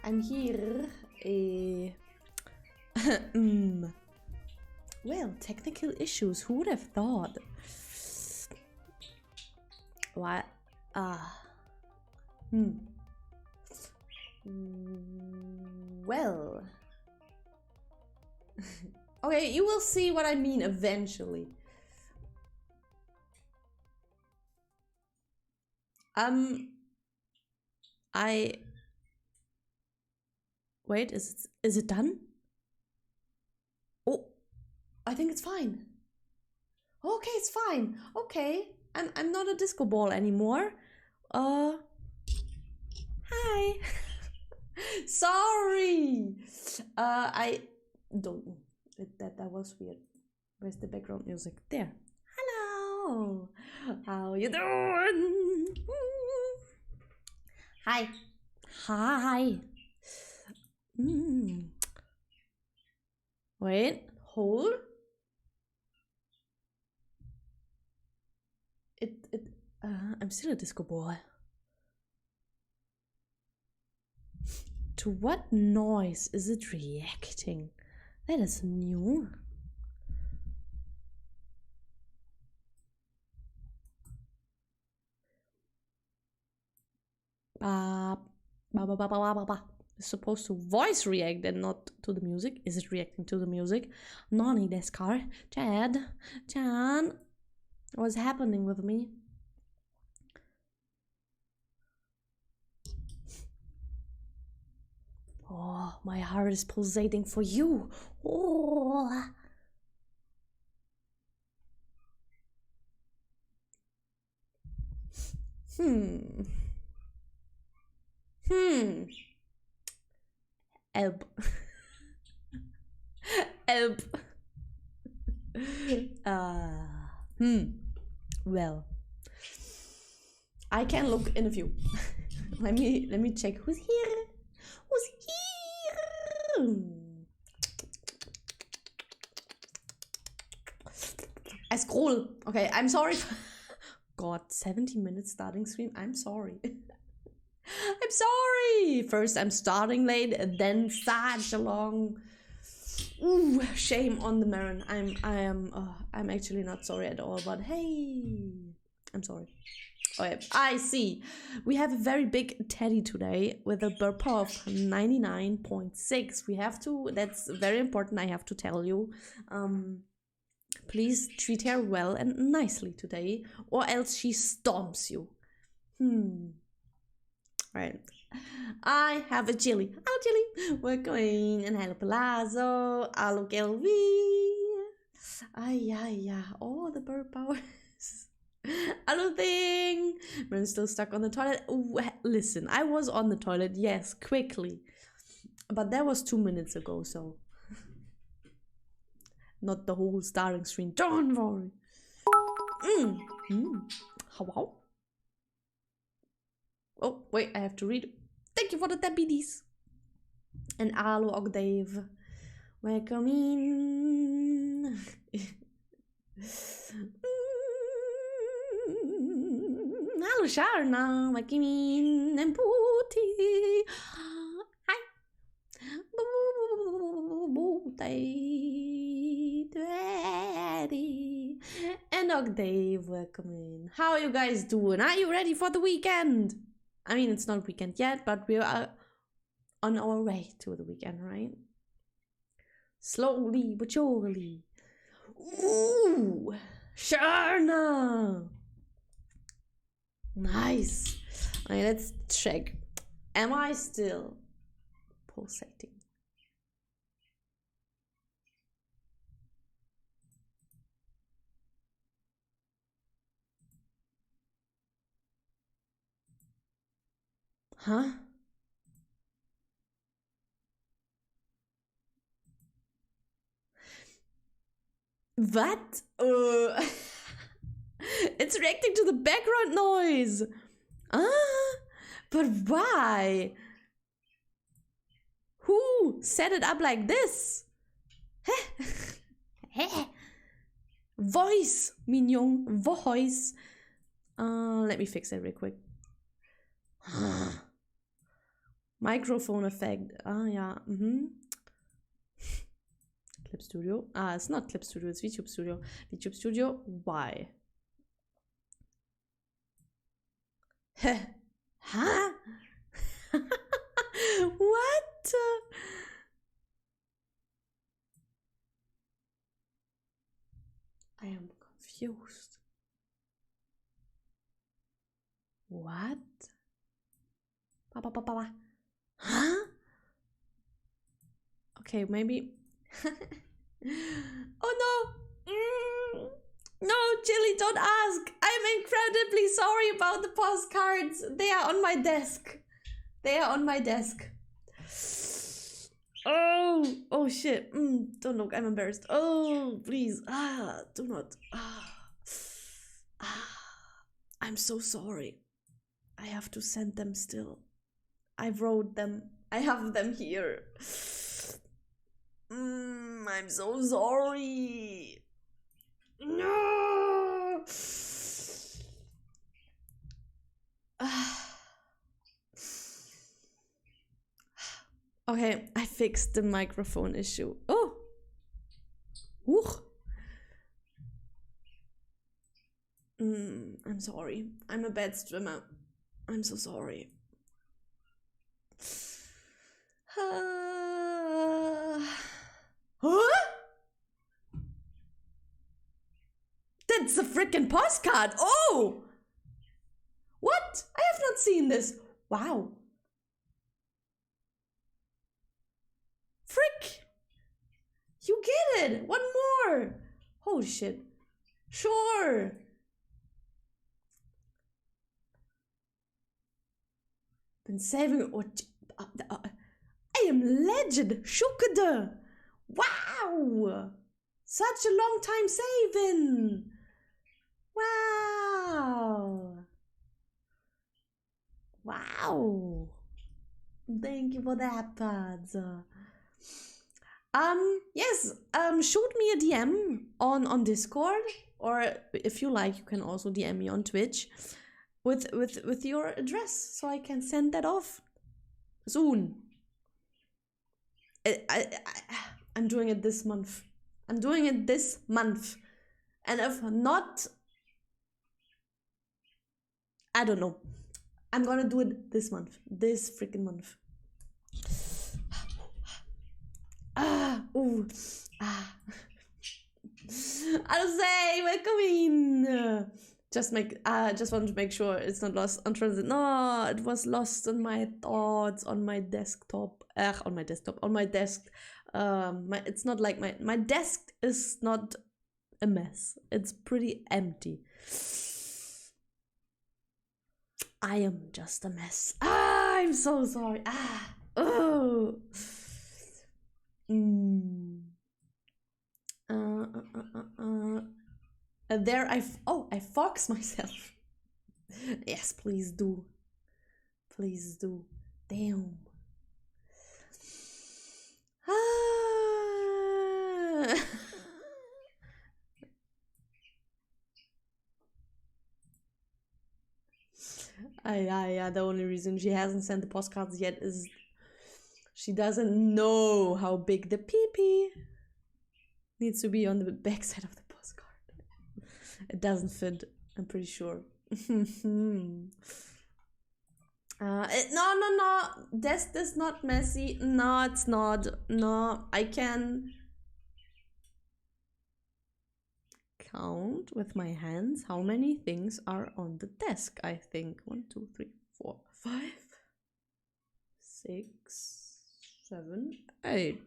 I'm here. Well, technical issues. Who would have thought? What? Well. Okay, you will see what I mean eventually. Wait, is it done? Oh, I think it's fine. Okay, it's fine. Okay, I'm not a disco ball anymore. Hi. Sorry. I don't. That was weird. Where's the background music? There. Hello. How you doing? Hi. Hi. Wait. Hold. I'm still a disco ball. To what noise is it reacting? That is new. It's supposed to voice react and not to the music. Is it reacting to the music? Nani desu ka? Chan, what's happening with me? Oh, my heart is pulsating for you. Oh. Help. Help. Well, I can look in a few. let me check who's here. Who's here? I scroll. Okay, I'm sorry. God, 70 minutes starting stream. I'm sorry. I'm sorry. First, I'm starting late, and then such a long. Ooh, shame on the Marin. I'm actually not sorry at all. But hey, I'm sorry. Okay, I see. We have a very big teddy today with a burp of 99.6. We have to. That's very important. I have to tell you. Please treat her well and nicely today, or else she stomps you. Right. I have a chili. Hello, chili. We're going and hello, Palazzo. Hello, Kelvi. Ay. Oh, the bird powers. Hello, thing. I'm still stuck on the toilet. Ooh, listen, I was on the toilet, yes, quickly. But that was 2 minutes ago, so. Not the whole starting stream. Don't worry. How? Oh, wait, I have to read. Thank you for the diabetes. And hello, Octave. Welcome in. Hello, Sharna. Welcome in. And Booty. Hi. Daddy. And Octave, welcome in. How are you guys doing? Are you ready for the weekend? I mean, it's not weekend yet, but we are on our way to the weekend, right? Slowly but surely. Ooh, Sharna. Nice. Okay, let's check. Am I still pulsating? Huh? What? It's reacting to the background noise. But why? Who set it up like this? Voice, mignon, voice. Let me fix that real quick. Microphone effect. Ah, yeah. Clip Studio. Ah, it's not Clip Studio, it's VTube Studio. VTube Studio, why? Huh? What? I am confused. What? Huh? Okay, maybe. Oh no! No, Chili, don't ask. I'm incredibly sorry about the postcards. They are on my desk. They are on my desk. Oh shit. Don't look, I'm embarrassed. Oh, please. Do not. I'm so sorry. I have to send them still. I wrote them. I have them here. I'm so sorry. No. Okay, I fixed the microphone issue. Oh. Ooh. I'm sorry. I'm a bad swimmer. I'm so sorry. Huh? That's a freaking postcard. Oh! What? I have not seen this. Wow. Frick! You get it! One more! Holy shit. Sure! Been saving. I am legend! Schukkede! Wow! Such a long time saving! Wow! Wow! Thank you for that, Pads. Yes, shoot me a DM on Discord, or if you like, you can also DM me on Twitch with your address, so I can send that off soon. I'm doing it this month. I'm doing it this month, and if not, I don't know. I'm gonna do it this month, this freaking month. Alsei, welcome in. Just wanted to make sure it's not lost on transit. No, it was lost on my thoughts, on my desktop. On my desktop, on my desk. It's not like my desk is not a mess. It's pretty empty. I am just a mess. I'm so sorry. Oh. There I fox myself. Yes, please do. Please do. Damn. Yeah, the only reason she hasn't sent the postcards yet is she doesn't know how big the pee-pee needs to be on the back side of the postcard. It doesn't fit, I'm pretty sure. No. This is not messy. No, it's not. No, I can count with my hands how many things are on the desk. I think 1, 2, 3, 4, 5, 6, 7, 8.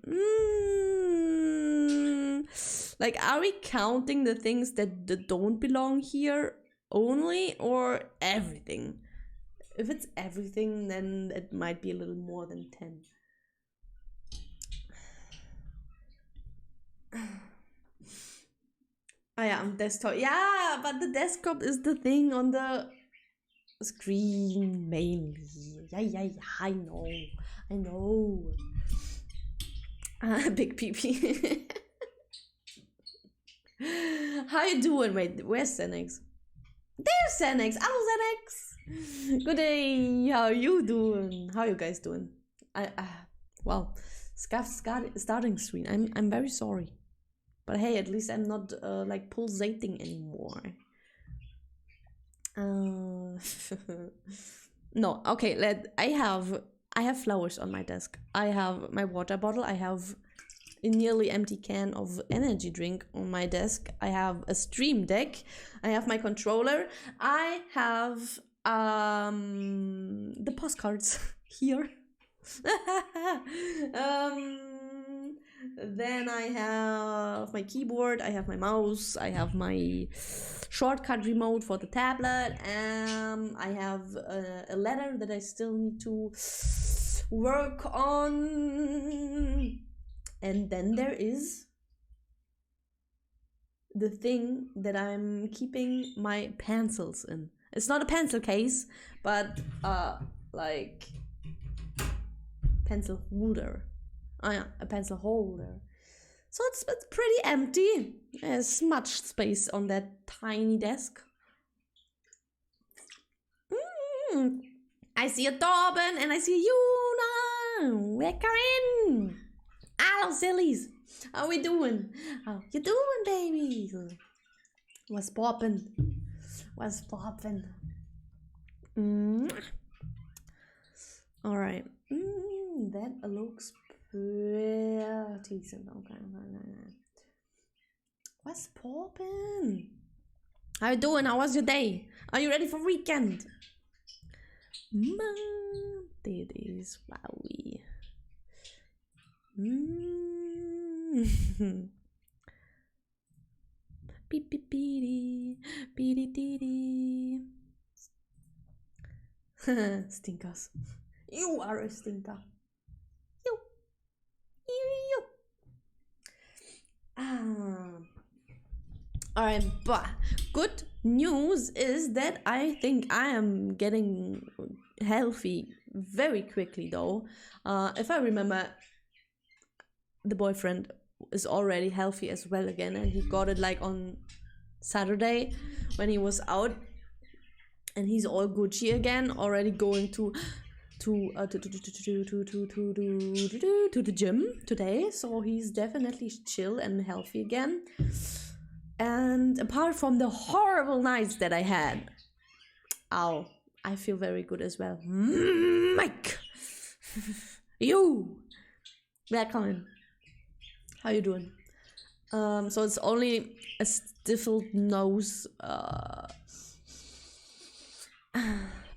Like, are we counting the things that don't belong here only, or everything? If it's everything, then it might be a little more than 10. Oh yeah, desktop. Yeah, but the desktop is the thing on the screen mainly. Yeah, I know. Big PP. How you doing? Wait, where's Xenex? There's Xenex. Hello, Xenex. Good day. How you doing? How you guys doing? well, starting screen. I'm very sorry. But hey, at least I'm not like pulsating anymore. No, okay, I have flowers on my desk. I have my water bottle. I have a nearly empty can of energy drink on my desk. I have a stream deck. I have my controller. I have the postcards here. Then I have my keyboard, I have my mouse, I have my shortcut remote for the tablet, I have a letter that I still need to work on, and then there is the thing that I'm keeping my pencils in. It's not a pencil case, but like pencil holder. Oh yeah, a pencil holder. So it's pretty empty. There's much space on that tiny desk. I see a Torben and I see you now. We're in. Hello, sillies. How we doing? How you doing, babies? What's poppin'? What's poppin'? All right. That looks pretty decent. Okay. What's poppin'? How you doing? How was your day? Are you ready for weekend? It is wowie. Beep beep beady beady dee. Stinkers. You are a stinker. You. Alright, but good news is that I think I am getting healthy very quickly though. If I remember, the boyfriend is already healthy as well again, and he got it like on Saturday when he was out, and he's all Gucci again, already going to the gym today, so he's definitely chill and healthy again. And apart from the horrible nights that I had, I feel very good as well. Mike, you welcome. How you doing? So it's only a stifled nose, but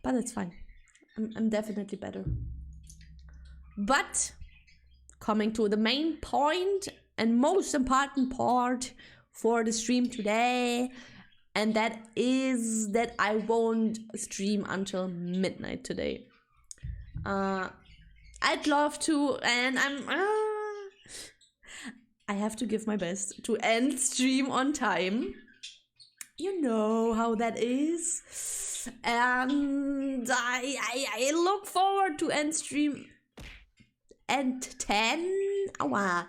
it's fine. I'm definitely better. But coming to the main point and most important part for the stream today, and that is that I won't stream until midnight today. I'd love to, and I have to give my best to end stream on time. You know how that is. And I look forward to end stream at 10 hour.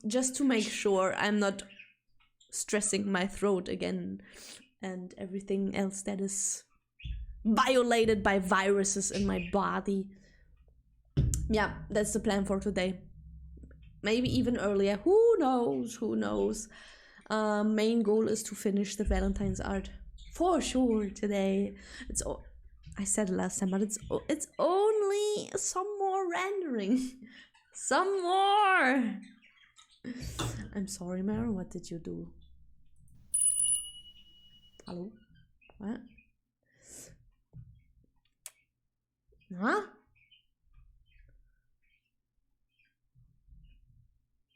Just to make sure I'm not stressing my throat again and everything else that is violated by viruses in my body. Yeah, that's the plan for today. Maybe even earlier. Who knows? Main goal is to finish the Valentine's art for sure today. I said it last time, but it's only some more rendering. Some more. I'm sorry, Mara. What did you do? Hello? What? Huh?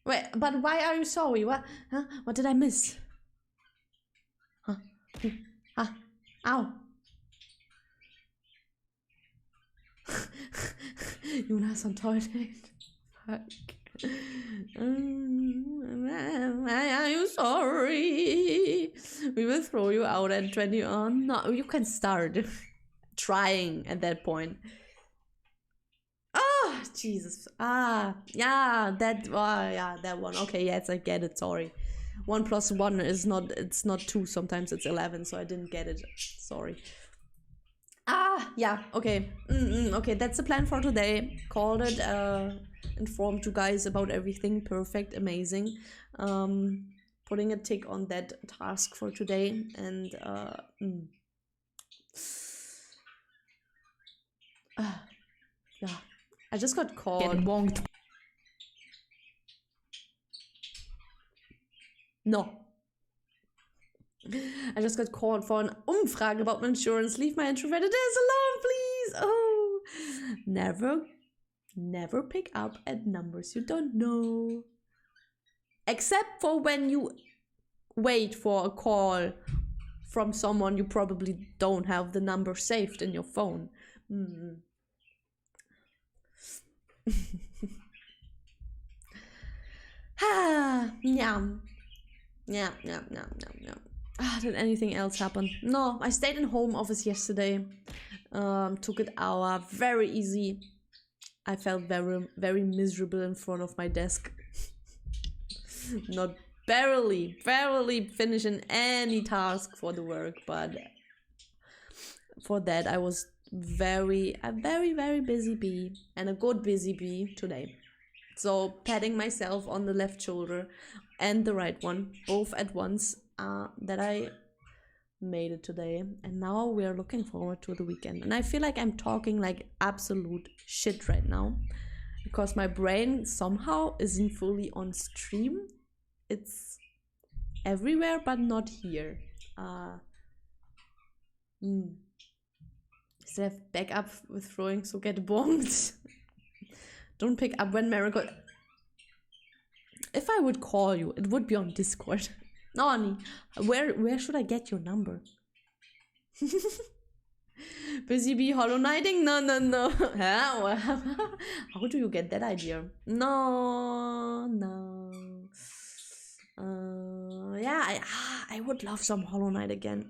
Wait, but why are you sorry? What? Huh? What did I miss? Huh? Ow! Jonas on toilet. Fuck. Are you sorry? We will throw you out at 20 on. No, you can start trying at that point. Oh, Jesus. Yeah, that one. Okay, yes, I get it. Sorry. 1 + 1 is not, it's not 2. Sometimes it's 11, so I didn't get it. Sorry. yeah, okay. Okay, that's the plan for today. Called it, informed you guys about everything. Perfect, amazing. Putting a tick on that task for today. And, yeah, I just got called. Getting wonked. No. I just got called for an Umfrage about my insurance. Leave my introverted ass alone, please. Oh. Never pick up at numbers you don't know. Except for when you wait for a call from someone you probably don't have the number saved in your phone. Yeah. Did anything else happen? No, I stayed in home office yesterday. Took it hour, very easy. I felt very miserable in front of my desk. Not barely finishing any task for the work, but for that I was a very busy bee, and a good busy bee today. So patting myself on the left shoulder and the right one, both at once, that I made it today. And now we're looking forward to the weekend. And I feel like I'm talking like absolute shit right now, because my brain somehow isn't fully on stream. It's everywhere but not here. Instead of backup with throwing, so get bonked. Don't pick up when Marigold. If I would call you, it would be on Discord. No, Annie, where should I get your number? Busy bee hollow knighting? No. How do you get that idea? No. Yeah, I would love some Hollow Knight again.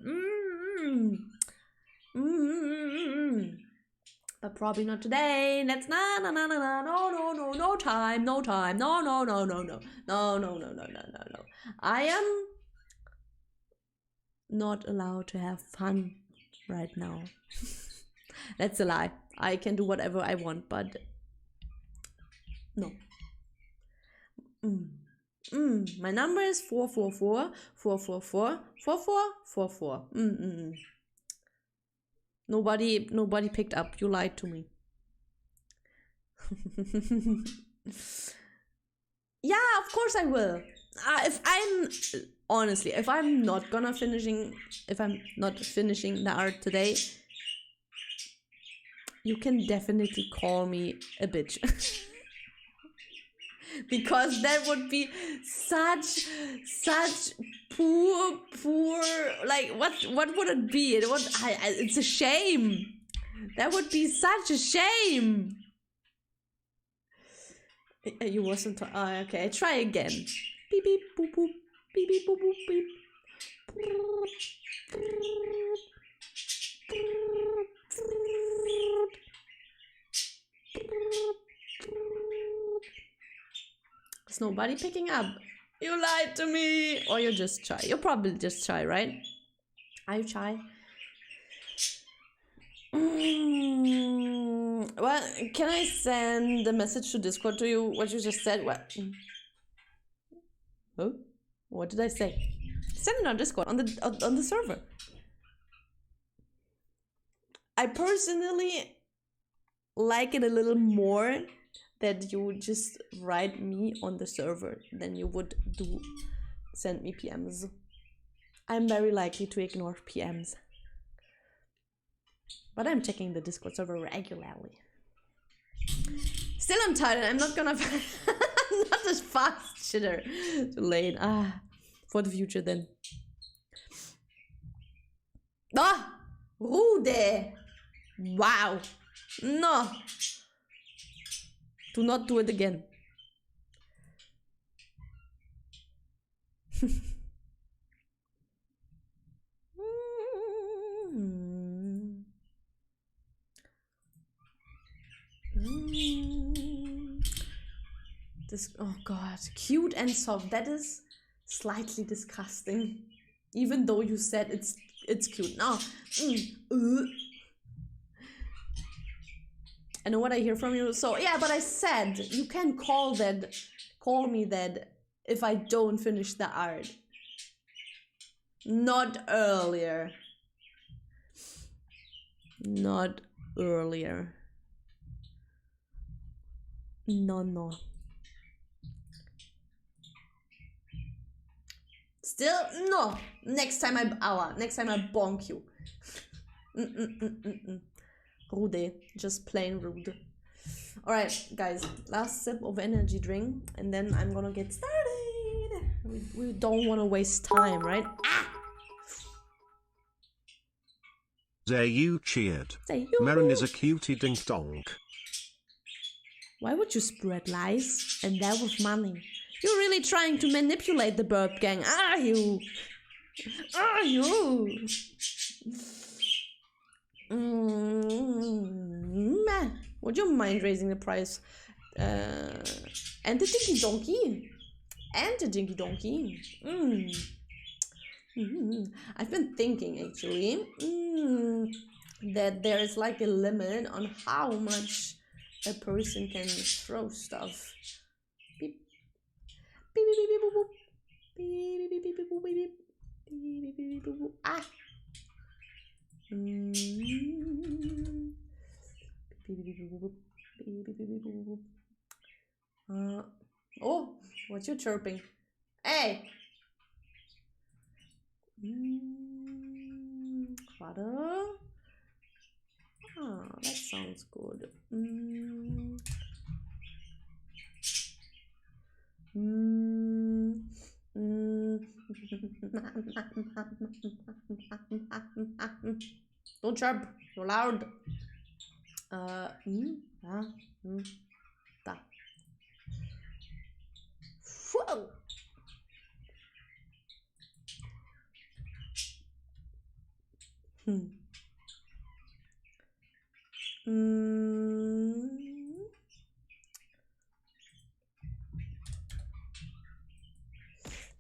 But probably not today. Let's no time. No. I am not allowed to have fun right now. That's a lie. I can do whatever I want, but no. My number is 444. Nobody picked up. You lied to me. Yeah, of course I will. If I'm not finishing the art today, you can definitely call me a bitch. Because that would be such poor, like, what would it be? It's a shame. That would be such a shame. You wasn't, okay, try again. Beep, beep, boop, boop. Beep, beep, boop, boop, beep. Is nobody picking up? You lied to me. Or you're just shy. You're probably just shy, right? Are you shy? Well, can I send a message to Discord to you? What you just said? What? Oh? What did I say? Send it on Discord on the server. I personally like it a little more that you just write me on the server than you would send me PMs. I'm very likely to ignore PMs. But I'm checking the Discord server regularly. Still I'm tired. I'm not gonna... I'm not a fast shitter. Too late. For the future then. Rude! Wow. No. Do not do it again. This, oh god, cute and soft. That is slightly disgusting. Even though you said it's cute. No. I know what I hear from you. So yeah, but I said you can call me that if I don't finish the art. Not earlier. Not earlier. No. Still no. Next time I bonk you. Rude, just plain rude. All right, guys, last sip of energy drink, and then I'm gonna get started. We don't want to waste time, right? Ah! You cheered. Marin is a cutie dink donk. Why would you spread lies and that with money? You're really trying to manipulate the burp gang, are you? Are you? Would you mind raising the price? And the dinky donkey. And the dinky donkey. I've been thinking actually that there is like a limit on how much a person can throw stuff. Beep. Beep beep beep boop boop. Beep beep beep beep boop beep beep. Beep beep beep boop boop. Ah. Oh, what you chirping? Hey! Warte. Ah, that sounds good. Don't chirp, you're loud. Da. Whoa.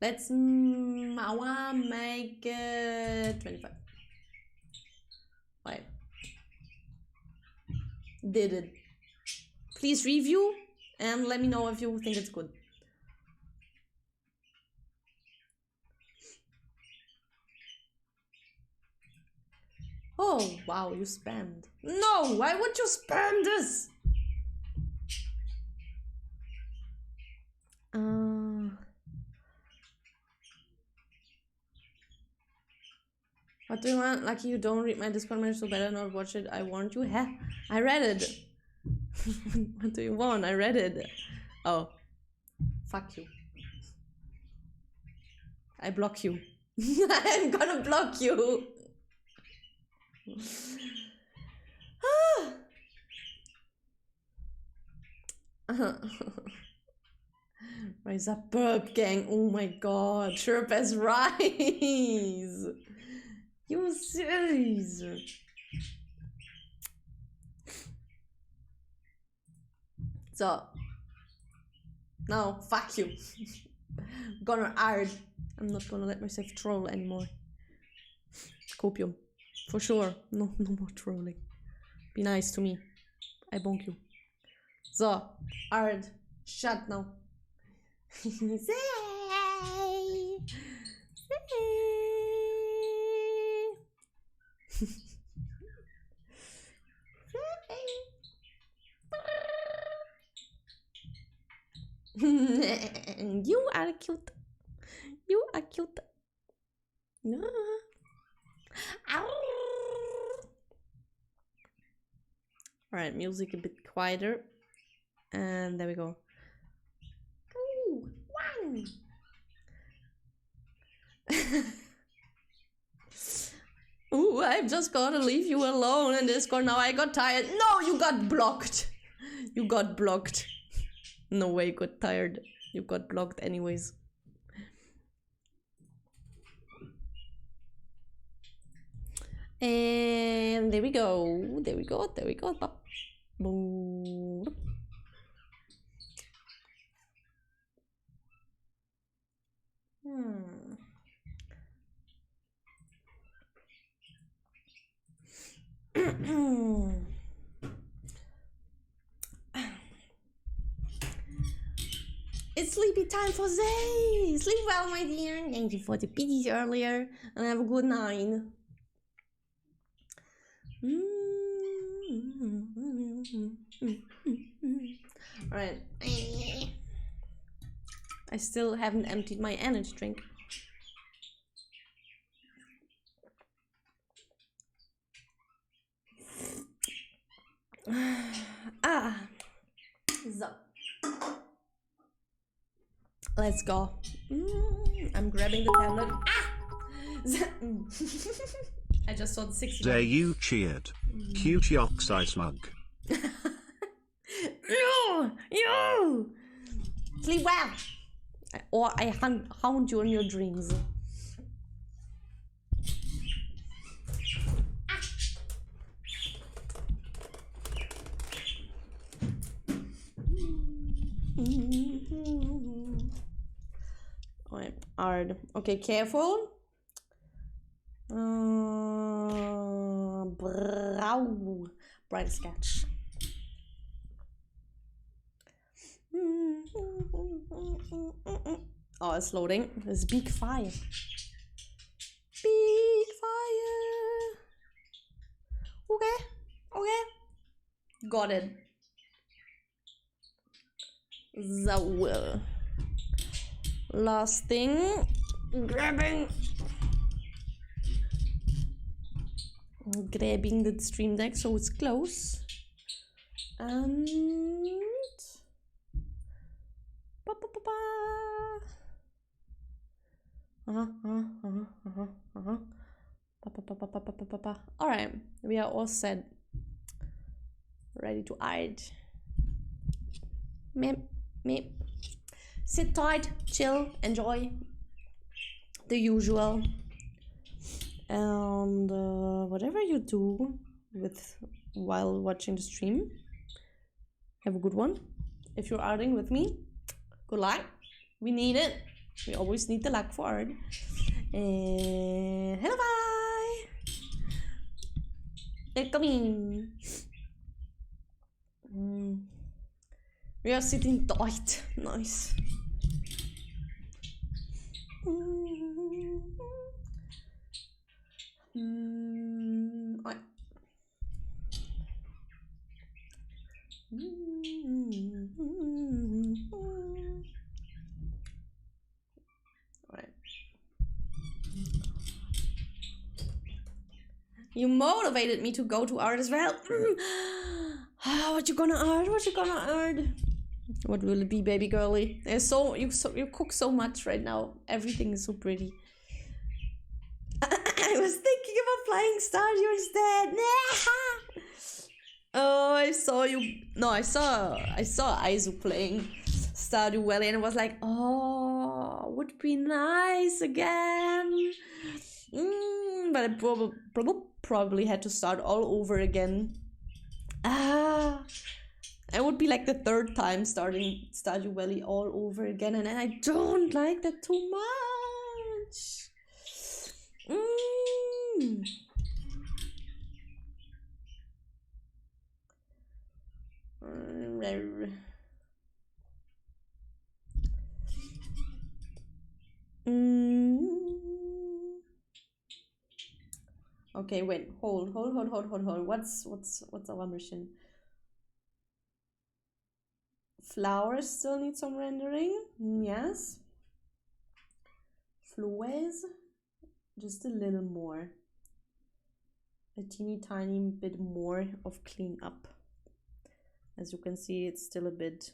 Let's make 25. Right. Did it. Please review and let me know if you think it's good. Oh, wow, you spammed. No, why would you spam this? What do you want? Lucky you don't read my Discord message, so better not watch it. I warned you. Heh, I read it. What do you want? I read it. Oh, fuck you. I block you. I'm gonna block you. Rise up, burp gang. Oh my god, chirp as rise. You serious? So now, fuck you. Gonna art. I'm not gonna let myself troll anymore. Copium, for sure. No more trolling. Be nice to me. I bonk you. So, art. Shut now. Say. You are cute. You are cute. Alright, music a bit quieter. And there we go. Ooh, one. Ooh, I'm just gonna leave you alone in Discord now. I got tired. No, you got blocked. You got blocked. No way you got tired. You got blocked anyways. And there we go. There we go. There we go. Boom. It's sleepy time for Zay. Sleep well, my dear. Thank you for the pitties earlier. And have a good night. Alright. I still haven't emptied my energy drink. So let's go. I'm grabbing the tablet. I just saw the 60. There you cheered. Cute yoxai smug. No, you sleep well, or I hound you in your dreams. Alright, hard. Okay, careful. Brow. Bright sketch. Oh, it's loading. It's big fire. Big fire. Okay. Okay. Got it. So, last thing. Grabbing the stream deck so it's close. And all right, we are all set, ready to hide. Meep. Sit tight, chill, enjoy the usual, and whatever you do while watching the stream, have a good one. If you're arting with me, good luck. We need it. We always need the luck for art. And hello, bye. They're coming. We are sitting tight. Nice. Alright. You motivated me to go to art as well. What you gonna art? What you gonna art? What will it be, baby girly? There's you cook so much right now. Everything is so pretty. I was thinking about playing Stardew instead. Oh, I saw you. No, I saw Aizu playing Stardew Valley, and I was like, oh, would be nice again. But I probably had to start all over again. I would be like the third time starting Stardew Valley all over again, and I don't like that too much. Okay, wait, hold. What's our mission? Flowers still need some rendering. Yes. Flowers, just a little more. A teeny tiny bit more of cleanup. As you can see, it's still a bit,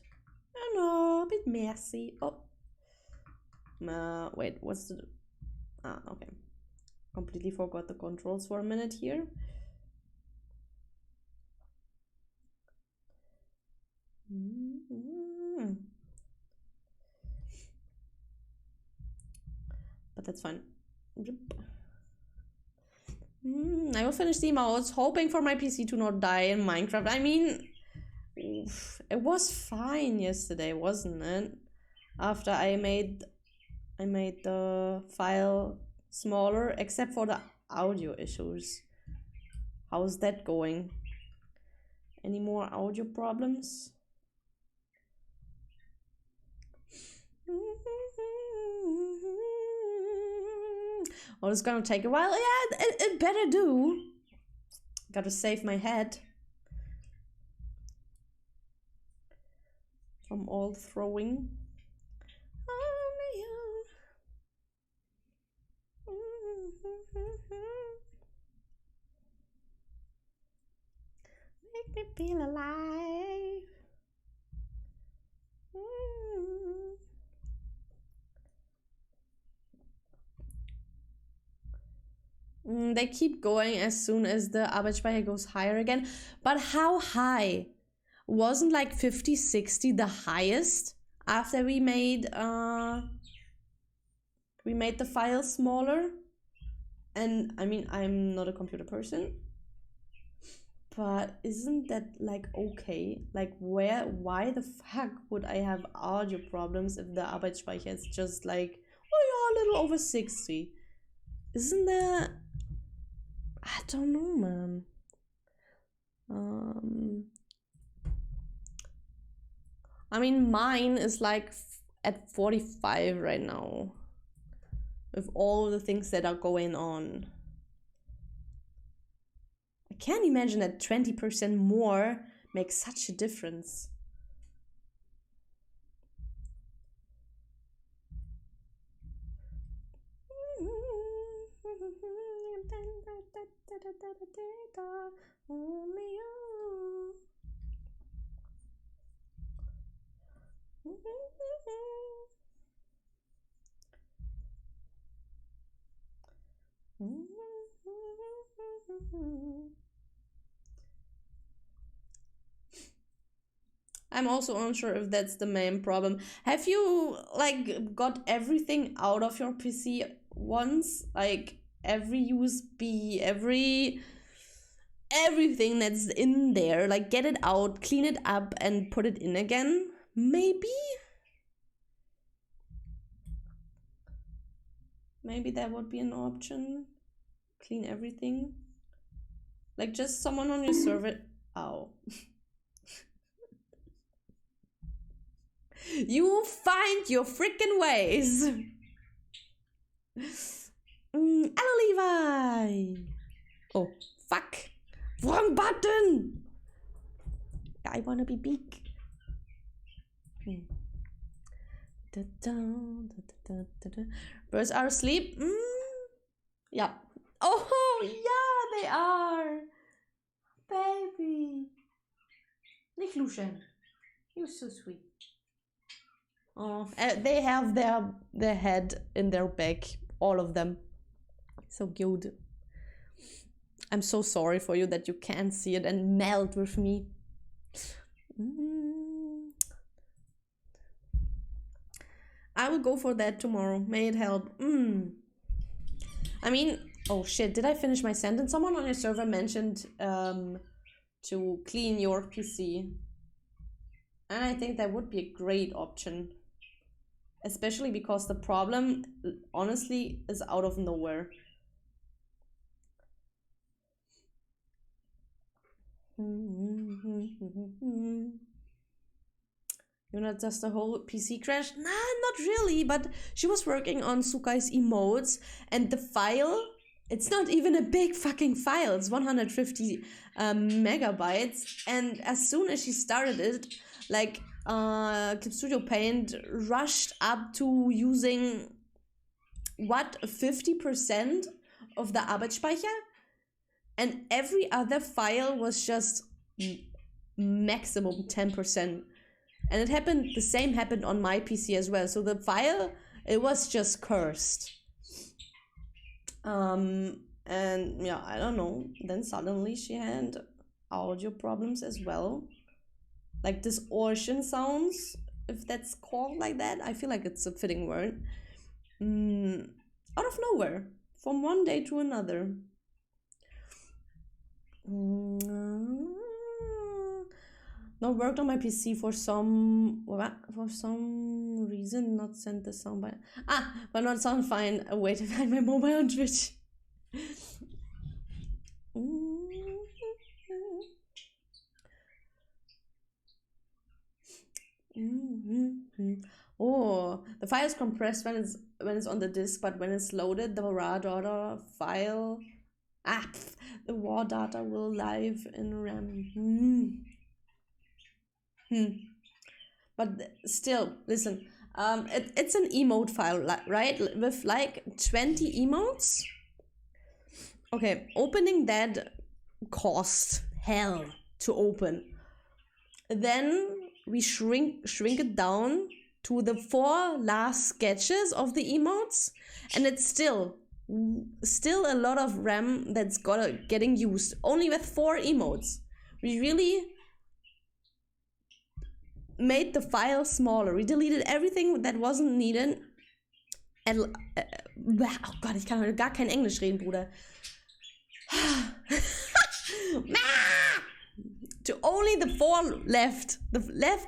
I don't know, a bit messy. Oh, wait, what's the? Okay. Completely forgot the controls for a minute here. But that's fine. I will finish the mouse, hoping for my PC to not die in Minecraft. I mean, it was fine yesterday, wasn't it? After I made the file smaller, except for the audio issues. How's that going? Any more audio problems? Oh, it's gonna take a while. Yeah, it better do. Gotta save my head from all throwing. Make me feel alive. They keep going as soon as the Arbeitsspeicher goes higher again. But how high? Wasn't like 50, 60 the highest after we made the file smaller? And I mean, I'm not a computer person, but isn't that like okay? Like why the fuck would I have audio problems if the Arbeitsspeicher is just like, oh yeah, a little over 60? Isn't that, I don't know, man. I mean, mine is like at 45 right now with all the things that are going on. I can't imagine that 20% more makes such a difference. Only you. I'm also unsure if that's the main problem. Have you like got everything out of your PC once? Like every USB, everything that's in there, like get it out, clean it up and put it in again? Maybe that would be an option. Clean everything. Like just someone on your server. Ow. You find your freaking ways. lmao. Oh, fuck. Wrong button. I wanna be big. Birds are asleep. Yeah. Oh, yeah, they are. Baby. Nicht luschen. You're so sweet. Oh, they have their head in their back, all of them. So cute. I'm so sorry for you that you can't see it and melt with me. I will go for that tomorrow. May it help. I mean, oh shit, did I finish my sentence? Someone on your server mentioned to clean your PC. And I think that would be a great option. Especially because the problem, honestly, is out of nowhere. You know, just the whole PC crash? Nah, not really, but she was working on Sukai's emotes, and the file, it's not even a big fucking file, it's 150 megabytes, and as soon as she started it, like, Clip Studio Paint rushed up to using, what, 50% of the Arbeitsspeicher? And every other file was just maximum 10%. And it happened, the same happened on my PC as well. So the file, it was just cursed. And yeah, I don't know. Then suddenly she had audio problems as well. Like distortion sounds, if that's called like that. I feel like it's a fitting word. Out of nowhere, from one day to another. Not worked on my PC for some reason. Not sent the soundbite. But not sound fine. A way to find my mobile on Twitch. Oh, the file is compressed when it's on the disk, but when it's loaded, the raw data file, the raw data will live in RAM. But still, listen, it's an emote file, right? With like 20 emotes. Okay, opening that cost hell to open. Then we shrink it down to the 4 last sketches of the emotes, and it's still a lot of RAM that's getting used only with 4 emotes. We really made the file smaller. We deleted everything that wasn't needed. And oh Gott, ich kann heute gar kein Englisch reden, Bruder. To only the 4 left. The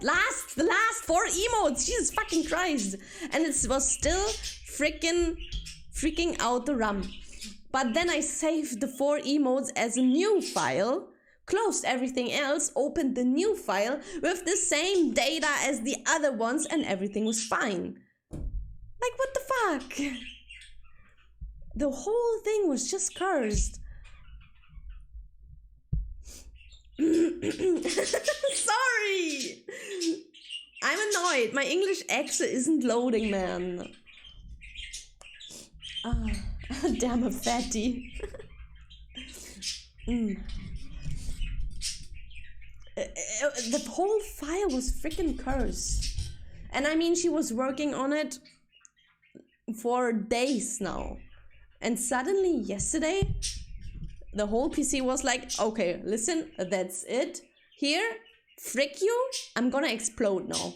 last 4 emotes. Jesus fucking Christ. And it was still freaking out the RAM. But then I saved the 4 emotes as a new file, closed everything else, opened the new file with the same data as the other ones, and everything was fine. Like, what the fuck? The whole thing was just cursed. Sorry! I'm annoyed. My English accent isn't loading, man. Damn a fatty. The whole file was freaking cursed. And I mean, she was working on it for days now. And suddenly, yesterday, the whole PC was like, okay, listen, that's it. Here, frick you, I'm gonna explode now.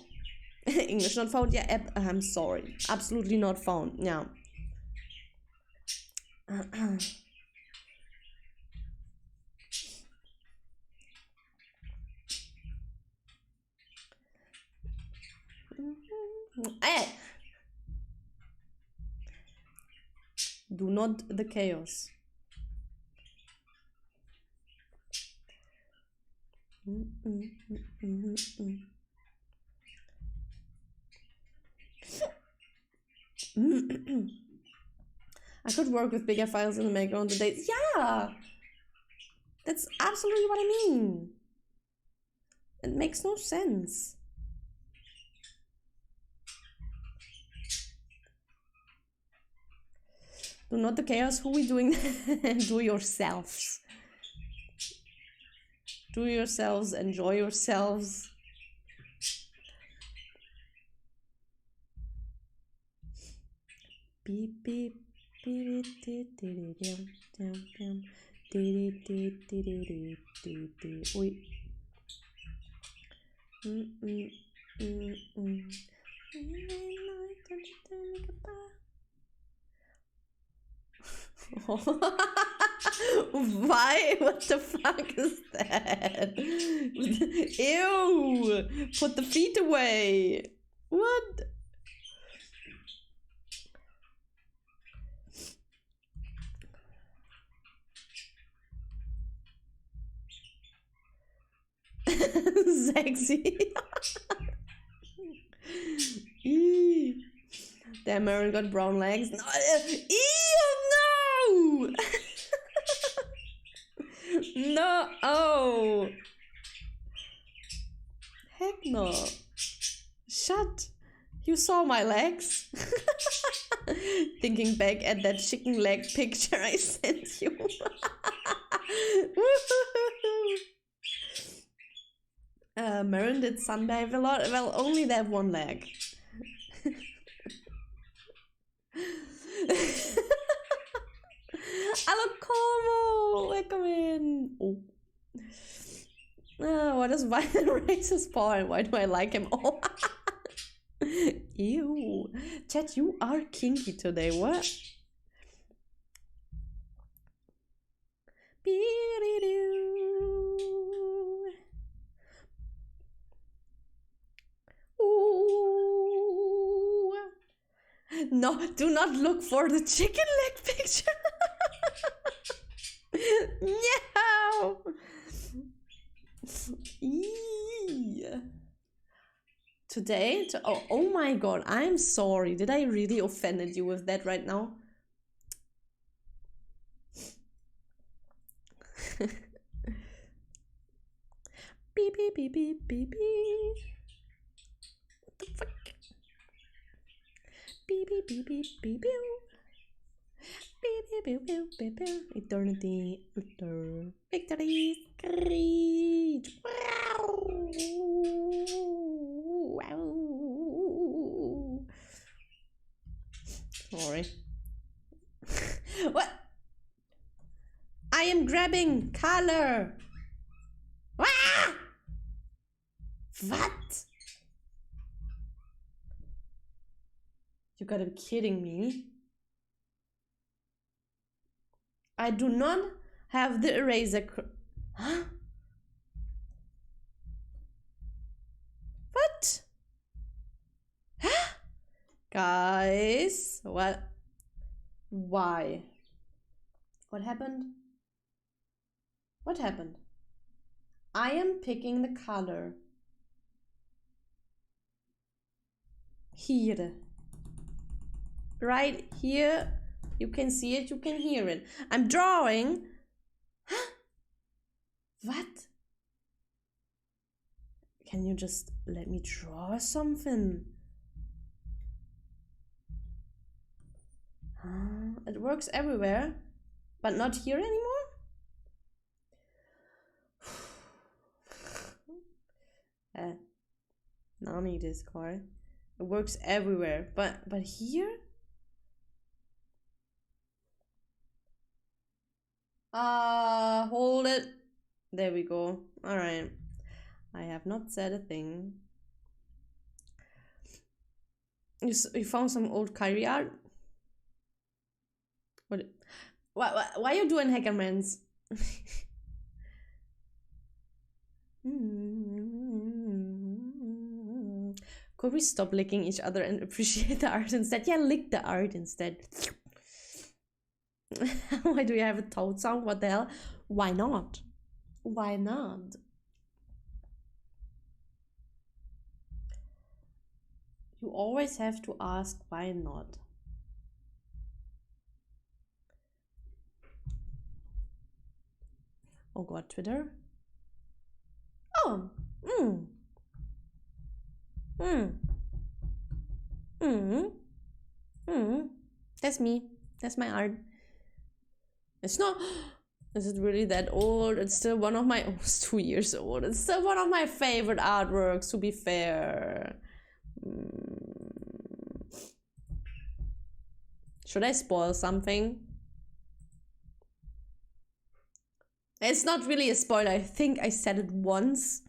English not found, yeah, I'm sorry. Absolutely not found, yeah. Hey! Do not the chaos. I could work with bigger files in the maker on the dates. Yeah! That's absolutely what I mean. It makes no sense. Do not the chaos. Who we doing? Do yourselves. Do yourselves. Enjoy yourselves. Beep beep beep beep beep Why? What the fuck is that? Ew! Put the feet away! What? Sexy. Damn, Marin got brown legs. No, ew, no! No, oh. Heck no. Shut. You saw my legs? Thinking back at that chicken leg picture I sent you. Marin did sundive a lot. Well, only that one leg. Hallo Como! Welcome in! Oh. What is violent racist Paul? Why do I like him? Oh. Ew. Chat, you are kinky today. What? Ooh. No, do not look for the chicken leg picture. No. Today? Oh my god, I'm sorry. Did I really offended you with that right now? Beep, beep, beep, beep, beep, beep. What the fuck? Beep, beep, beep, beep, beep, beep. Beep, beep, beep, beep, beep, beep. Eternity, victory, screech. Wow. Sorry. What? I am grabbing color. Ah! What? You gotta be kidding me. I do not have the eraser. Huh? What? Huh? Guys, what? Why? What happened? What happened? I am picking the color. Here. Right here. You can see it, you can hear it. I'm drawing. Huh? What? Can you just let me draw something? It works everywhere, but not here anymore? Nani Discord. It works everywhere, but here? Hold it. There we go. All right. I have not said a thing. You found some old curry art? What? Why are you doing Hackermans? Could we stop licking each other and appreciate the art instead? Yeah, lick the art instead. Why do you have a toad sound? What the hell? Why not? Why not? You always have to ask why not. Oh god, Twitter? Oh! That's me. That's my art. It's not... Is it really that old? It's still one of my... Oh, it's 2 years old. It's still one of my favorite artworks, to be fair. Should I spoil something? It's not really a spoiler. I think I said it once.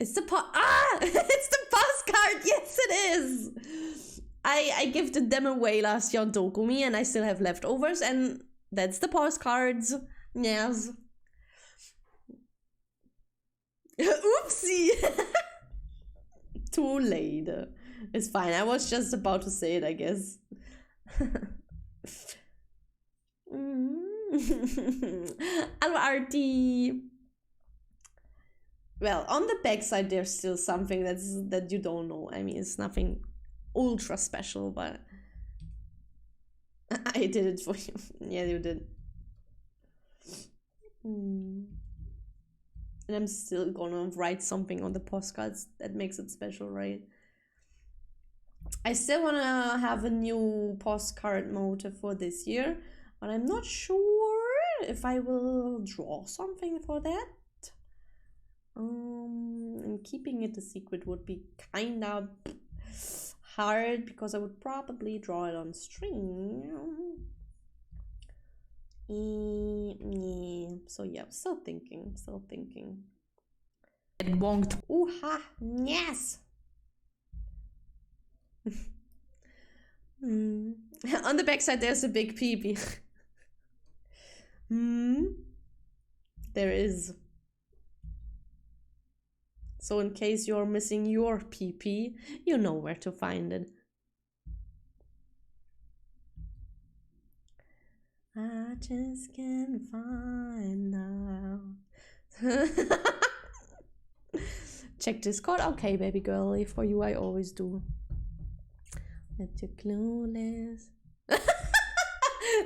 It's the it's the postcard. Yes, it is. I gifted them away last year on Dokumi, and I still have leftovers, and that's the postcards. Yes. Oopsie. Too late. It's fine. I was just about to say it, I guess. Hello, Artie. Well, on the backside, there's still something that you don't know. I mean, it's nothing ultra special, but I did it for you. Yeah, you did. And I'm still gonna write something on the postcards that makes it special, right? I still wanna have a new postcard motive for this year, but I'm not sure if I will draw something for that. And keeping it a secret would be kind of hard because I would probably draw it on string. So yeah, still thinking. It wonked. Ooh ha! Yes. On the backside, there's a big peepee. There is. So in case you're missing your PP, you know where to find it. I just can't find out. Check Discord. Okay, baby girl. For you, I always do. That you're clueless.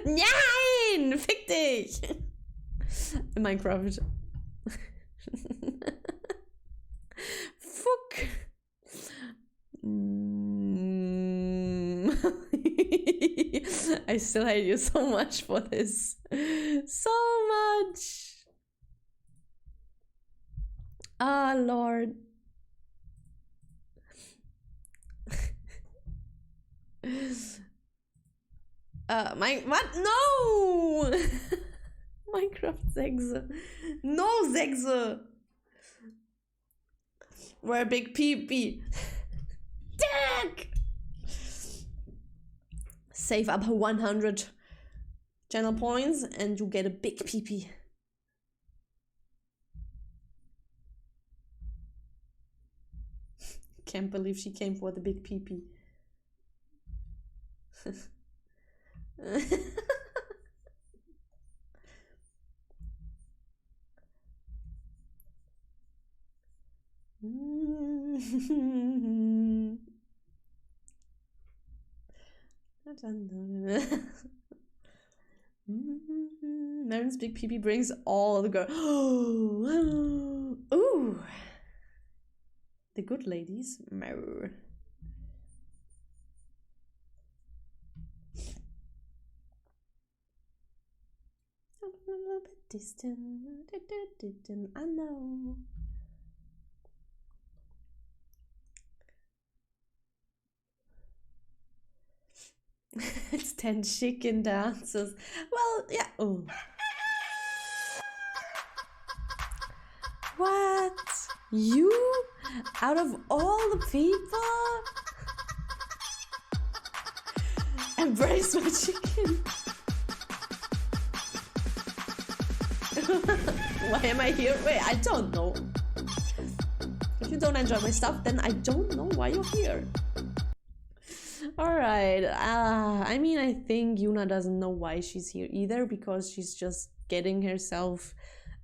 Nein! Fick dich! Minecraft. Fuck. I still hate you so much for this. So much. Ah, Lord. What? No! Minecraft 6. No 6. We're a big peepee. Dick! Save up 100 channel points and you get a big peepee. Can't believe she came for the big peepee. Marin's big peepee brings all the girls. Ooh, the good ladies. Mer. A little bit distant. I know. It's 10 chicken dances. Well, yeah. Oh. What? You? Out of all the people? Embrace my chicken. Why am I here? Wait, I don't know. If you don't enjoy my stuff, then I don't know why you're here. Alright, I mean, I think Yuna doesn't know why she's here either, because she's just getting herself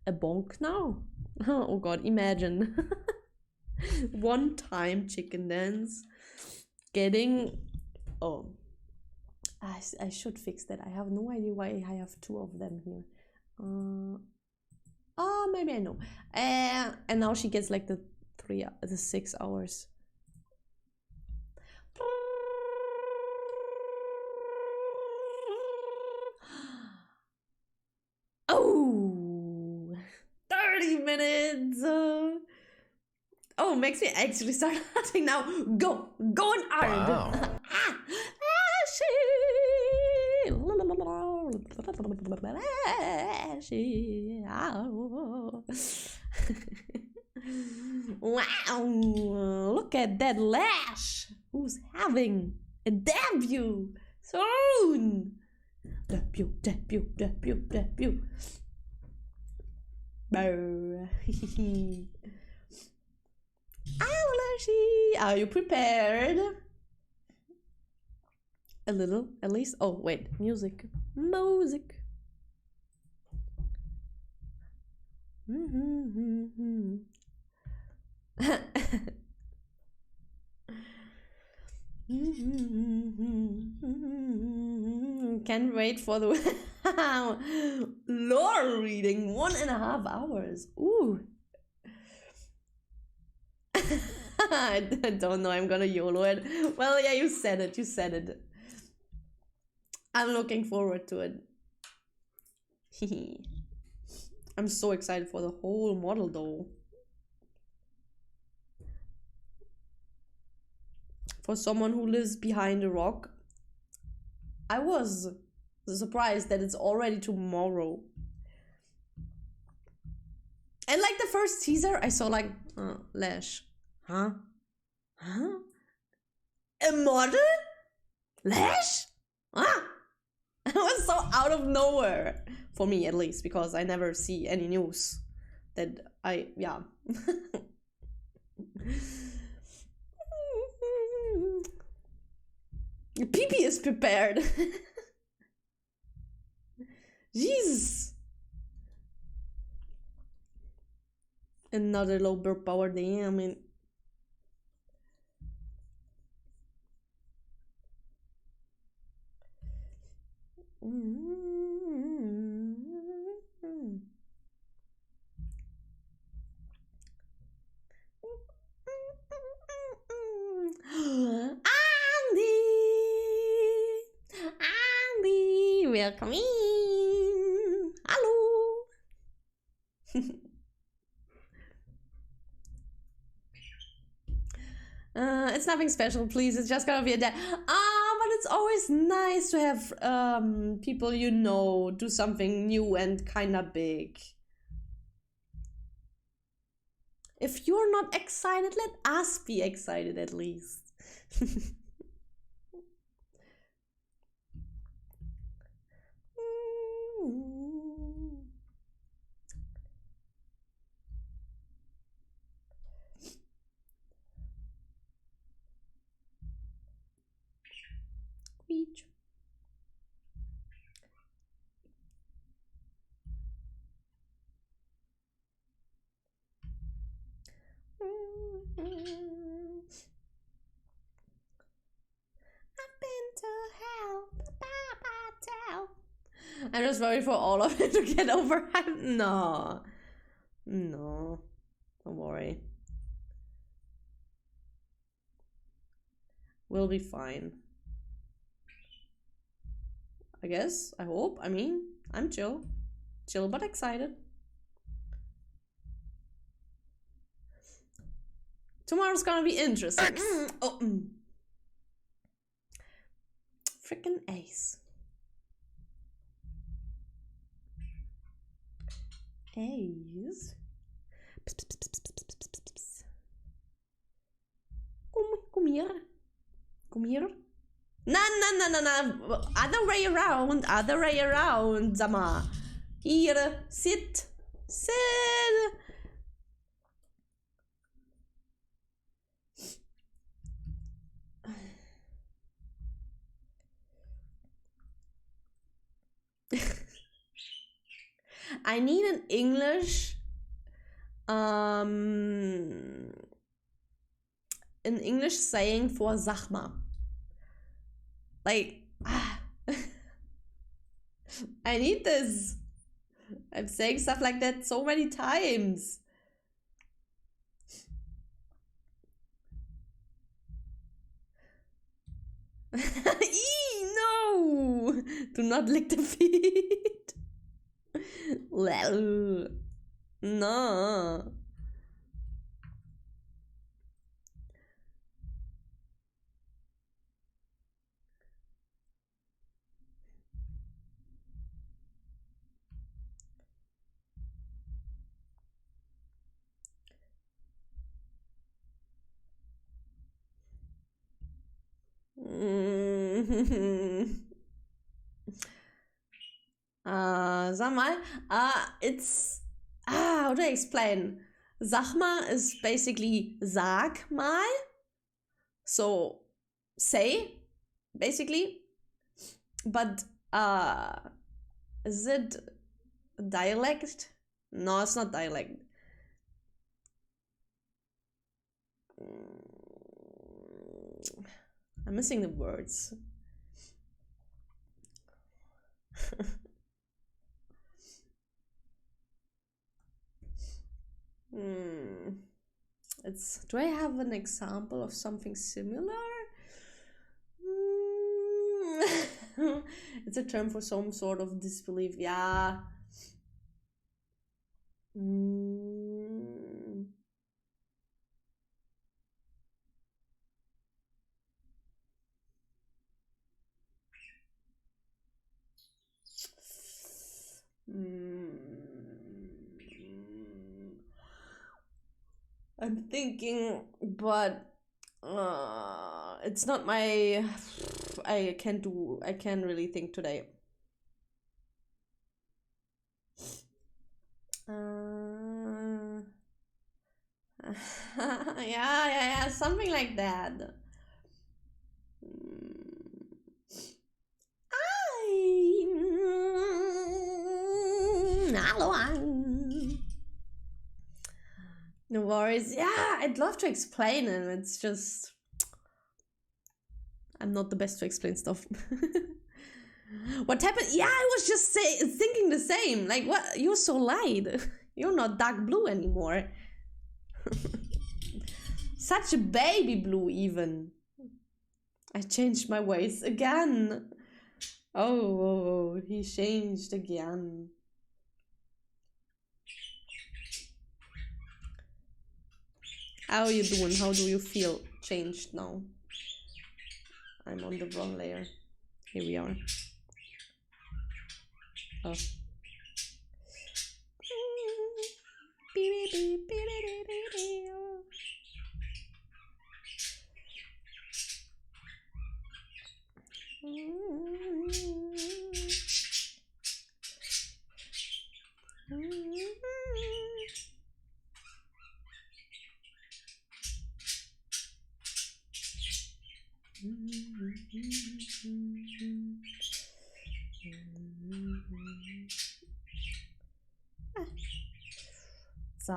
a bonk now. Oh god, imagine. One time chicken dance. Getting... Oh. I should fix that. I have no idea why I have 2 of them here. Oh, maybe I know. And now she gets like the 6 hours. Oh, 30 minutes. Oh, makes me actually start hunting now. Go and armed. Wow. Wow, look at that lash. Who's having a debut soon? Debut. Are you prepared? A little, at least. Oh, wait. Music. Can't wait for the lore reading. 1.5 hours. Ooh. I don't know. I'm gonna YOLO it. Well, yeah, you said it. I'm looking forward to it. I'm so excited for the whole model though. For someone who lives behind a rock, I was surprised that it's already tomorrow. And like the first teaser, I saw like, Lash. Huh? A model? Lash? Huh? It was so out of nowhere. For me, at least, because I never see any news that yeah. Pee-pee is prepared. Jesus. Another low burp power day. I mean, welcome in. Hallo. It's nothing special, please. It's just gonna be a day. But it's always nice to have people you know do something new and kinda big. If you're not excited, let us be excited at least. Beach. I've been to hell. I'm just worried for all of it to get over. No. No. Don't worry. We'll be fine. I guess. I hope. I mean, I'm chill. Chill but excited. Tomorrow's gonna be interesting. Frickin' ace. Ace. Kom hier. Kom hier. No. Other way around. Sag mal. Hier. Sit. I need an English saying for sag mal. Like, I need this. I'm saying stuff like that so many times. No! Do not lick the feet. Well, no. Sag mal, it's, how do I explain? Sag mal is basically sag mal, so say, basically, but is it dialect? No, it's not dialect. I'm missing the words. Do I have an example of something similar? It's a term for some sort of disbelief. Yeah. I'm thinking, but it's not my. I can't really think today. Yeah, something like that. No worries. Yeah, I'd love to explain it. It's just I'm not the best to explain stuff. What happened? Yeah, I was just thinking the same. Like, what? You're so light. You're not dark blue anymore. Such a baby blue even. I changed my ways again. Oh, he changed again. How are you doing? How do you feel changed now? I'm on the wrong layer. Here we are. Oh. So,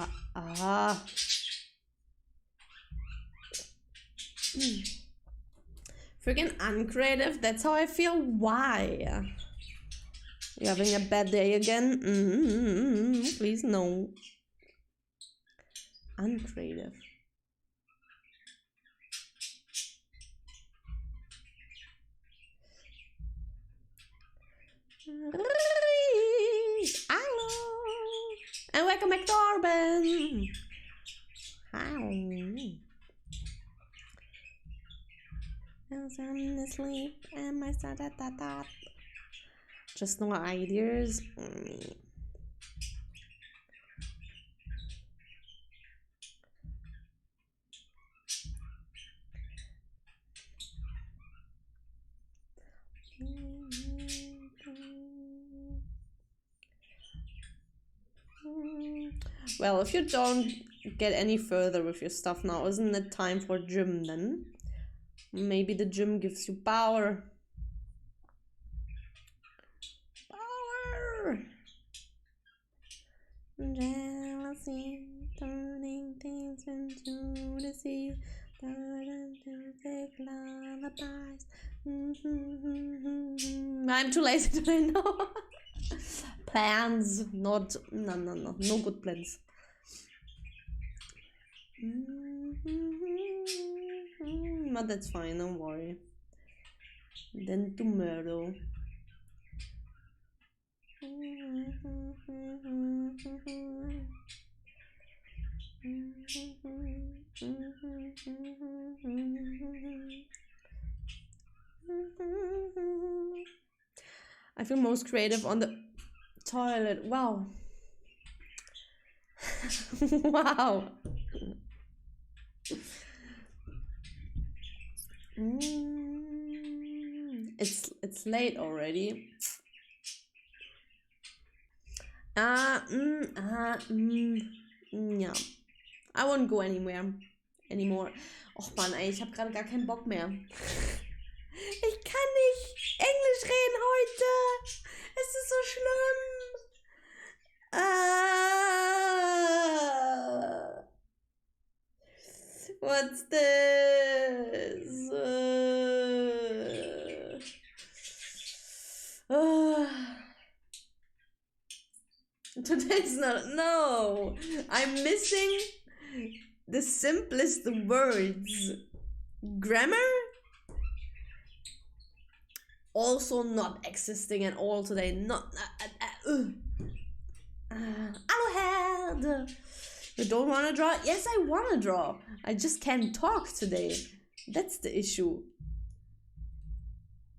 freaking uncreative, that's how I feel. Why? You having a bad day again? Please, no. Uncreative. Hello. And welcome back to Orban. How? I'm asleep and my da. Just no ideas. Well, if you don't get any further with your stuff now, isn't it time for gym then? Maybe the gym gives you power. Power! Jealousy, turning things into the sea. Turning to take lullabies. I'm too lazy today, no. Plans, not, no good plans. But that's fine, don't worry. Then tomorrow. I feel most creative on the toilet. Wow. Wow. It's late already. Yeah. I won't go anymore. Och Mann, ey, ich habe gerade gar keinen Bock mehr. Ich kann nicht Englisch reden heute. Es ist so schlimm. What's this? Today's not. No, I'm missing the simplest words. Grammar also not existing at all today. Not. Aluhead. You don't want to draw? Yes, I want to draw. I just can't talk today. That's the issue.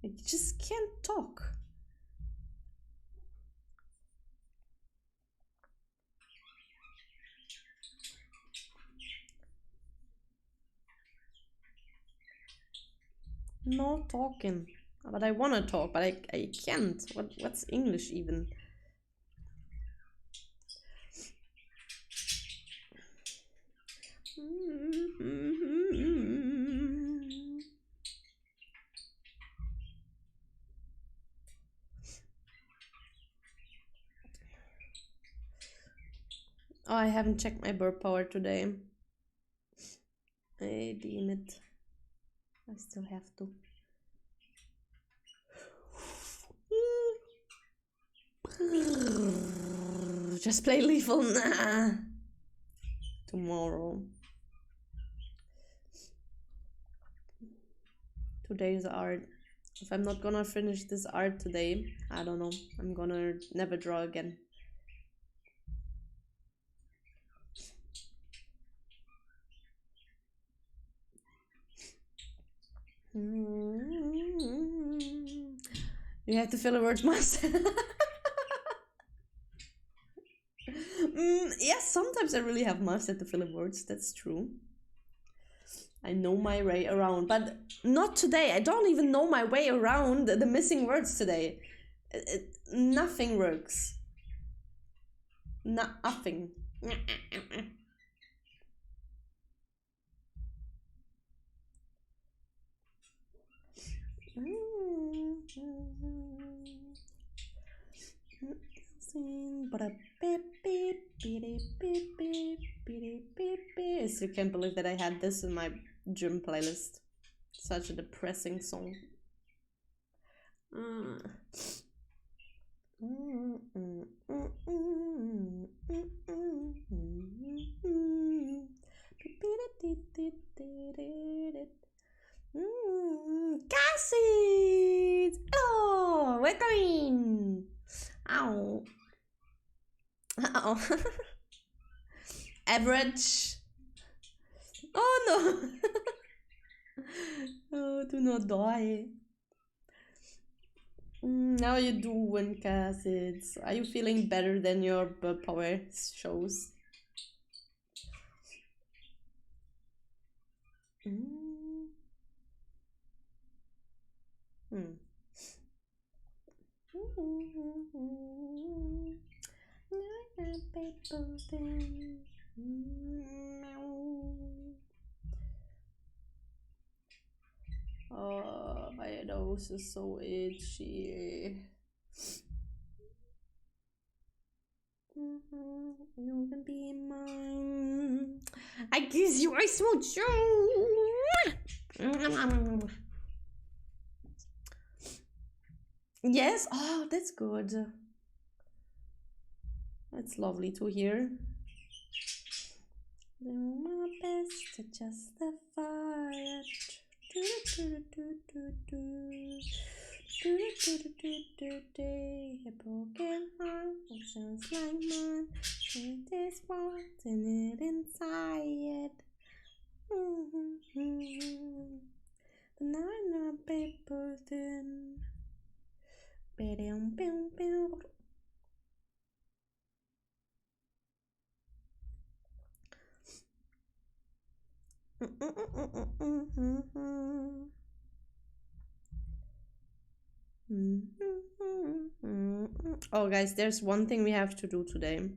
I just can't talk. No talking. But I want to talk, but I can't. What's English even? Oh, I haven't checked my burp power today. Damn it. I still have to. Just play lethal. Nah. Tomorrow. Today's art. If I'm not gonna finish this art today, I don't know. I'm gonna never draw again. You have to fill the words myself. Yes, sometimes I really have mastered the filler words, that's true. I know my way around, but not today. I don't even know my way around the missing words today. Nothing works. Nothing. I still can't believe that I had this in my gym playlist. Such a depressing song. Cassie! Oh, we're going! Ow. Ow. Average. Oh no! Oh, do not die. How you doing, Cassie? Are you feeling better than your power shows? Oh, my nose is so itchy. You can be mine. I kiss you, I smooch you. Yes, oh, that's good. That's lovely to hear. Do my best to justify it. A broken heart sounds like mine. There's what's in it inside. The night not paper thin. Oh, guys, there's one thing we have to do today.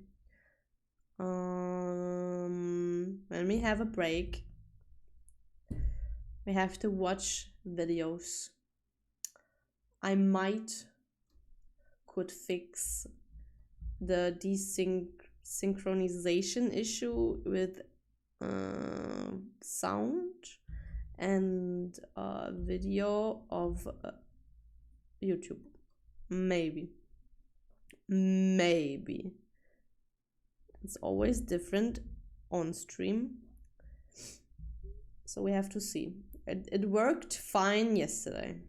When we have a break, we have to watch videos. I could fix the desynchronization issue with sound and video of YouTube. Maybe. It's always different on stream. So we have to see. It worked fine yesterday.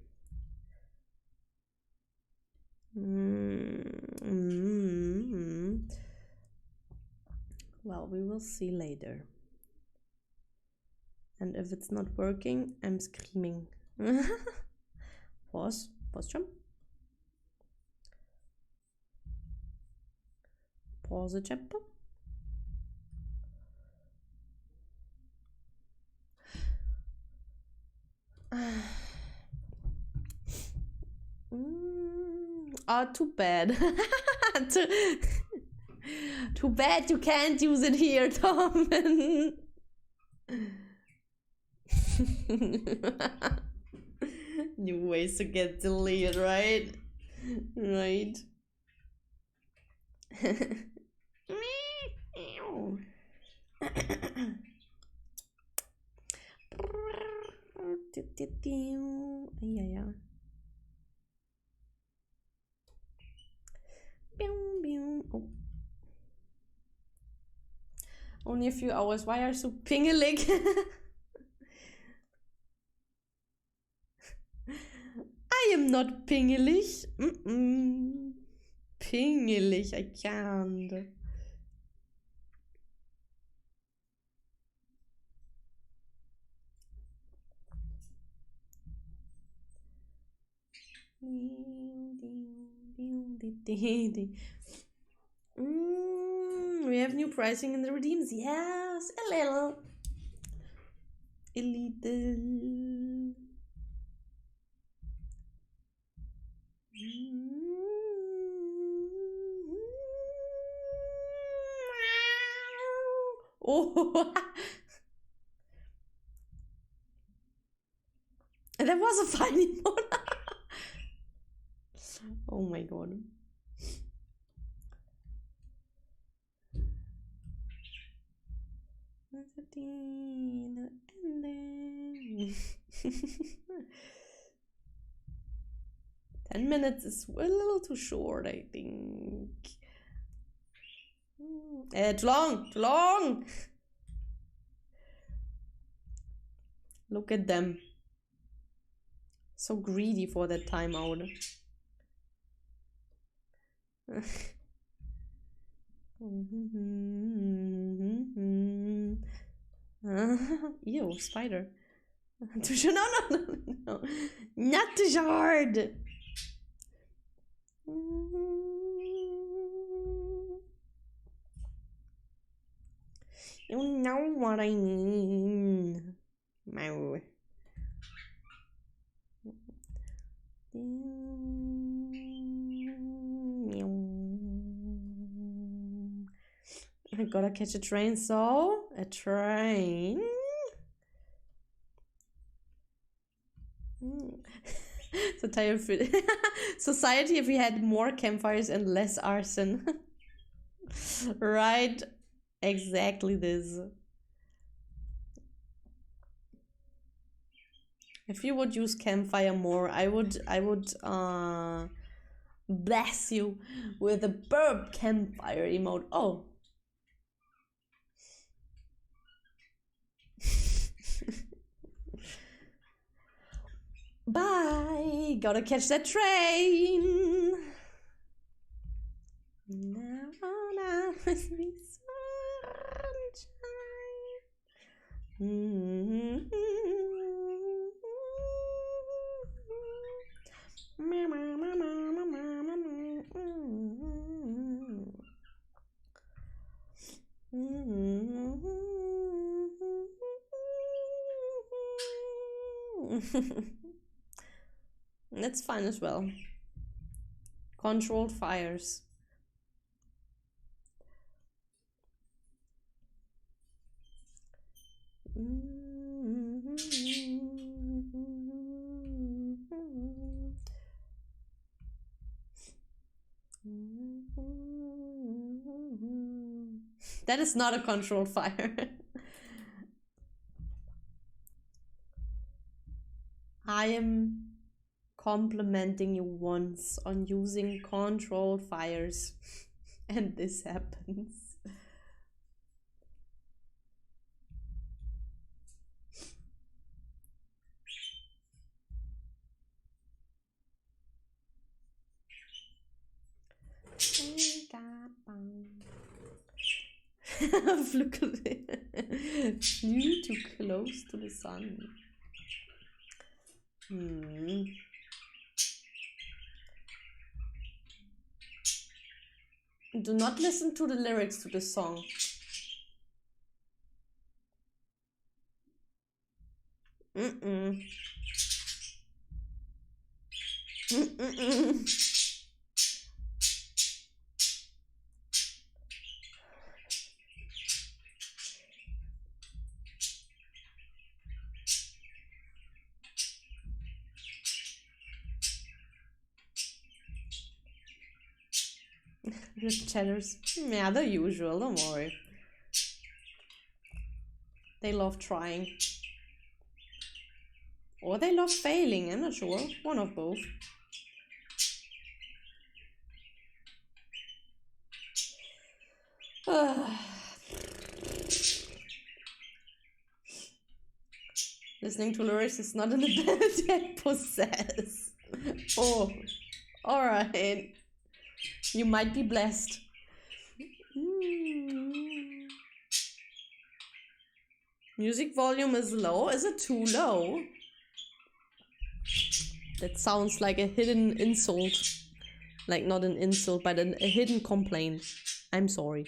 Well, we will see later. And if it's not working, I'm screaming. Pause jump. Pause jump. Oh, too bad. Too bad you can't use it here, Tom. New ways to get deleted, right? Right. Oh. Only a few hours. Why are you so pingelig? I am not pingelig. Pingelig, I can't. We have new pricing in the redeems. Yes, a little. A little. Oh, that was a funny one. Oh my god. The ending. 10 minutes is a little too short, I think. Too long, too long. Look at them. So greedy for that timeout. Ew, spider. Too short. No. Not too short. You know what I mean. Mow. I gotta catch a train, so a train. So tired of it. Society if we had more campfires and less arson. Right, exactly this. If you would use campfire more, I would bless you with a burp campfire emote. Oh. Bye. Gotta catch that train. Now with me sunshine. That's fine as well. Controlled fires. That is not a controlled fire. I am complimenting you once on using controlled fires, and this happens. Flew too close to the sun. Do not listen to the lyrics to the song. With cheddars. Yeah, the usual, don't worry. They love trying. Or they love failing, I'm not sure. One of both. Listening to lyrics is not an ability I possess. Oh, alright. You might be blessed. Music volume is low. Is it too low? That sounds like a hidden insult. Like not an insult, but a hidden complaint. I'm sorry.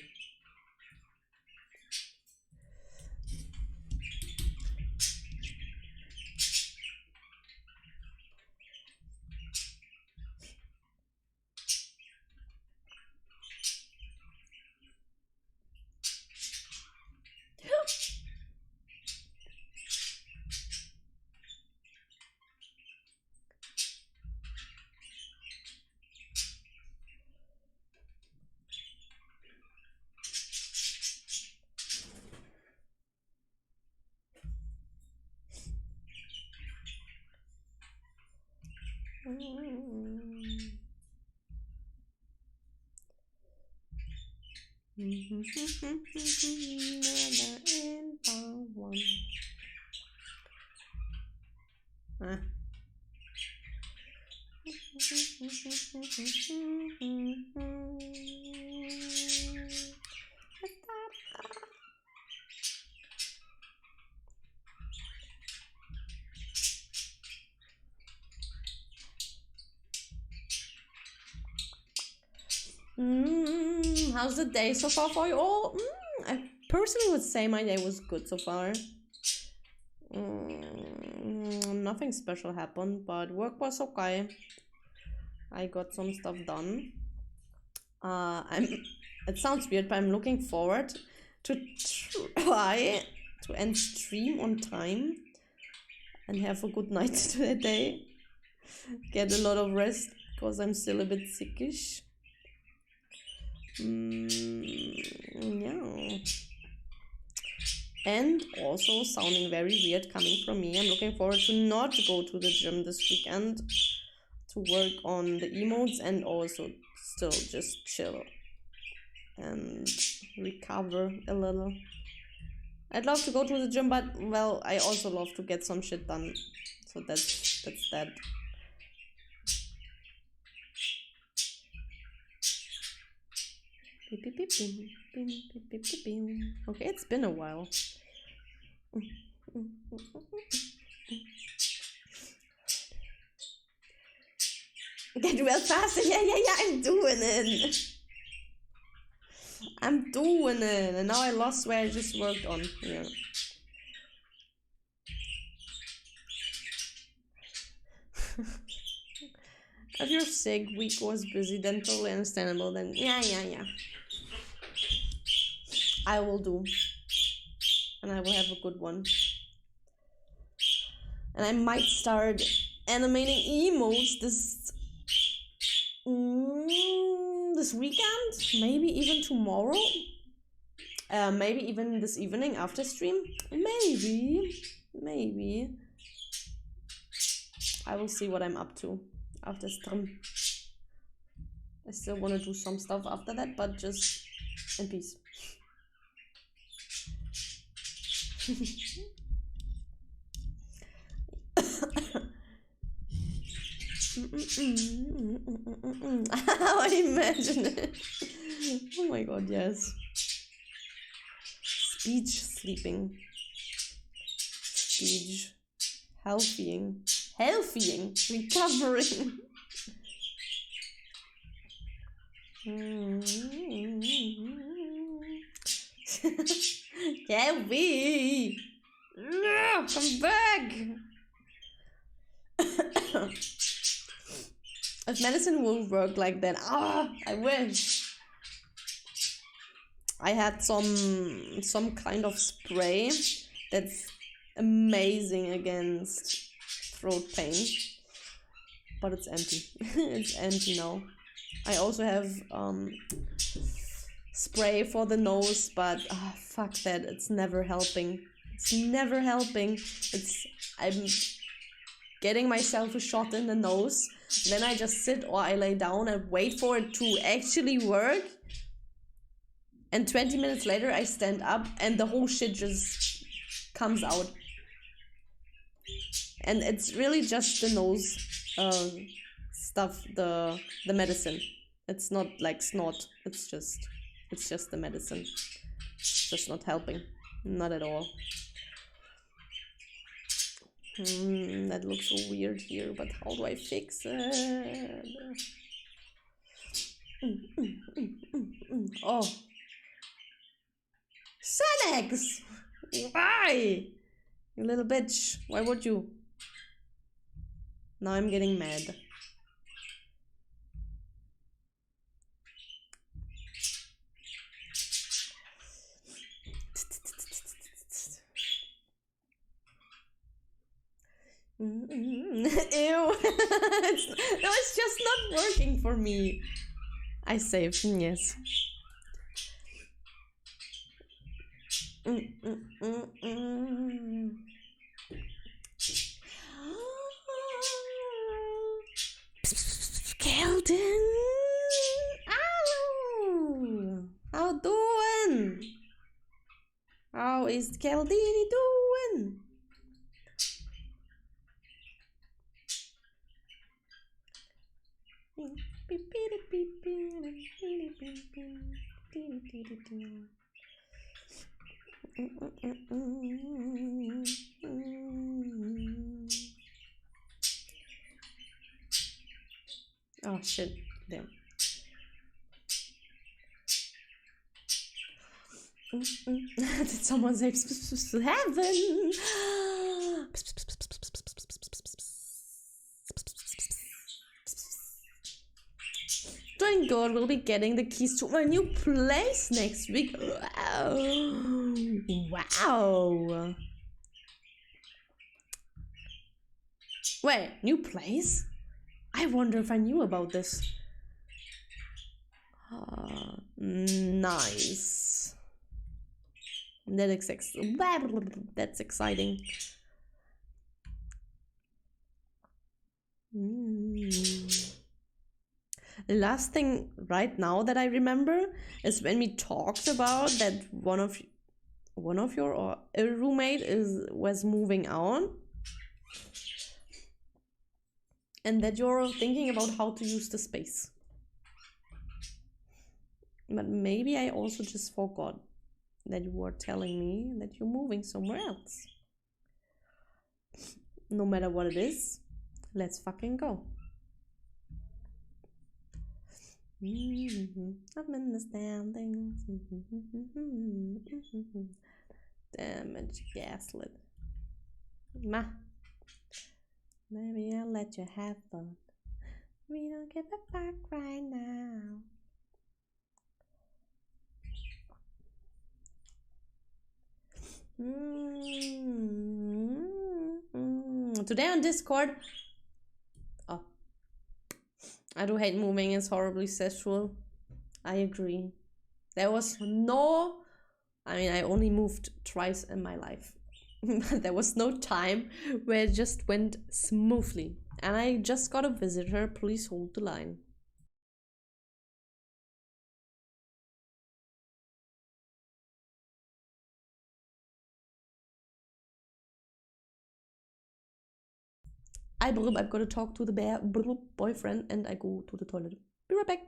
How's the day so far for you all? I personally would say my day was good so far. Nothing special happened, but work was okay. I got some stuff done. It sounds weird, but I'm looking forward to try to end stream on time and have a good night today. Get a lot of rest because I'm still a bit sickish. Yeah. And also sounding very weird coming from me, I'm looking forward to not go to the gym this weekend to work on the emotes and also still just chill and recover a little. I'd love to go to the gym, but well, I also love to get some shit done. So that's that. Okay, it's been a while. Get well faster. Yeah, I'm doing it. I'm doing it. And now I lost where I just worked on. Yeah. If you're sick, week was busy, then totally understandable. Then yeah. I will do. And I will have a good one. And I might start animating emotes this weekend, maybe even tomorrow, maybe even this evening after stream, maybe. I will see what I'm up to after stream. I still want to do some stuff after that, but just in peace. I imagine it. Oh my god, yes. Speech sleeping. Speech healthying. Recovering. Gabby! Come back! If medicine will work like that, I wish. I had some kind of spray that's amazing against throat pain, but it's empty. It's empty now. I also have spray for the nose, but fuck that, it's never helping. I'm getting myself a shot in the nose, then I just sit or I lay down and wait for it to actually work, and 20 minutes later I stand up and the whole shit just comes out. And it's really just the nose stuff, the medicine. It's not like snot. It's just the medicine. It's just not helping. Not at all. That looks so weird here, but how do I fix it? Oh. Xanax! Why? You little bitch. Why would you? Now I'm getting mad. Ew. It's just not working for me. I saved, yes. Kelden! Ow! How doing? How is Keldini doing? Oh shit, damn. Did someone say heaven? Doing good, we'll be getting the keys to my new place next week. Wow. Wait, new place? I wonder if I knew about this. Nice. That's exciting. The last thing right now that I remember is when we talked about that one of your or a roommate was moving on, and that you're thinking about how to use the space. But maybe I also just forgot that you were telling me that you're moving somewhere else. No matter what it is, let's fucking go. I'm understanding. Damage gaslit. Ma. Maybe I'll let you have fun. We don't give a fuck right now. Today on Discord. Oh. I do hate moving, it's horribly sexual. I agree. There was no... I mean, I only moved twice in my life. There was no time where it just went smoothly. And I just got a visitor. Please hold the line. I've got to talk to the bear boyfriend and I go to the toilet. Be right back.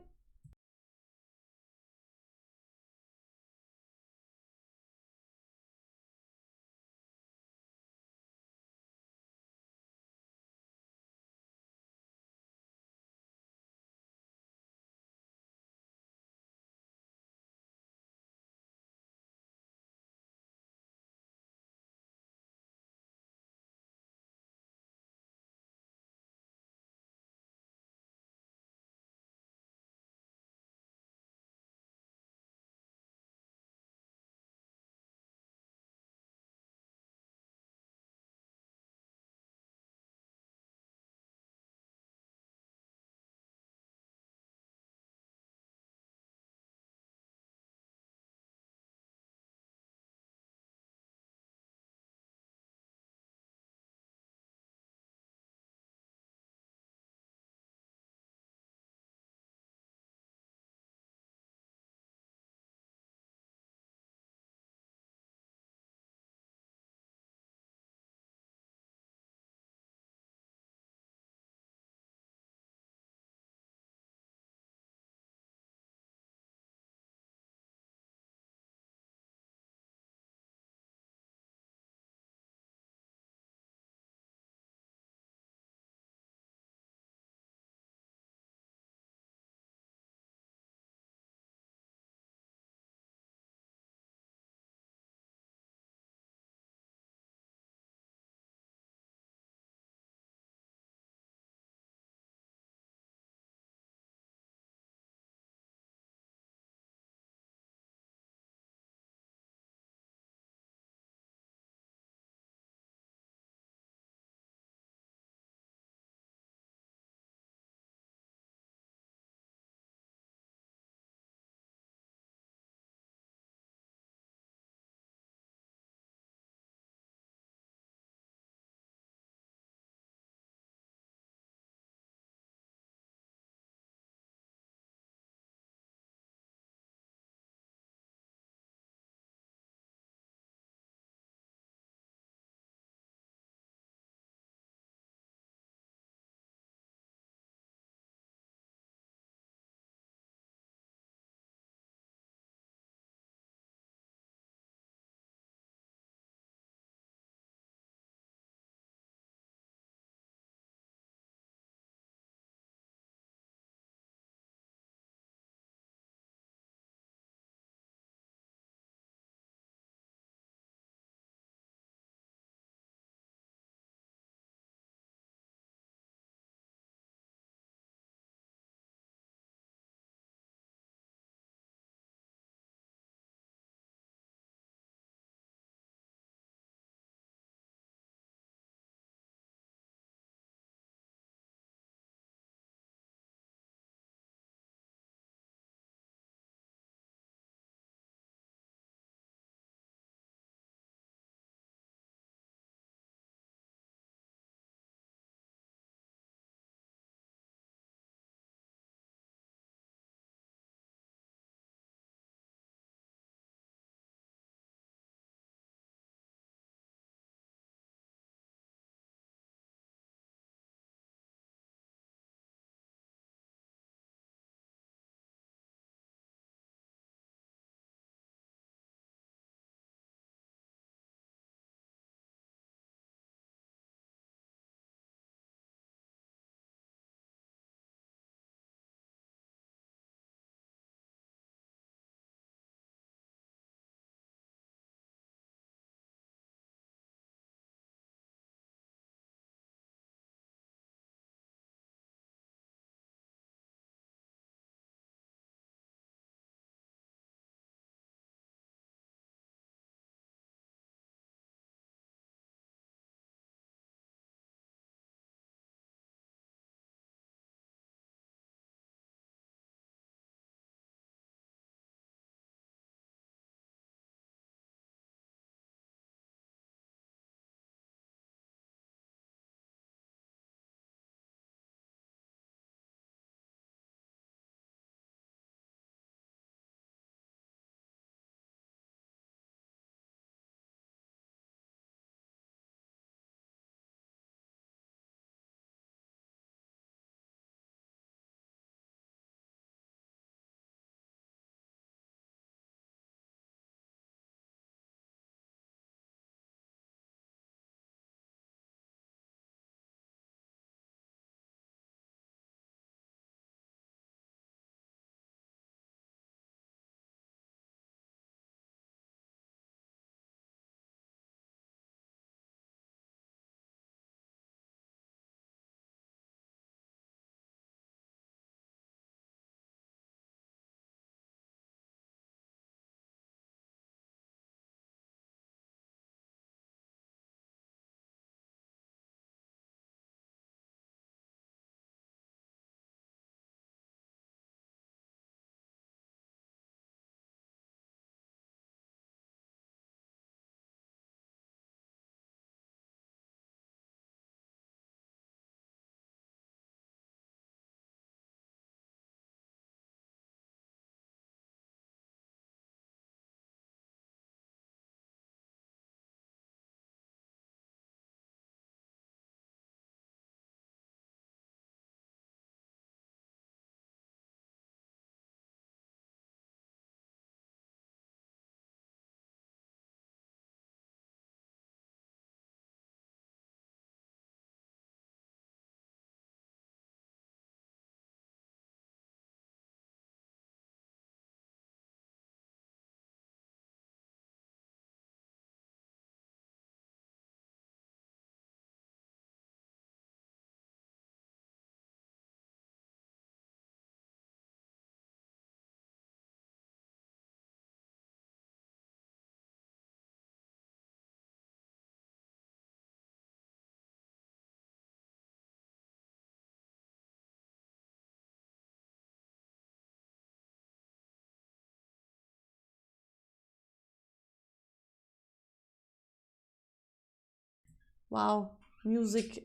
Wow, music.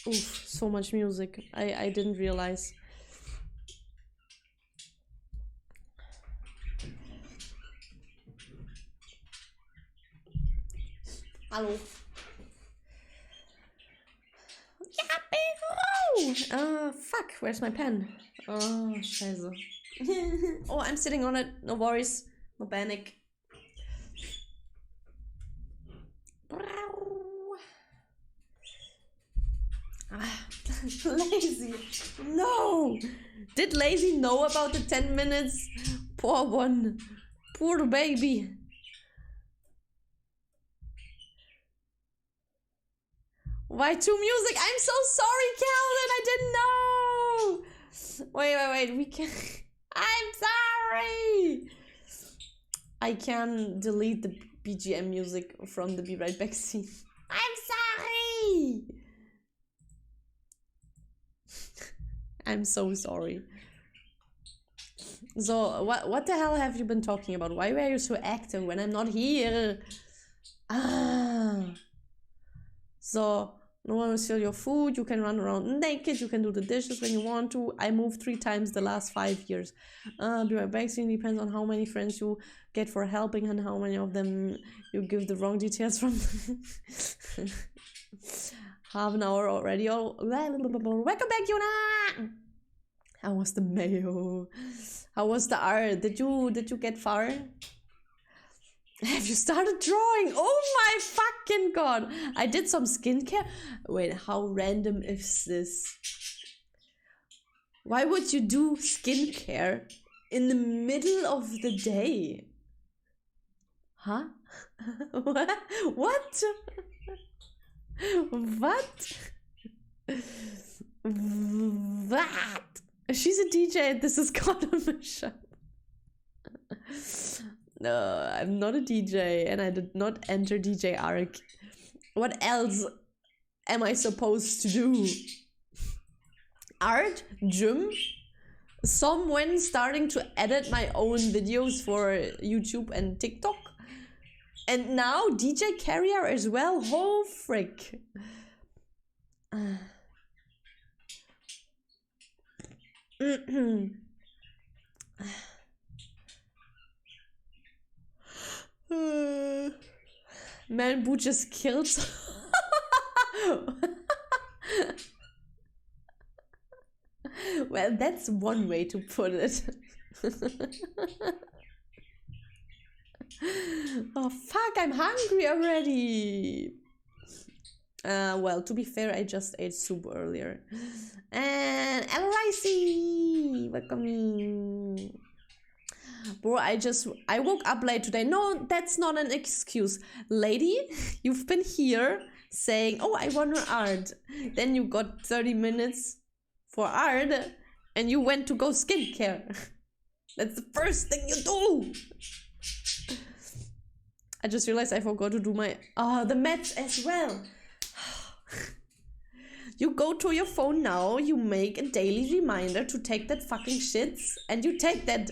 Oof, so much music. I didn't realize. Hallo. Ja, fuck, where's my pen? Oh, scheiße. Oh, I'm sitting on it. No worries. No panic. Lazy. No. Did Lazy know about the 10 minutes? Poor one. Poor baby. Why two music? I'm so sorry, Calvin. I didn't know. Wait. We can. I'm sorry. I can delete the BGM music from the Be Right Back scene. I'm sorry. I'm so sorry. So, what the hell have you been talking about? Why were you so active when I'm not here? So, no one will steal your food, you can run around naked, you can do the dishes when you want to. I moved 3 times the last 5 years. Be Right Back scene depends on how many friends you get for helping and how many of them you give the wrong details from. Half an hour already. Welcome back, Yuna! How was the mayo? How was the art? Did you get far? Have you started drawing? Oh my fucking god! I did some skincare. Wait, how random is this? Why would you do skincare in the middle of the day? Huh? What? What? What? She's a DJ and this is called a mashup. No, I'm not a DJ and I did not enter DJ ARC. What else am I supposed to do? Art? Gym? Someone starting to edit my own videos for YouTube and TikTok? And now DJ Carrier as well? Oh frick. Man Boo just killed. Well, that's one way to put it. Oh fuck, I'm hungry already. Well, to be fair, I just ate soup earlier. And LIC, welcome. Bro, I woke up late today. No, that's not an excuse. Lady, you've been here saying, oh, I want art. Then you got 30 minutes for art and you went to go skincare. That's the first thing you do. I just realized I forgot to do my, the meds as well. You go to your phone now, you make a daily reminder to take that fucking shits, and you take that.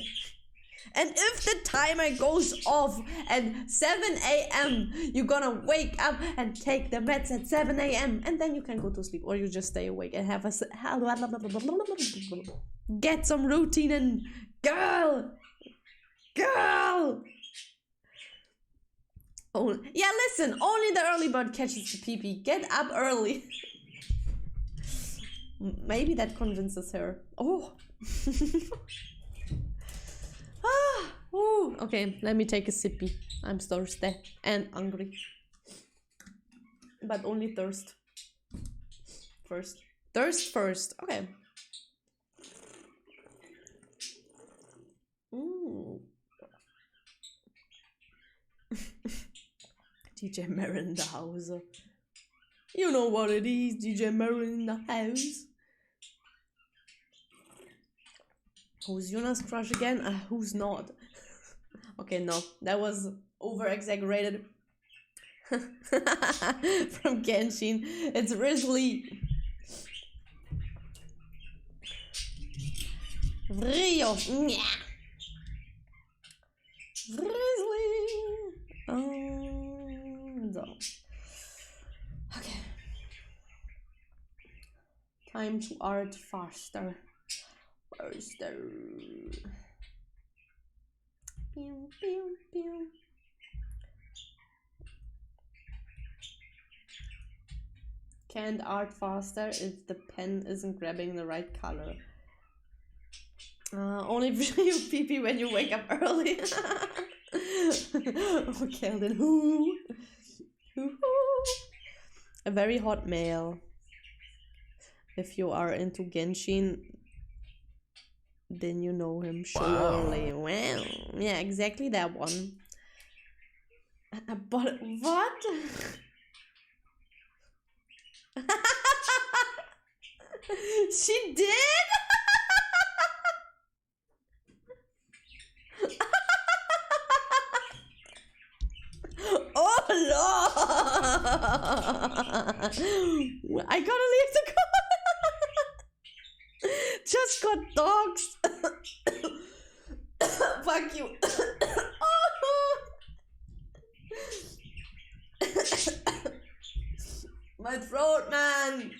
And if the timer goes off at 7 a.m., you're gonna wake up and take the meds at 7 a.m. and then you can go to sleep, or you just stay awake and have a get some routine and girl. Oh yeah, listen, only the early bird catches the pee-pee. Get up early. Maybe that convinces her. Oh. Ooh. Okay, let me take a sippy. I'm thirsty and hungry. But only thirst. Thirst first. Okay. DJ Marin in the house. You know what it is, DJ Marin in the house. Who's Jonas' crush again? Who's not? Okay, no, that was over-exaggerated. From Genshin. It's Risley. Rio. Risley. So. Okay. Time to art faster. Faster. Pew, pew, pew. Can't art faster if the pen isn't grabbing the right color. Only for you pee-pee when you wake up early. Okay, then who? A very hot male. If you are into Genshin, then you know him surely. Wow. Well, yeah, exactly that one. But what? She did? Oh Lord! I gotta leave the car. Just got dogs. Fuck you. My throat, man.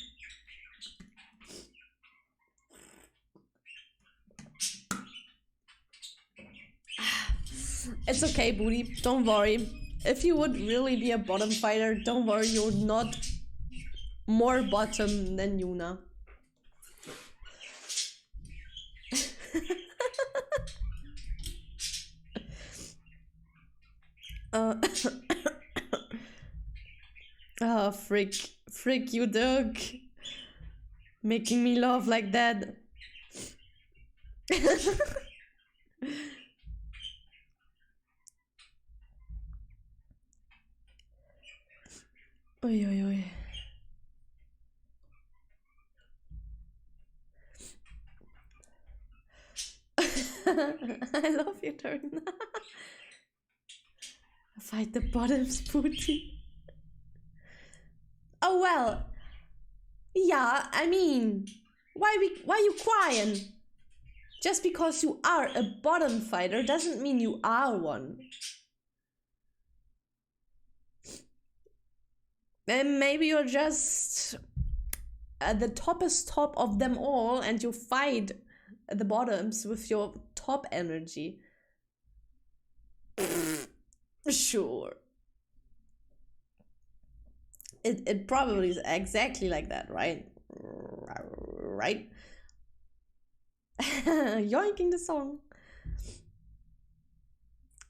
It's okay, Booty. Don't worry. If you would really be a bottom fighter, don't worry, you're not more bottom than Yuna. Oh, frick, you dog. Making me laugh like that. Oi, oi, oi. I love your turn. Fight the bottoms, Booty. Oh well. Yeah, I mean, why you crying? Just because you are a bottom fighter doesn't mean you are one. And maybe you're just at the toppest top of them all and you fight the bottoms with your top energy. Sure. It probably is exactly like that, right? Right? Yoinking the song.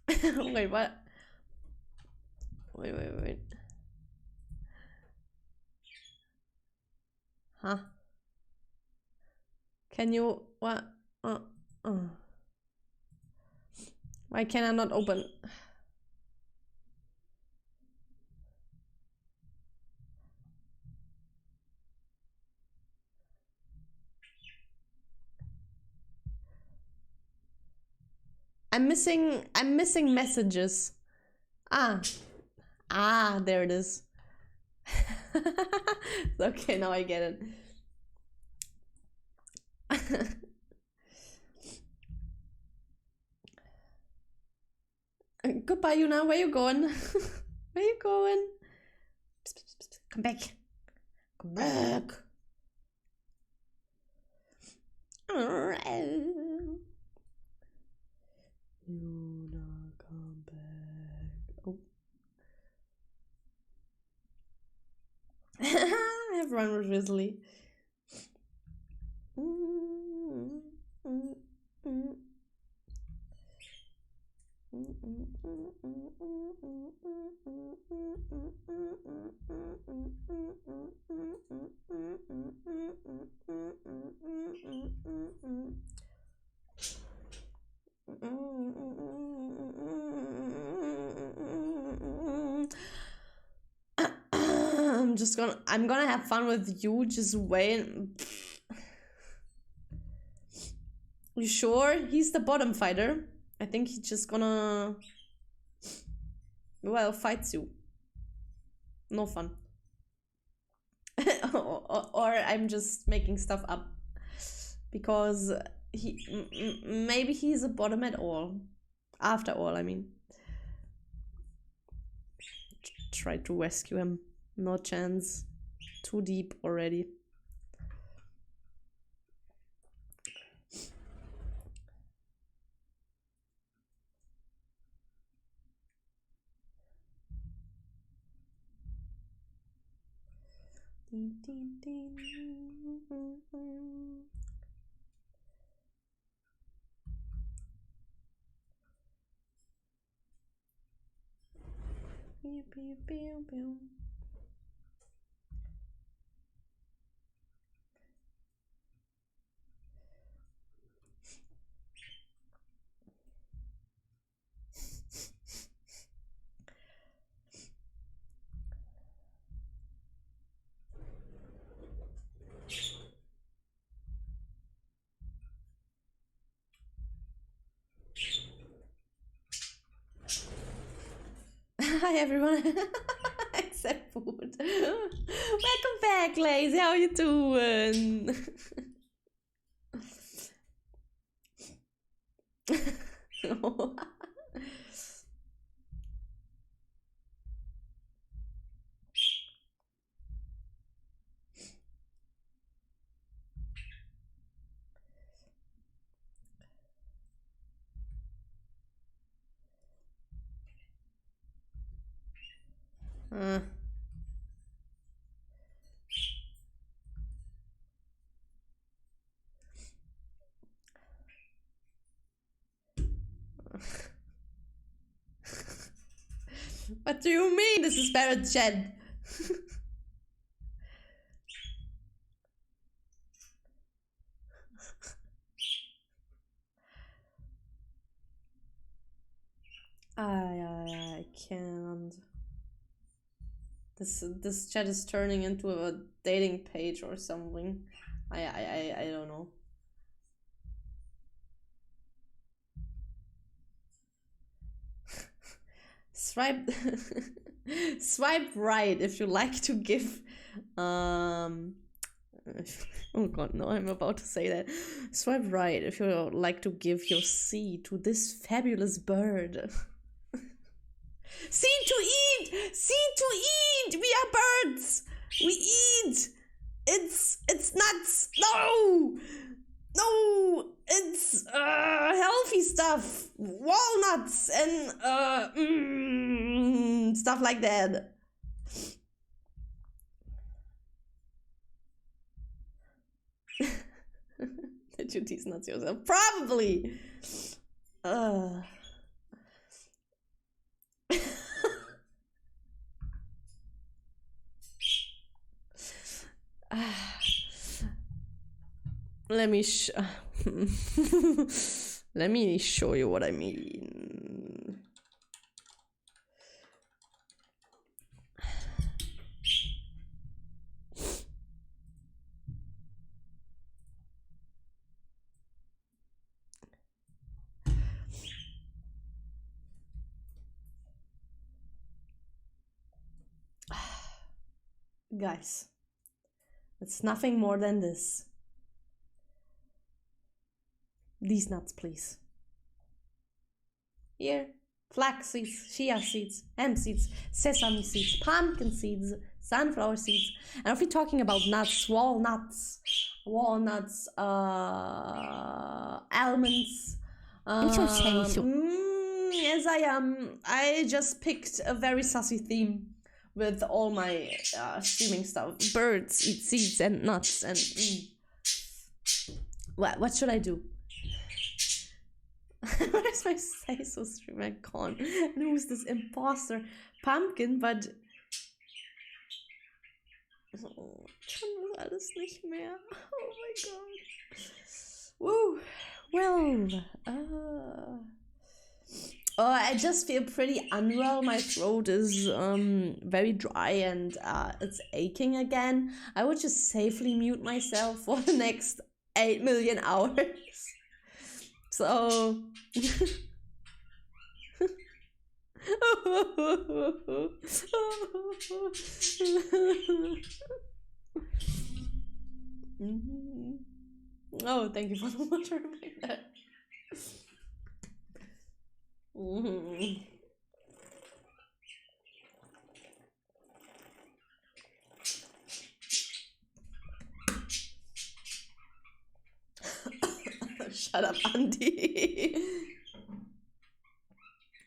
Wait, what? Wait. Huh? Can you... what? Why can I not open... I'm missing messages. Ah, there it is. Okay, now I get it. Goodbye, Yuna. Where you going? Where you going? Come back. Come back. Yuna, come back. Oh. Everyone was Risley. I'm gonna have fun with you. Just wait. You sure? He's the bottom fighter. I think he's just gonna... well, fights you. No fun. or I'm just making stuff up. Because maybe he's a bottom at all. After all, I mean. Try to rescue him. No chance. Too deep already. Hi everyone, except food. Welcome back, Lazy. How you doing? What do you mean this is parrot shed? I can't. This chat is turning into a dating page or something. I don't know. Swipe swipe right if you like to give oh god, no, I'm about to say that. Swipe right if you like to give your seed to this fabulous bird. Seed to eat! Seed to eat! We are birds! We eat! It's nuts! No! No! It's healthy stuff! Walnuts and stuff like that. Did you tease nuts yourself? Probably! Let me let me show you what I mean. Guys, it's nothing more than this. These nuts, please. Here, flax seeds, chia seeds, hemp seeds, sesame seeds, pumpkin seeds, sunflower seeds. And if we're talking about nuts, walnuts, almonds. Yes, I am. I just picked a very sassy theme with all my streaming stuff. Birds eat seeds and nuts and what should I do? What is my say so stream? I can't. And who's this imposter? Pumpkin, but oh, kann das alles nicht mehr. Oh my god. Woo. Well, I just feel pretty unwell. My throat is very dry and it's aching again. I would just safely mute myself for the next 8 million hours. So oh, thank you for the water like that. Shut up, Andy.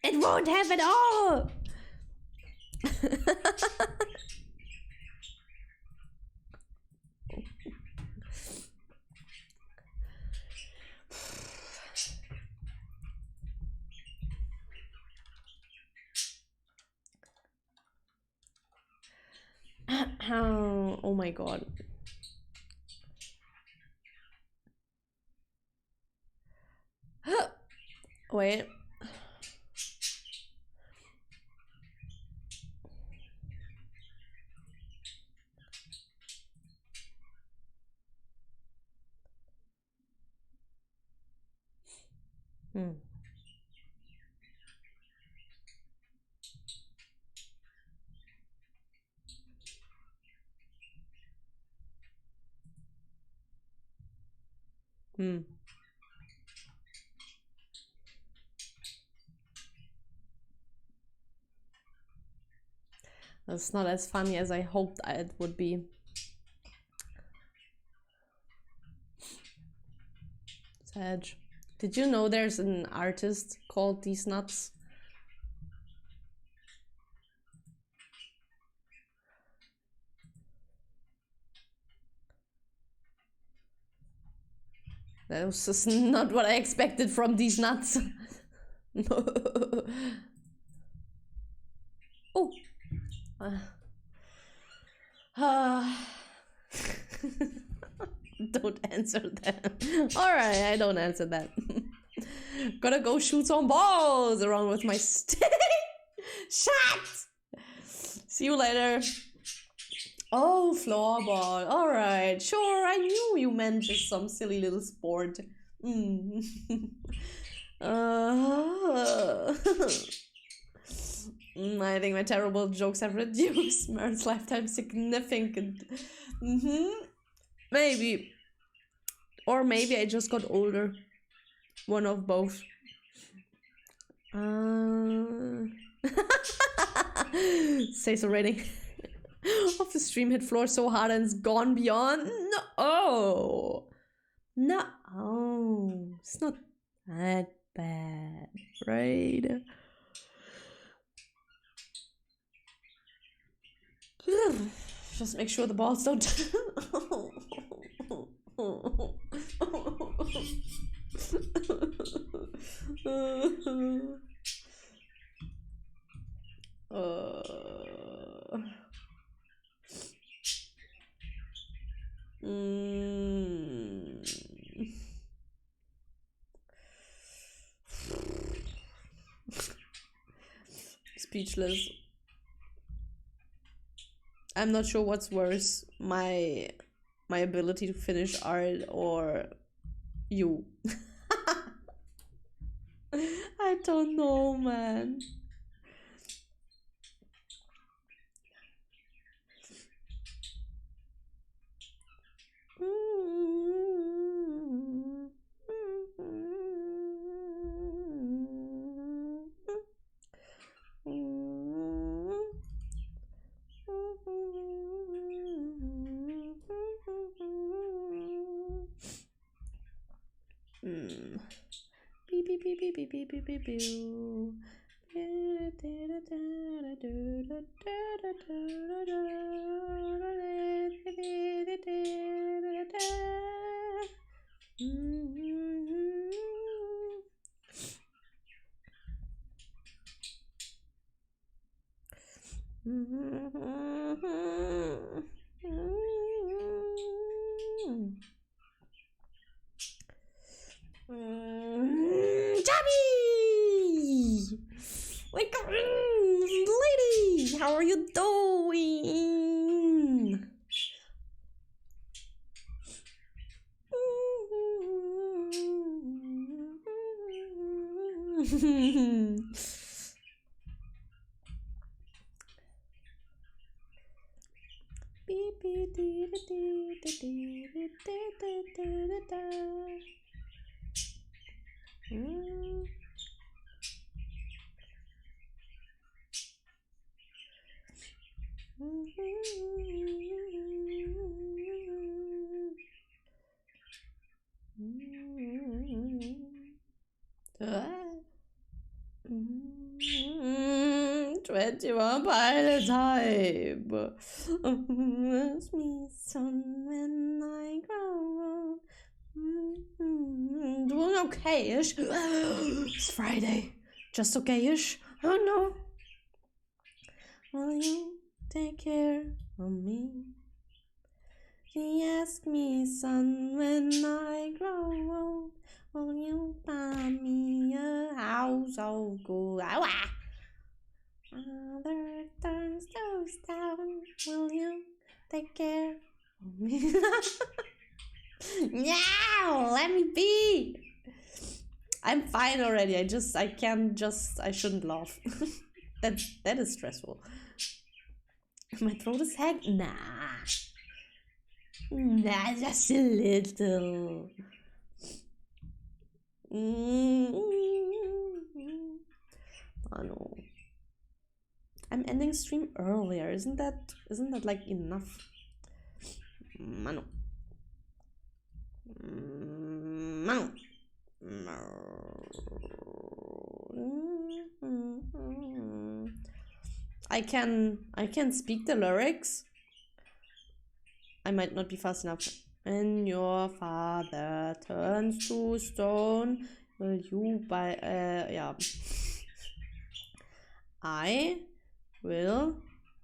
It won't have it all. Oh my god. Wait. That's not as funny as I hoped it would be. Sag. Did you know there's an artist called These Nuts? That was just not what I expected from These Nuts. Oh. Don't answer that. Alright, I don't answer that. Gotta go shoot some balls around with my stick. Shut! See you later. Oh, floorball. Alright, sure, I knew you meant just some silly little sport. I think my terrible jokes have reduced Marin's lifetime significant. Maybe. Or maybe I just got older. One of both. Say so rating. Of the stream hit floor so hard and it's gone beyond. No. Oh. No. Oh. It's not that bad, right? Just make sure the balls don't. Speechless. I'm not sure what's worse, my ability to finish art or you. I don't know, man. Beep beep beep beep beep beep beep beep beep. Jabby! Wake up, lady! How are you doing? Beep beep dee dee dee dee dee dee dee dee. you are by the type. Ask me, son, when I grow old. Doing okay-ish. It's Friday. Just okay-ish. Oh no. Will you take care of me? She asked me, son, when I grow old, will you buy me a house of gold? Father turns those down, will you take care of me? Yeah, let me be. I'm fine already. I shouldn't laugh. that is stressful. My throat is hacked. Nah, just a little. I know. I'm ending stream earlier. Isn't that like enough? Mano. I can speak the lyrics. I might not be fast enough. When your father turns to stone, will you buy yeah. I will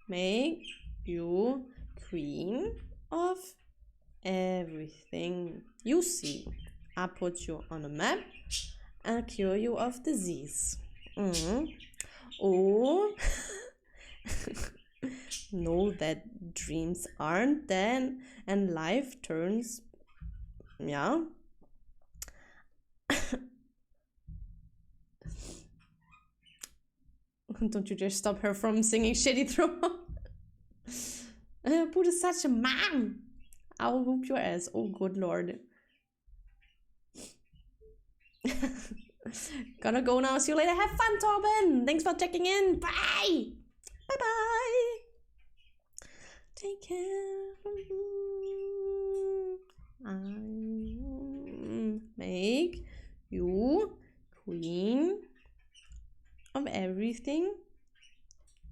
make you queen of everything you see. I'll put you on a map and cure you of disease. Oh. Know that dreams aren't dead and life turns, yeah. Don't you dare stop her from singing shitty throw. Boot is such a man. I'll whoop your ass. Oh, good lord. Gonna go now. See you later. Have fun, Torben. Thanks for checking in. Bye. Bye-bye. Take care. I make you queen of everything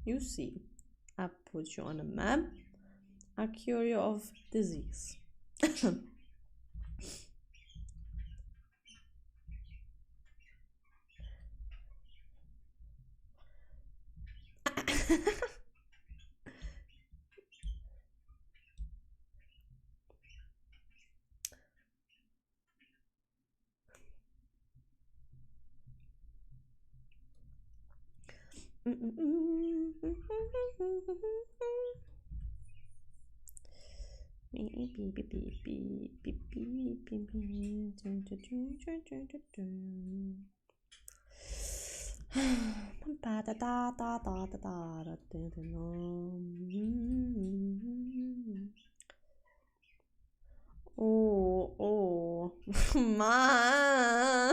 you see. I put you on a map. I cure you of disease. Oh, ma.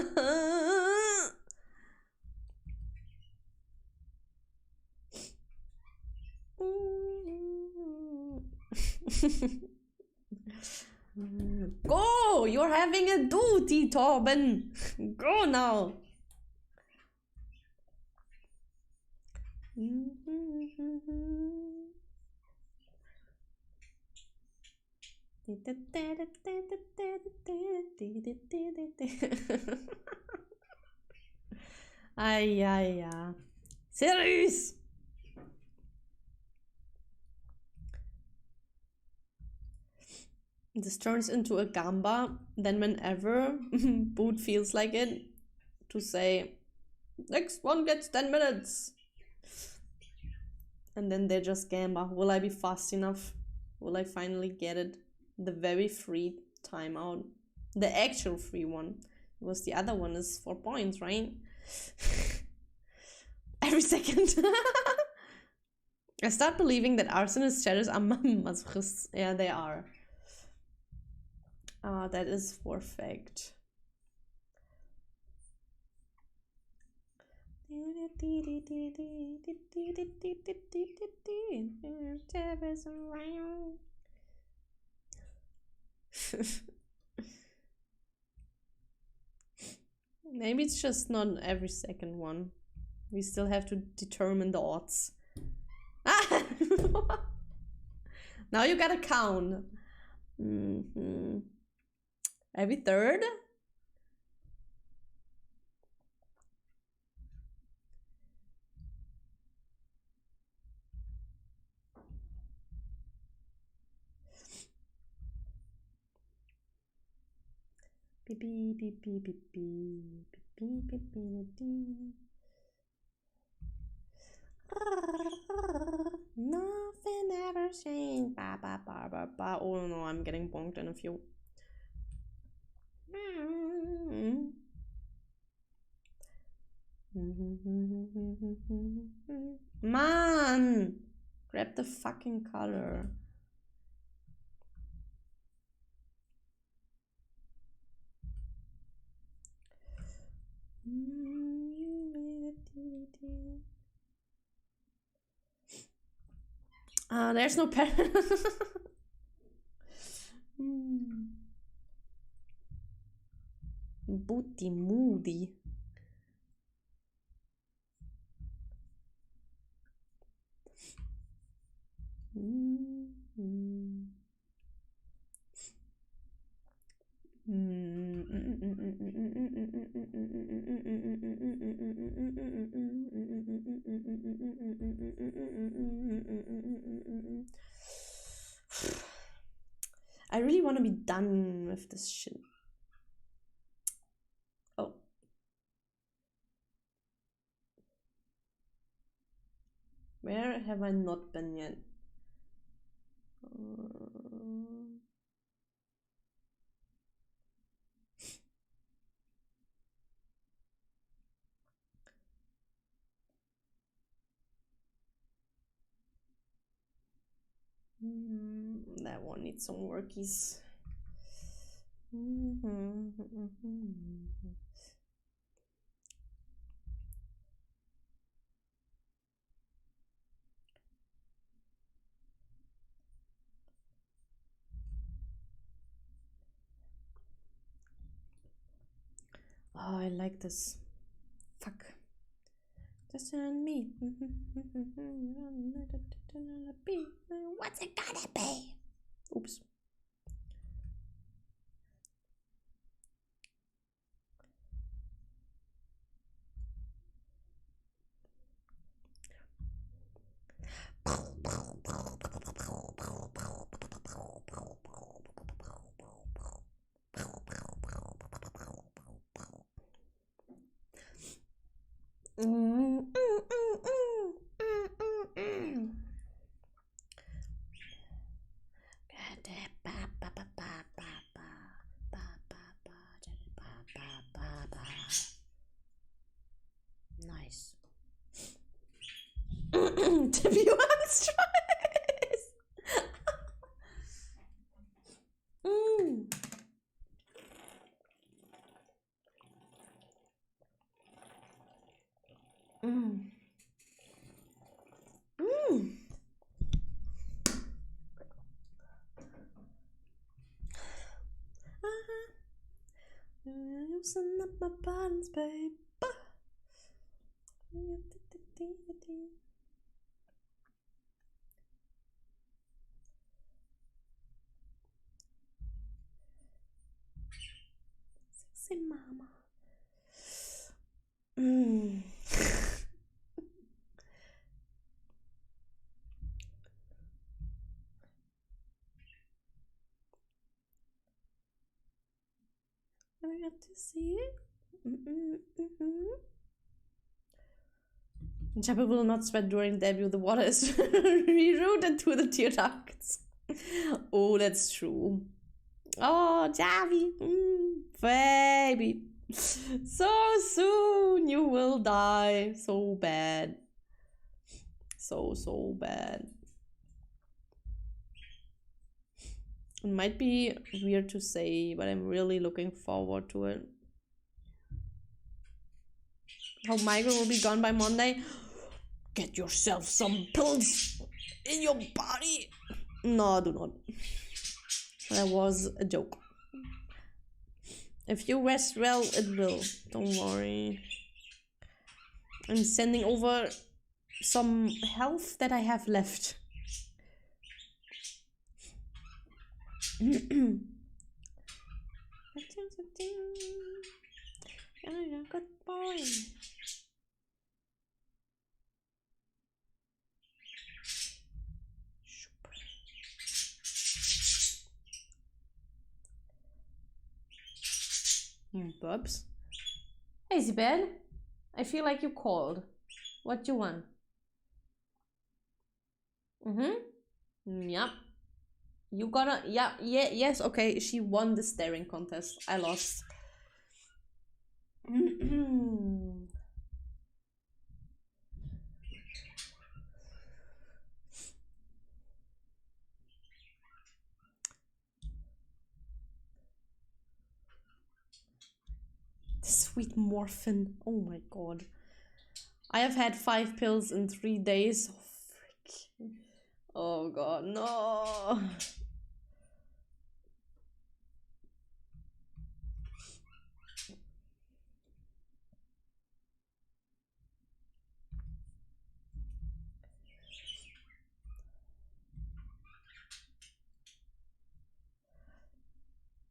Go! You're having a duty, Torben. Go now. Ay, ay, ay. Serious. This turns into a gamba. Then whenever Boot feels like it, to say, next one gets 10 minutes. And then they just gamba. Will I be fast enough? Will I finally get it? The very free timeout. The actual free one. Because the other one is 4 points, right? Every second. I start believing that arsonist shadows are masochists. Yeah, they are. That is for fact. Maybe it's just not every second one. We still have to determine the odds. Ah! Now you gotta count. Every third? Beep beep beep beep beep beep beep beep beep beep. Nothing ever changed. Ba ba ba ba ba. Oh no, I'm getting bonked in a few. Man, grab the fucking color. There's no pen. Booty moody. I really want to be done with this shit. Oh. Where have I not been yet? That one needs some workies. Oh, I like this. Fuck. Just on me. What's it gonna be? Oops. Nice. To be honest, loosen up my buttons, babe. Sexy mama. I got to see it. Chapel will not sweat during debut. The water is rerouted to the tear ducts. Oh, that's true. Oh, Javi, baby. So soon you will die. So bad. So bad. It might be weird to say, but I'm really looking forward to it. How migraine will be gone by Monday. Get yourself some pills in your body. No, do not. That was a joke. If you rest well, it will. Don't worry. I'm sending over some health that I have left. Good boy. Bubs. Hey, Zibed. I feel like you called. What do you want? Yep. You gonna, yes, okay, she won the staring contest. I lost. Sweet morphin. Oh my god. I have had 5 pills in 3 days. Oh, frick. Oh god, no.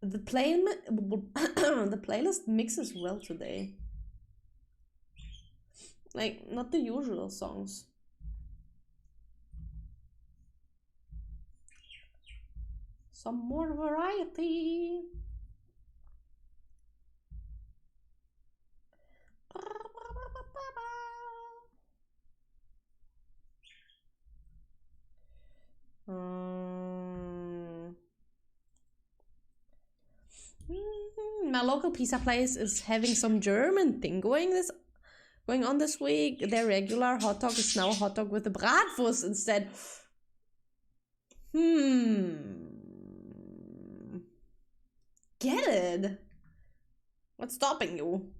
The the playlist mixes well today. Like, not the usual songs. Some more variety. My local pizza place is having some German thing going on this week. Their regular hot dog is now a hot dog with a bratwurst instead. Get it? What's stopping you?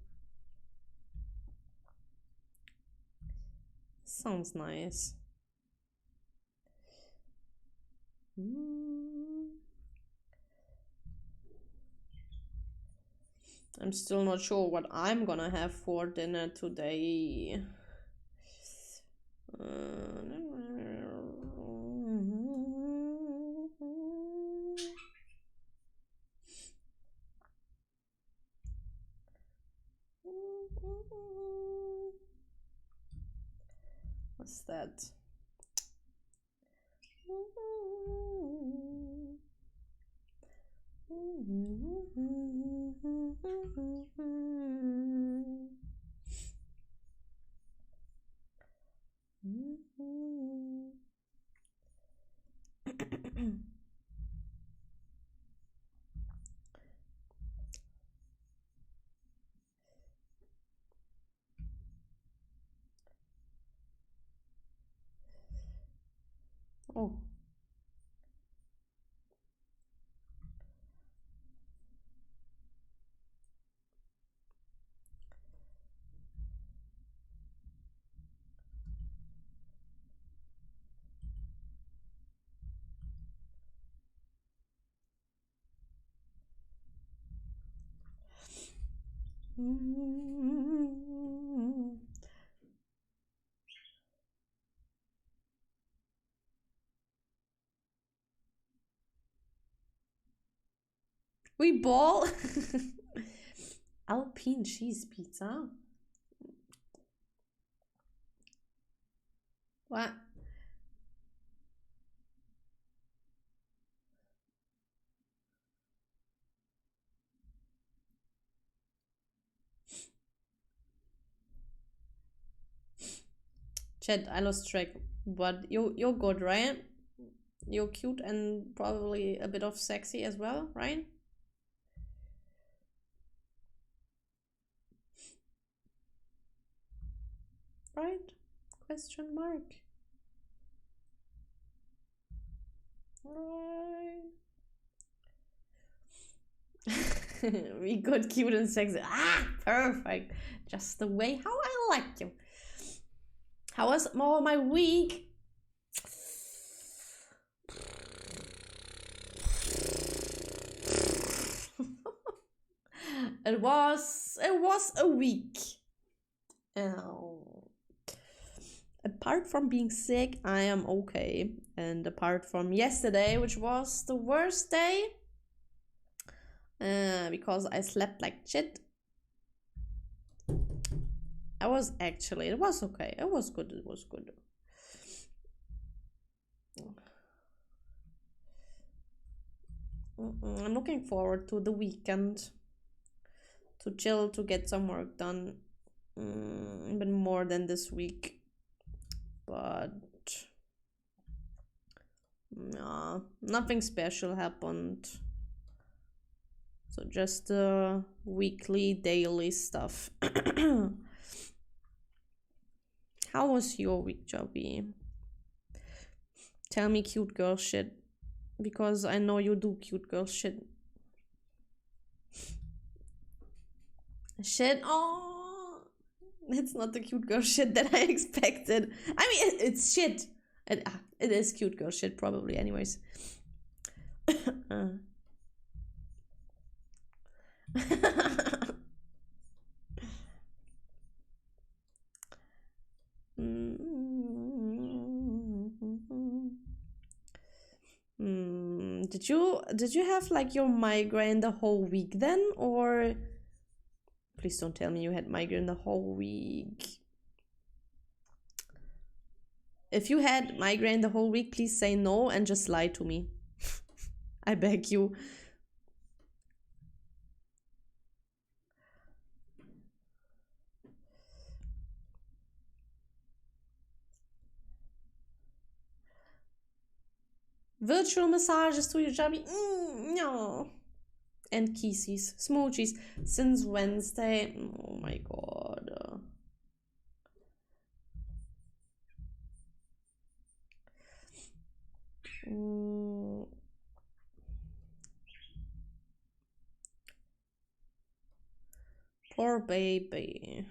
Sounds nice. I'm still not sure what I'm gonna have for dinner today. What's that? Oh. We ball. Alpine cheese pizza. What? Chat, I lost track. But you're good, right? You're cute and probably a bit of sexy as well, right? Right? Question mark. Right. We got cute and sexy. Ah, perfect. Just the way how I like you. How was more my week? It was a week. A apart from being sick, I am okay. And apart from yesterday, which was the worst day, because I slept like shit, it was okay. It was good. I'm looking forward to the weekend, to chill, to get some work done, even more than this week. But nah, nothing special happened. So just weekly, daily stuff. How was your week, Joby? Tell me cute girl shit, because I know you do cute girl shit. Shit? Oh, it's not the cute girl shit that I expected. I mean, it's shit. It is cute girl shit, probably, anyways. Did you have like your migraine the whole week then, or please don't tell me you had migraine the whole week. If you had migraine the whole week, please say no and just lie to me. I beg you. Virtual massages to your Joby? No. And kisses, smoochies since Wednesday. Oh my god. Poor baby.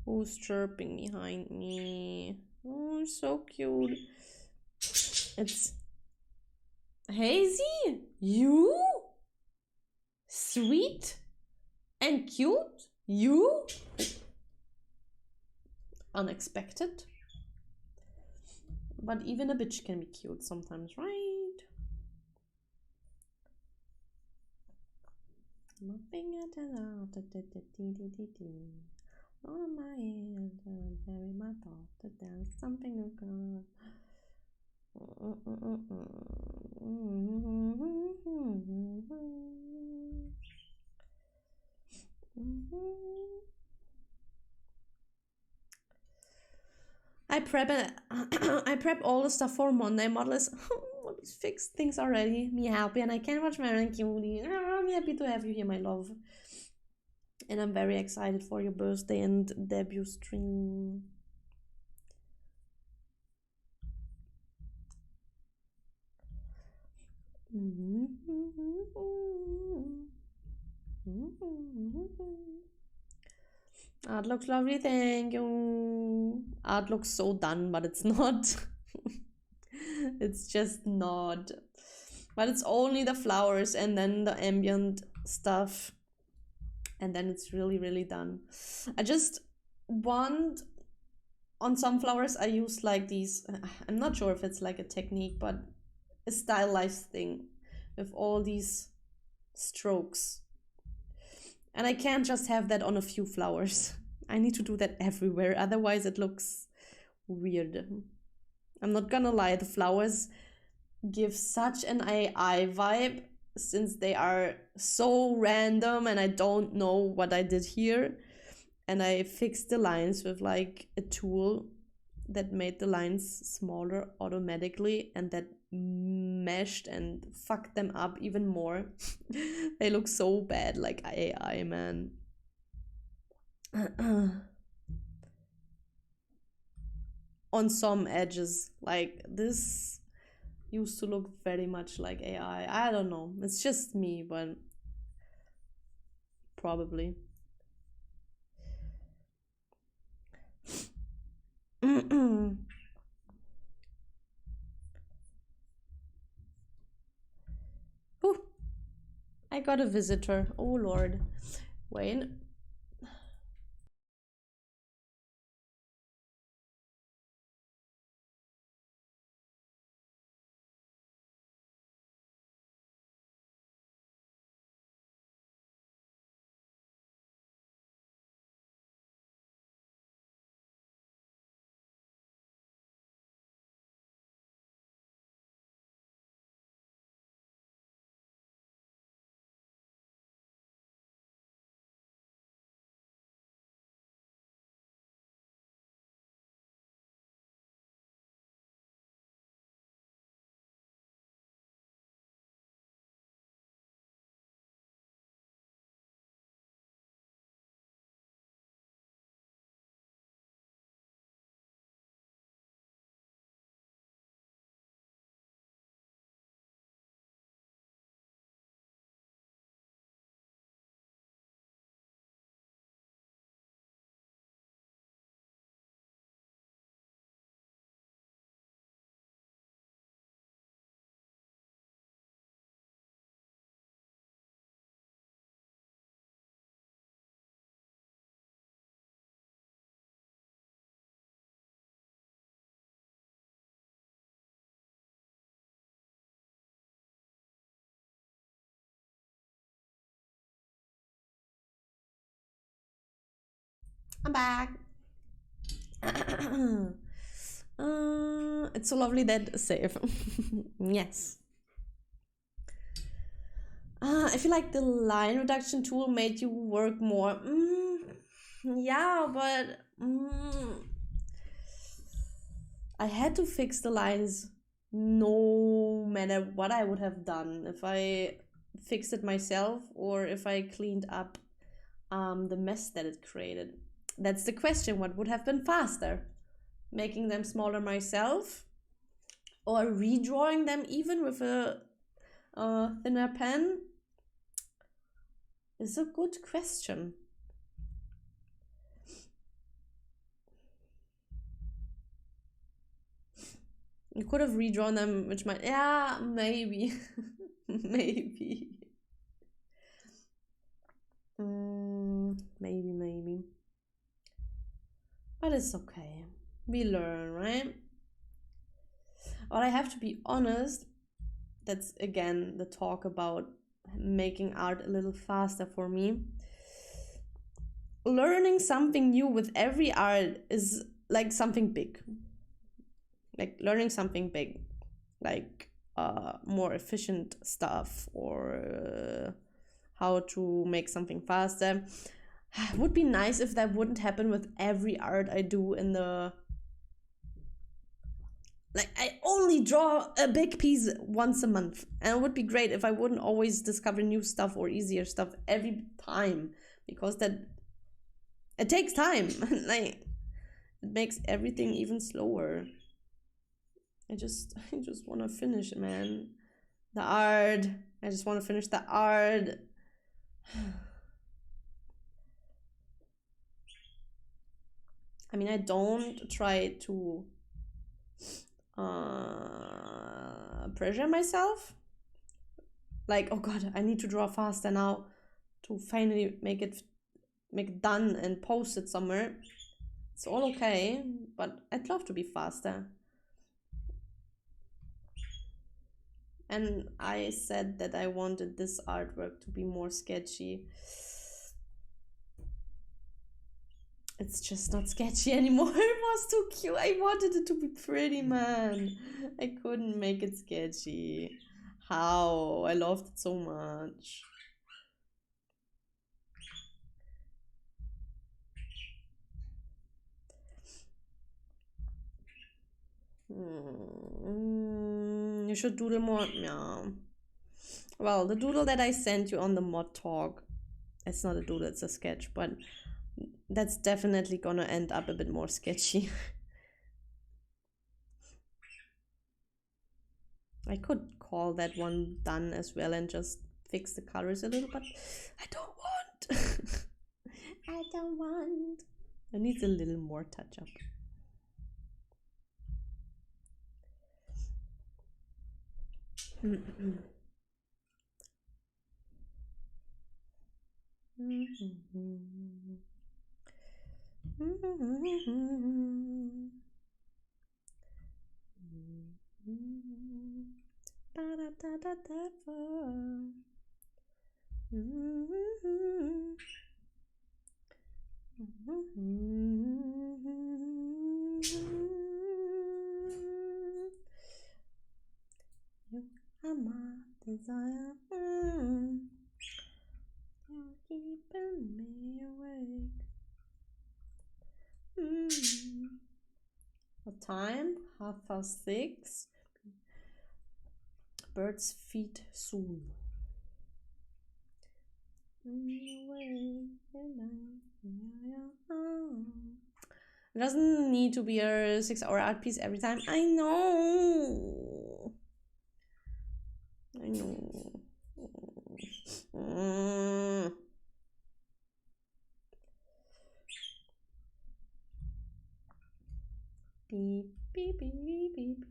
Who's chirping behind me? Oh, so cute. It's Hazy? You? Sweet? And cute? You? Unexpected. But even a bitch can be cute sometimes, right? Nothing at all. On my hand, bury my thought that there's something to go. I prep all the stuff for Monday. Model is all these fixed things already. Me happy, and I can't watch my cutie. I'm happy to have you here, my love. And I'm very excited for your birthday and debut stream. Art looks lovely, thank you. Art looks so done, but it's not. It's just not. But it's only the flowers and then the ambient stuff. And then it's really, really done. I just want, on some flowers, I use like these, I'm not sure if it's like a technique, but a stylized thing with all these strokes. And I can't just have that on a few flowers. I need to do that everywhere, otherwise it looks weird. I'm not gonna lie, the flowers give such an AI vibe since they are so random and I don't know what I did here. And I fixed the lines with like a tool that made the lines smaller automatically, and that meshed and fucked them up even more. They look so bad, like AI, man. on some edges. Like this used to look very much like AI. I don't know. It's just me, but probably. Ooh, I got a visitor. Oh Lord. Wait. I'm back. It's so lovely that safe. Yes. I feel like the line reduction tool made you work more. Yeah, but I had to fix the lines no matter what I would have done. If I fixed it myself or if I cleaned up the mess that it created. That's the question. What would have been faster? Making them smaller myself or redrawing them even with a thinner pen? Is a good question. You could have redrawn them, which might, yeah, maybe, maybe. Maybe. But it's okay. We learn, right? But I have to be honest, that's again the talk about making art a little faster for me. Learning something new with every art is like something big. Like learning something big, like more efficient stuff or how to make something faster. Would be nice if that wouldn't happen with every art I do in the... Like, I only draw a big piece once a month. And it would be great if I wouldn't always discover new stuff or easier stuff every time. Because that... It takes time. Like, it makes everything even slower. I just want to finish it, man. The art. I just want to finish the art. I mean, I don't try to pressure myself. Like, oh god, I need to draw faster now to finally make it done and post it somewhere. It's all okay, but I'd love to be faster. And I said that I wanted this artwork to be more sketchy. It's just not sketchy anymore. It was too cute. I wanted it to be pretty, man. I couldn't make it sketchy. How? I loved it so much. You should doodle more. Yeah. Well, the doodle that I sent you on the mod talk, it's not a doodle, it's a sketch, but that's definitely gonna end up a bit more sketchy. I could call that one done as well and just fix the colors a little, but I don't want. I don't want. It needs a little more touch up. You are my desire. You're keeping me awake. What time? 6:30. Birds feed soon. It doesn't need to be a 6-hour art piece every time. I know. I know. Beep, beep, beep, beep, beep.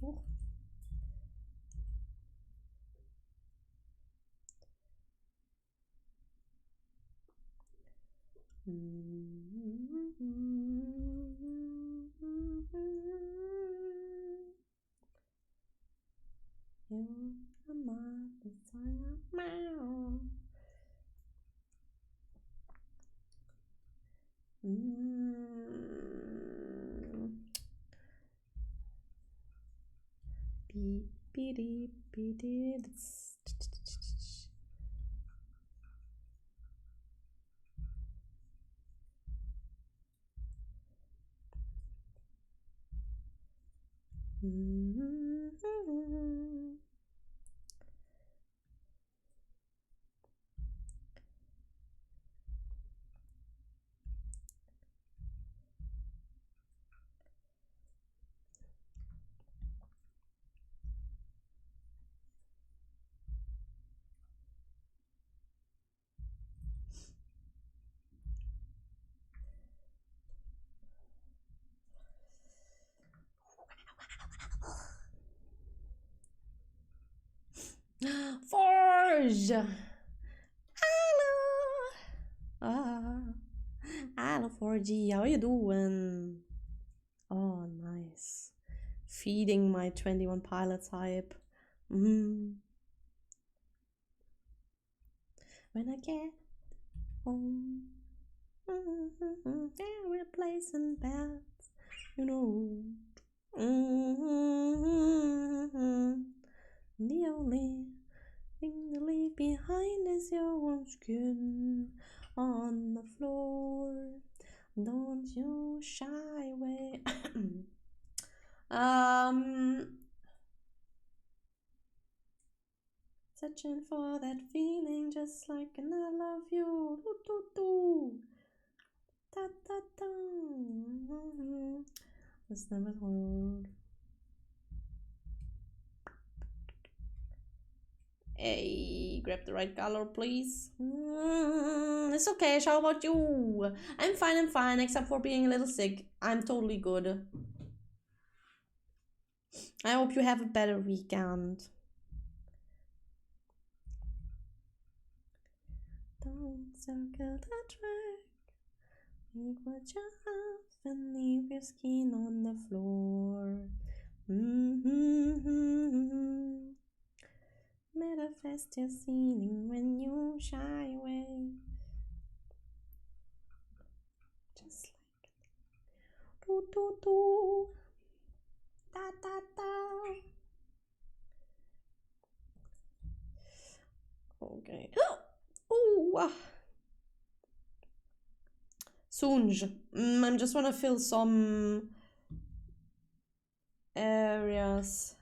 Oh. You are my desire. Meow. Beep, beep, beep, beep. Forge! Hello! Hello, Forgy. How you doing? Oh, nice. Feeding my 21 Pilots hype. When I get home, we're placing bets, you know. The only thing to leave behind is your warm skin on the floor. Don't you shy away. Searching for that feeling just like an I love you. Do, do, do. Da, da, da. This never heard. Hey, grab the right color, please. It's okay. How about you? I'm fine, except for being a little sick. I'm totally good. I hope you have a better weekend. Don't circle the track. Make what you have and leave your skin on the floor. Manifest your ceiling when you shy away. Just like do do do, da da da. Okay. Oh. Soon. I just want to fill some areas.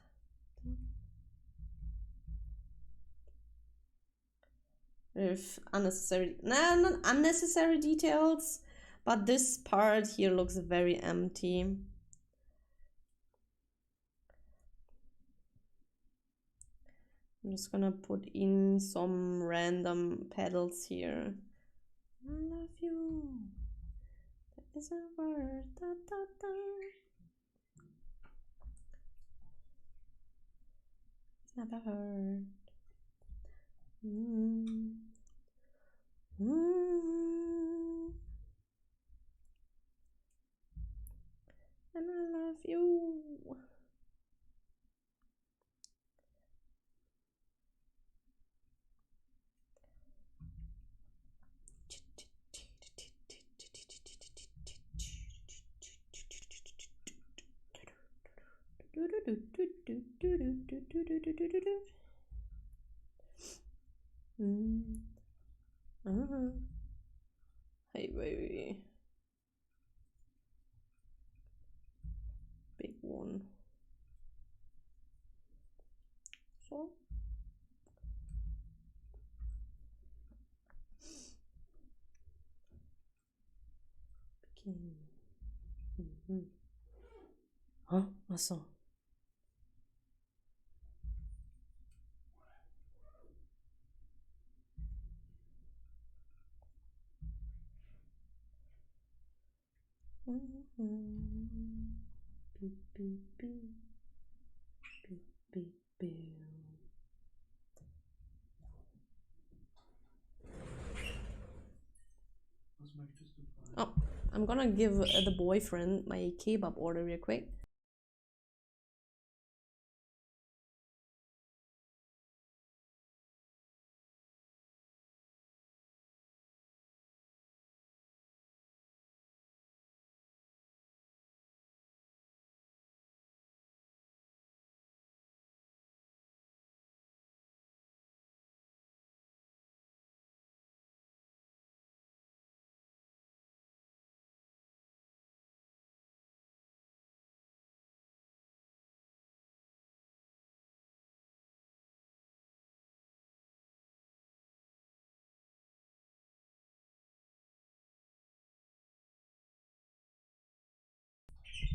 With unnecessary, not unnecessary details, but this part here looks very empty. I'm just gonna put in some random petals here. I love you. That is a word. Da, da, da. It's never heard. And I love you. Hey baby, big one. So begin. Huh? What's up? Beep, beep, beep. Beep, beep, beep. Oh, I'm gonna give the boyfriend my kebab order real quick.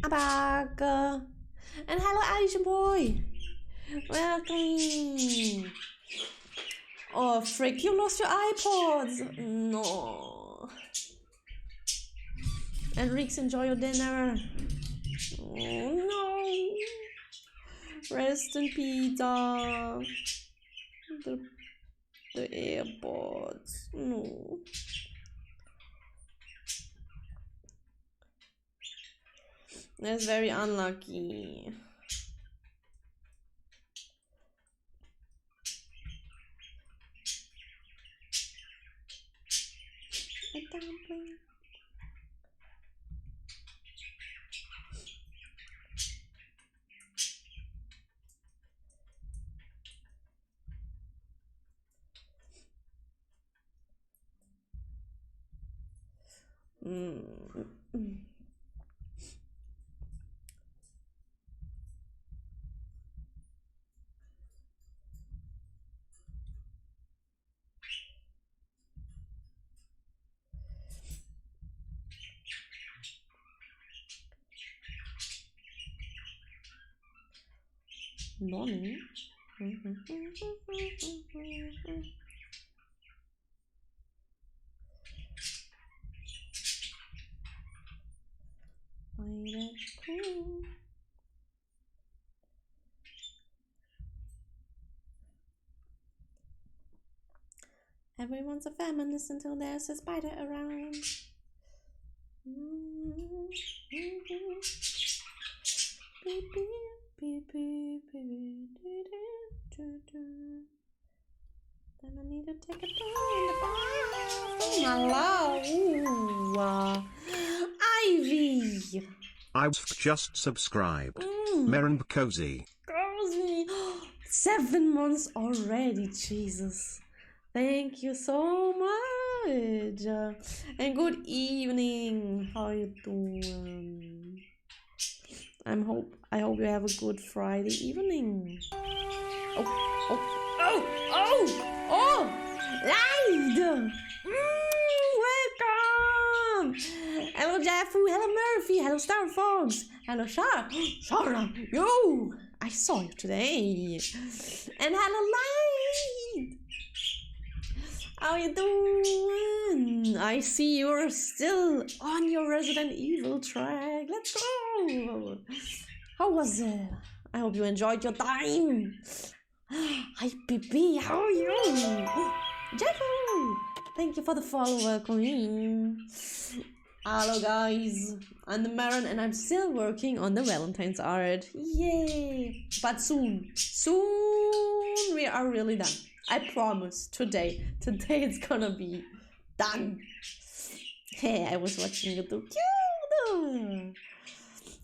I'm back. And hello, Asian boy. Welcome. Oh, frick, you lost your iPods. No. Enrique, enjoy your dinner. Oh, no. Rest in peace. The AirPods. No. That's very unlucky. A dumpling. Nonny. Cool. Everyone's a feminist until there's a spider around. Then I need to take a hello. Ivy. I've just subscribed. Meron Cozy. 7 months already, Jesus. Thank you so much. good. And good evening. How are you doing? I hope you have a good Friday evening. Oh! Live! Welcome! Hello Jaffu, hello Murphy, hello Star Fox, hello Shara, yo! I saw you today. And hello Light! How you doing? I see you're still on your Resident Evil track. Let's go! How was it? I hope you enjoyed your time. Hi, BB, how are you? Jeffo! Thank you for the follow, welcome in. Hello, guys. I'm the Marin, and I'm still working on the Valentine's art. Yay! But soon we are really done. I promise. Today it's gonna be done. Hey, I was watching YouTube. Cute!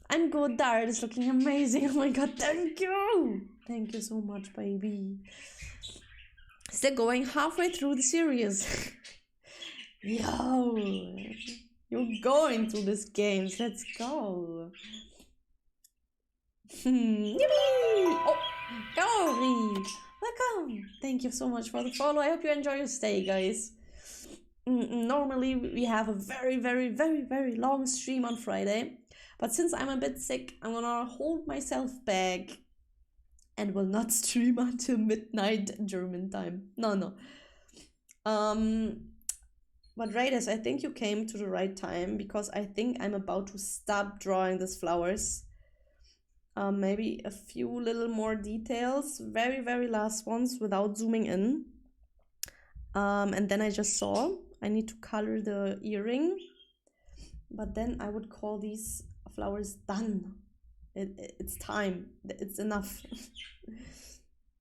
I'm good, the art is looking amazing. Oh my god, thank you! Thank you so much, baby. Still going halfway through the series. Yo! You're going through these games, let's go! Yippee! Oh! Gori! Welcome! Thank you so much for the follow. I hope you enjoy your stay, guys. Normally, we have a very long stream on Friday. But since I'm a bit sick, I'm gonna hold myself back and will not stream until midnight German time. No. But Raiders, I think you came to the right time because I think I'm about to stop drawing these flowers. Maybe a few little more details, very last ones without zooming in. And then I just saw I need to color the earring, but then I would call these flowers done. It's time. It's enough.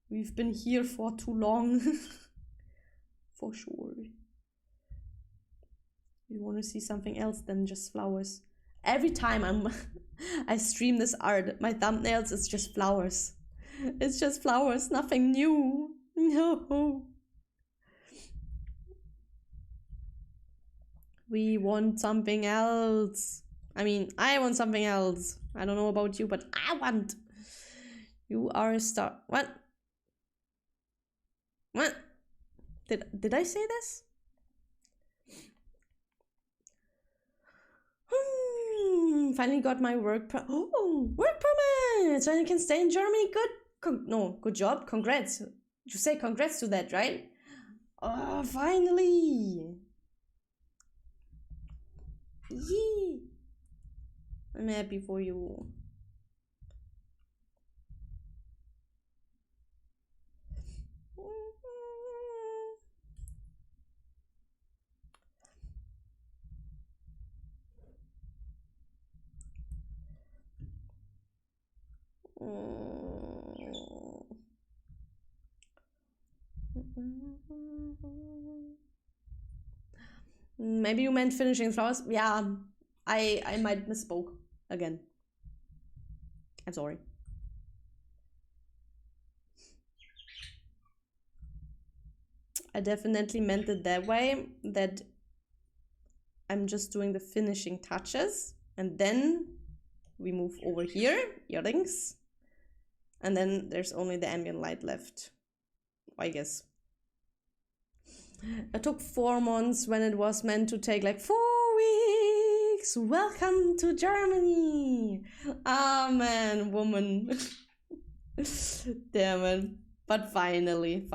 We've been here for too long. For sure. You want to see something else than just flowers. Every time I stream this art, my thumbnails is just flowers. It's just flowers, nothing new. No. We want something else. I mean, I want something else. I don't know about you, but I want. You are a star. What? Did I say this? Finally got my work work permit, so I can stay in Germany. Good job. Congrats. You say congrats to that, right? Oh, finally. Yee. I'm happy for you. Maybe you meant finishing flowers. Yeah, I might misspoke again. I'm sorry. I definitely meant it that way, that I'm just doing the finishing touches and then we move over here, earrings, and then there's only the ambient light left, I guess. It took 4 months when it was meant to take like 4 weeks. Welcome to Germany. Amen, woman. Damn it. But finally.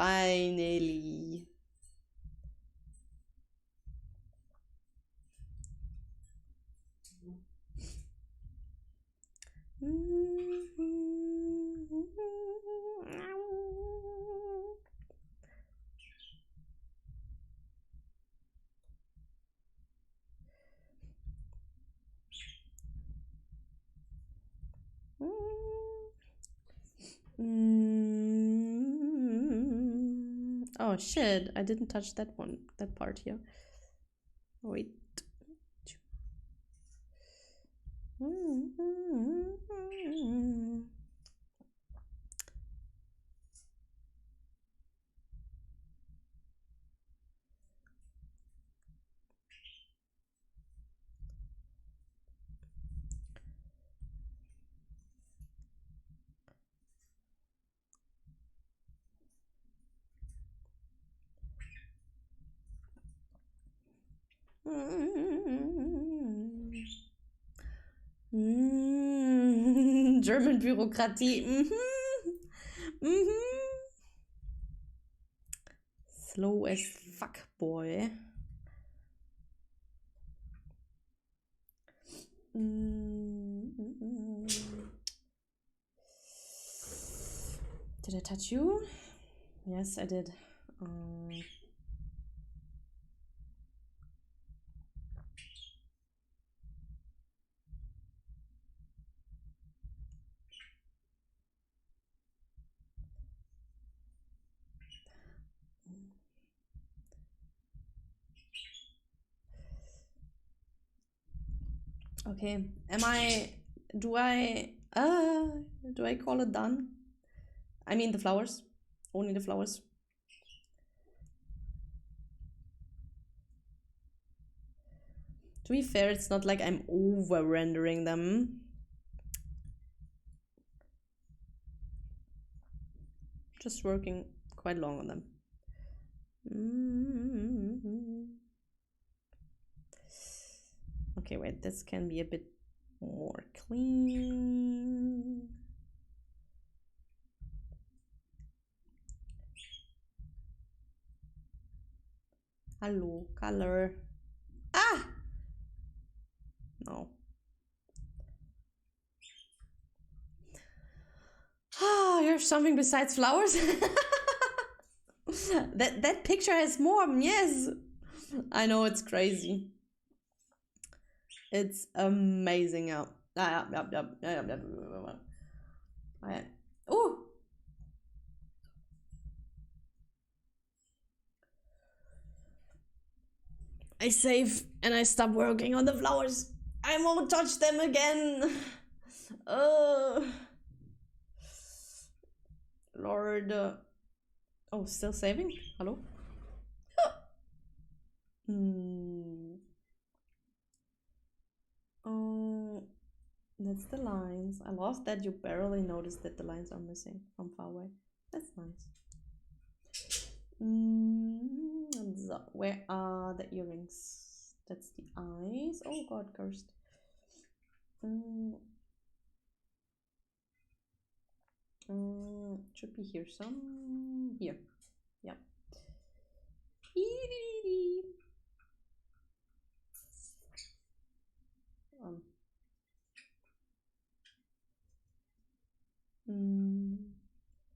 Oh shit, I didn't touch that part here. Wait. German Bürokratie. Slow as fuck, boy. Did I touch you? Yes, I did. Okay, do I call it done? I mean the flowers, only the flowers. To be fair, it's not like I'm over rendering them. Just working quite long on them. Okay, wait, this can be a bit more clean. Hello, color. Ah! No. Ah, you have something besides flowers? that picture has more, yes. I know, it's crazy. It's amazing. Yeah. Oh! I save and I stop working on the flowers. I won't touch them again. Lord. Oh, still saving? Hello? Oh, that's the lines. I love that you barely noticed that the lines are missing from far away. That's nice. So, where are the earrings? That's the eyes. Oh god, cursed. Should be here some. Here. Yeah.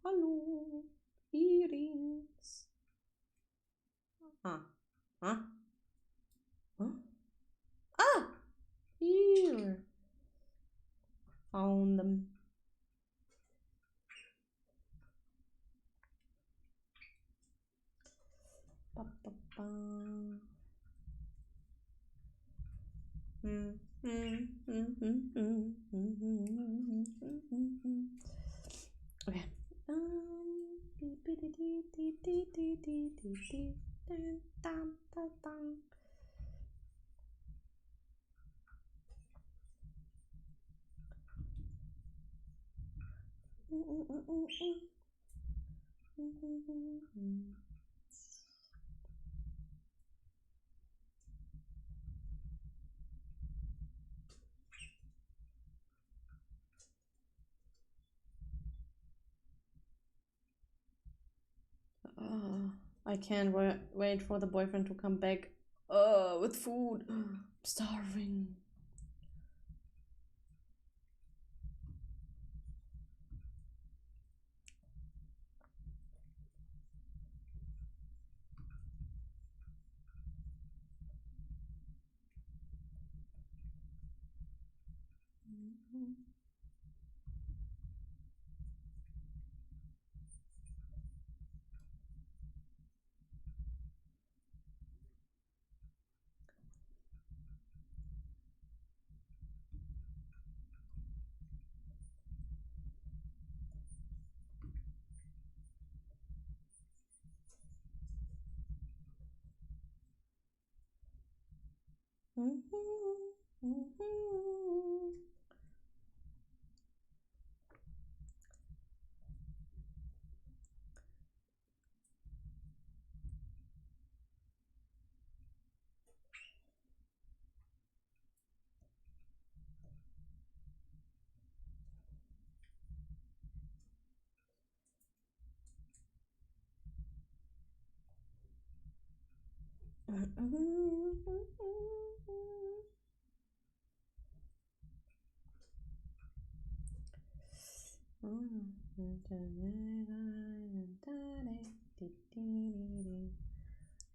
Hallo. Earrings. Huh? Huh? Ah! Here. Found them. Ba, ba, ba. Okay. I can't wait for the boyfriend to come back with food. I'm starving.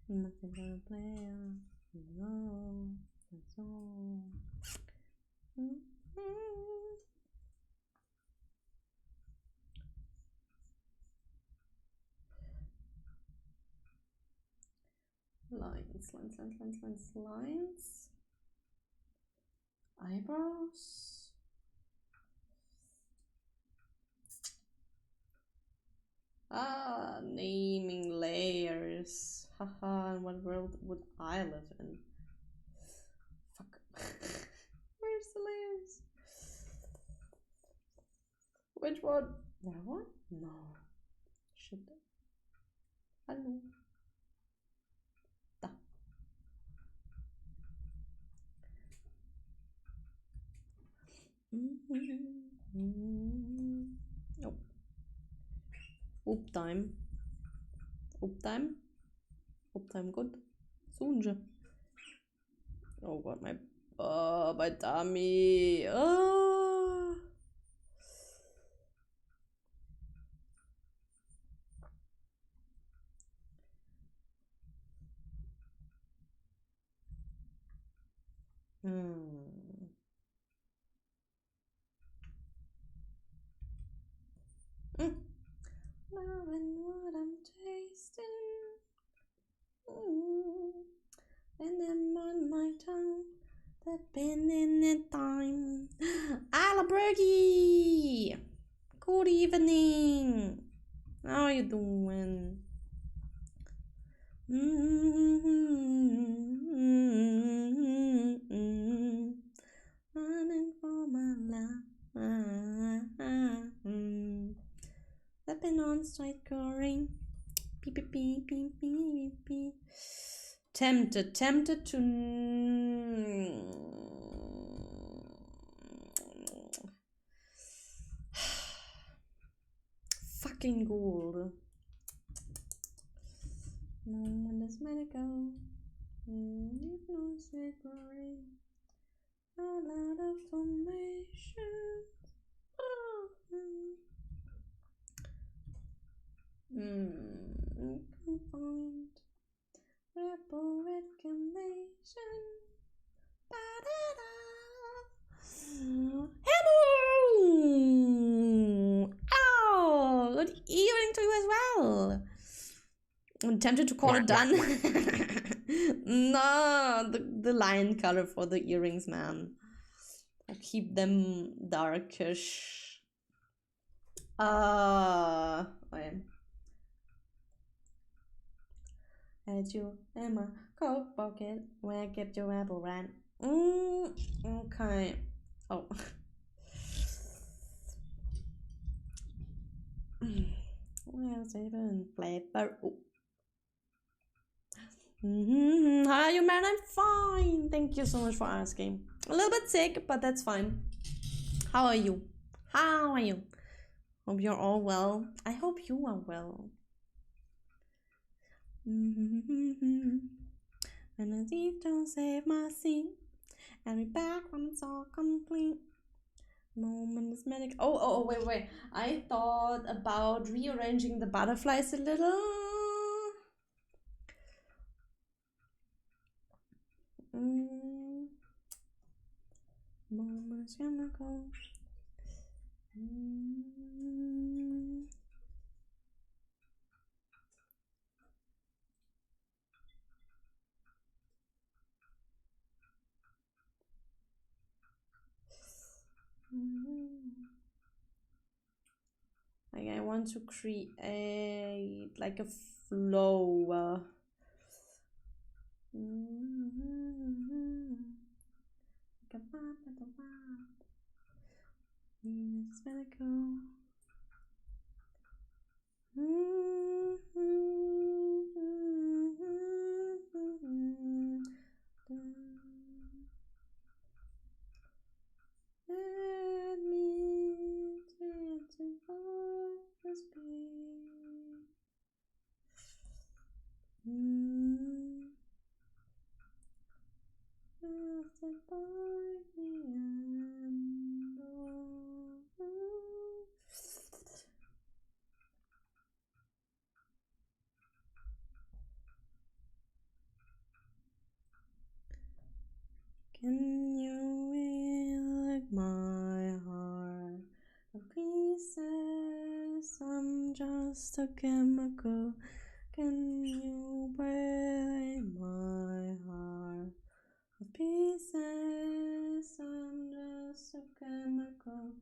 Nothing gonna play on. No, that's all. Lines. Eyebrows. Naming layers. Haha, in what world would I live in? Fuck. Where's the layers? Which one? That one? No. Shit. Hello. Da. Oh. Uptime. Uptime good. Soonje. Oh god, my tummy. Loving what I'm tasting. And I'm on my tongue. The pen in the time. Alabergy! Good evening. How are you doing? Running for my life. The pen on straight going. Beep beep beep beep beep beep. Tempted to fucking gold. No one is medical. Leave no separate. A lot of formation. Confined. Rebel reclamation. Hello! Oh, good evening to you as well. I'm tempted to call it done. No, the lion color for the earrings, man. I'll keep them darkish. Okay. Had you in my coat pocket where I kept your apple ran. Okay. Oh. Where's even flavor? Oh. How are you, man? I'm fine. Thank you so much for asking. A little bit sick, but that's fine. How are you? How are you? Hope you're all well. I hope you are well. When I see don't save my scene, I'll be back when it's all complete. Moment is medic. Oh, wait. I thought about rearranging the butterflies a little. Moment is gonna go. Like I want to create like a flow. It's gonna go. Let me testify the speed. just a chemical. Can you weigh my heart to pieces? I'm just a chemical.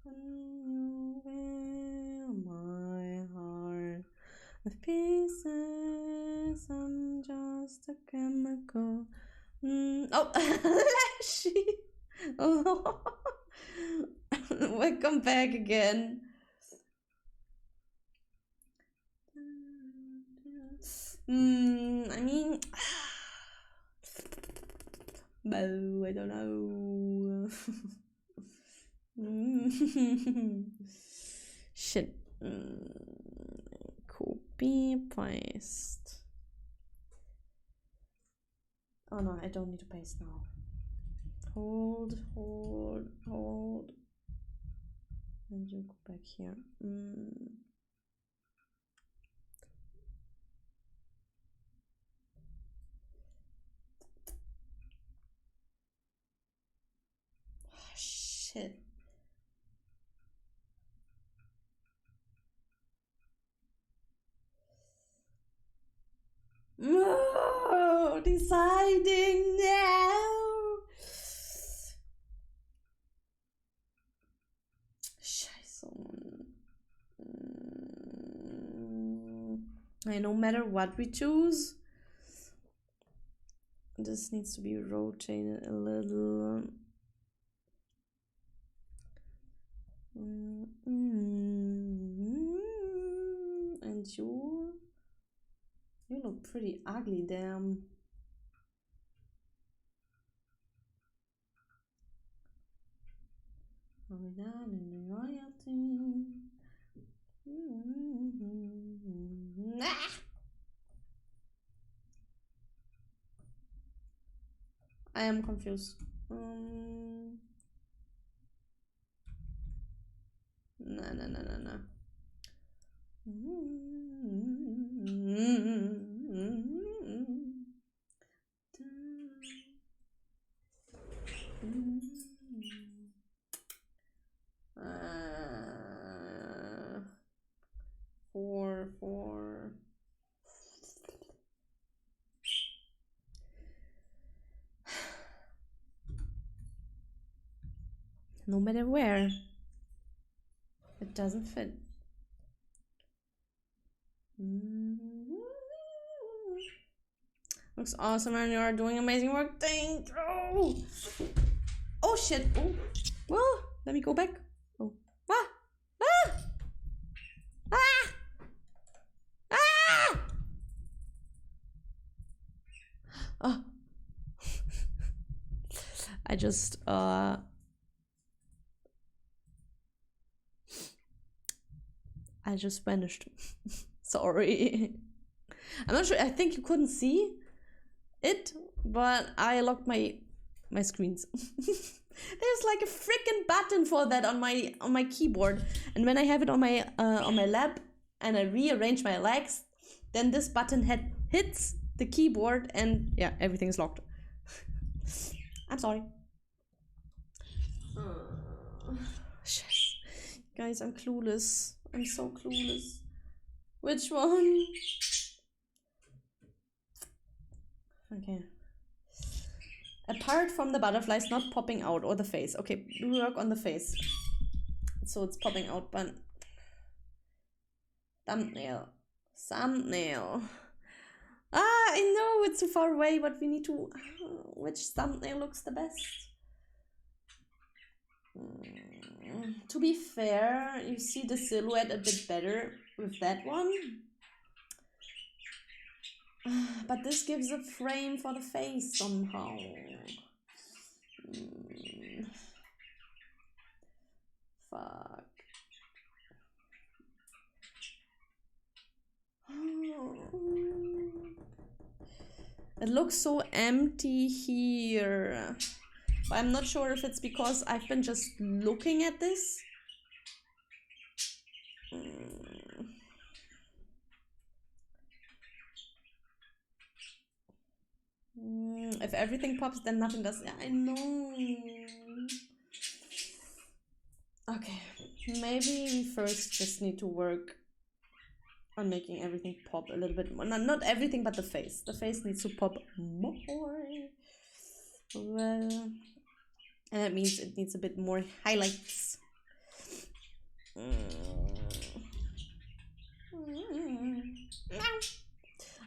Can you weigh my heart with pieces? I'm just a chemical. Oh, Lashy! Oh, welcome back again. I mean, no, I don't know. Shit. Copy, paste. Oh no, I don't need to paste now. Hold. And you go back here. Oh, shit. No, deciding now. Scheiße. No matter what we choose, this needs to be rotated a little. And you look pretty ugly, damn. I am confused. No. Four. No matter where, it doesn't fit. Looks awesome, and you are doing amazing work. Thank you. Oh shit. Oh. Well, let me go back. Oh. Ah. Ah. Ah. Ah. Oh. I just vanished. Sorry. I'm not sure. I think you couldn't see it, but I locked my screens. There's like a freaking button for that on my keyboard, and when I have it on my lap and I rearrange my legs, then this button hits the keyboard, and yeah, everything is locked. I'm sorry. Guys, I'm clueless. I'm so clueless. Which one? Okay. Apart from the butterflies not popping out or the face. Okay, we work on the face. So it's popping out, but thumbnail. I know it's too far away, but we need to. Which thumbnail looks the best? To be fair, you see the silhouette a bit better with that one. But this gives a frame for the face somehow. Fuck. It looks so empty here. But I'm not sure if it's because I've been just looking at this. If everything pops, then nothing does. Yeah, I know. Okay, maybe we first just need to work I'm making everything pop a little bit more. Not everything, but the face. The face needs to pop more. Well, and that means it needs a bit more highlights.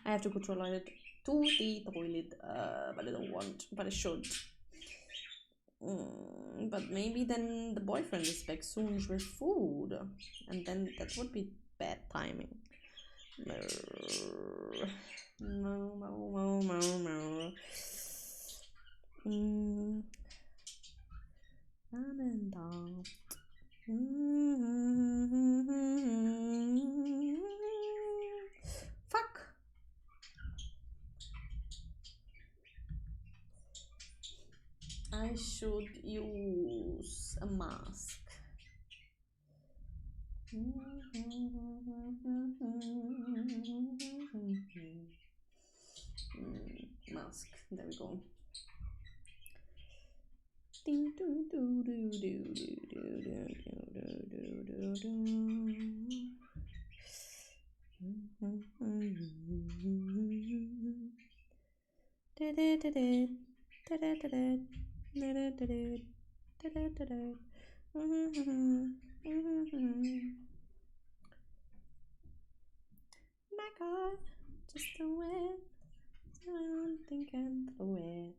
I have to go to the toilet, but I don't want, but I should. But maybe then the boyfriend is back soon with food, and then that would be bad timing. Fuck. I should use a mask. Mask. There we go. My God, just do it. I'm thinking through it.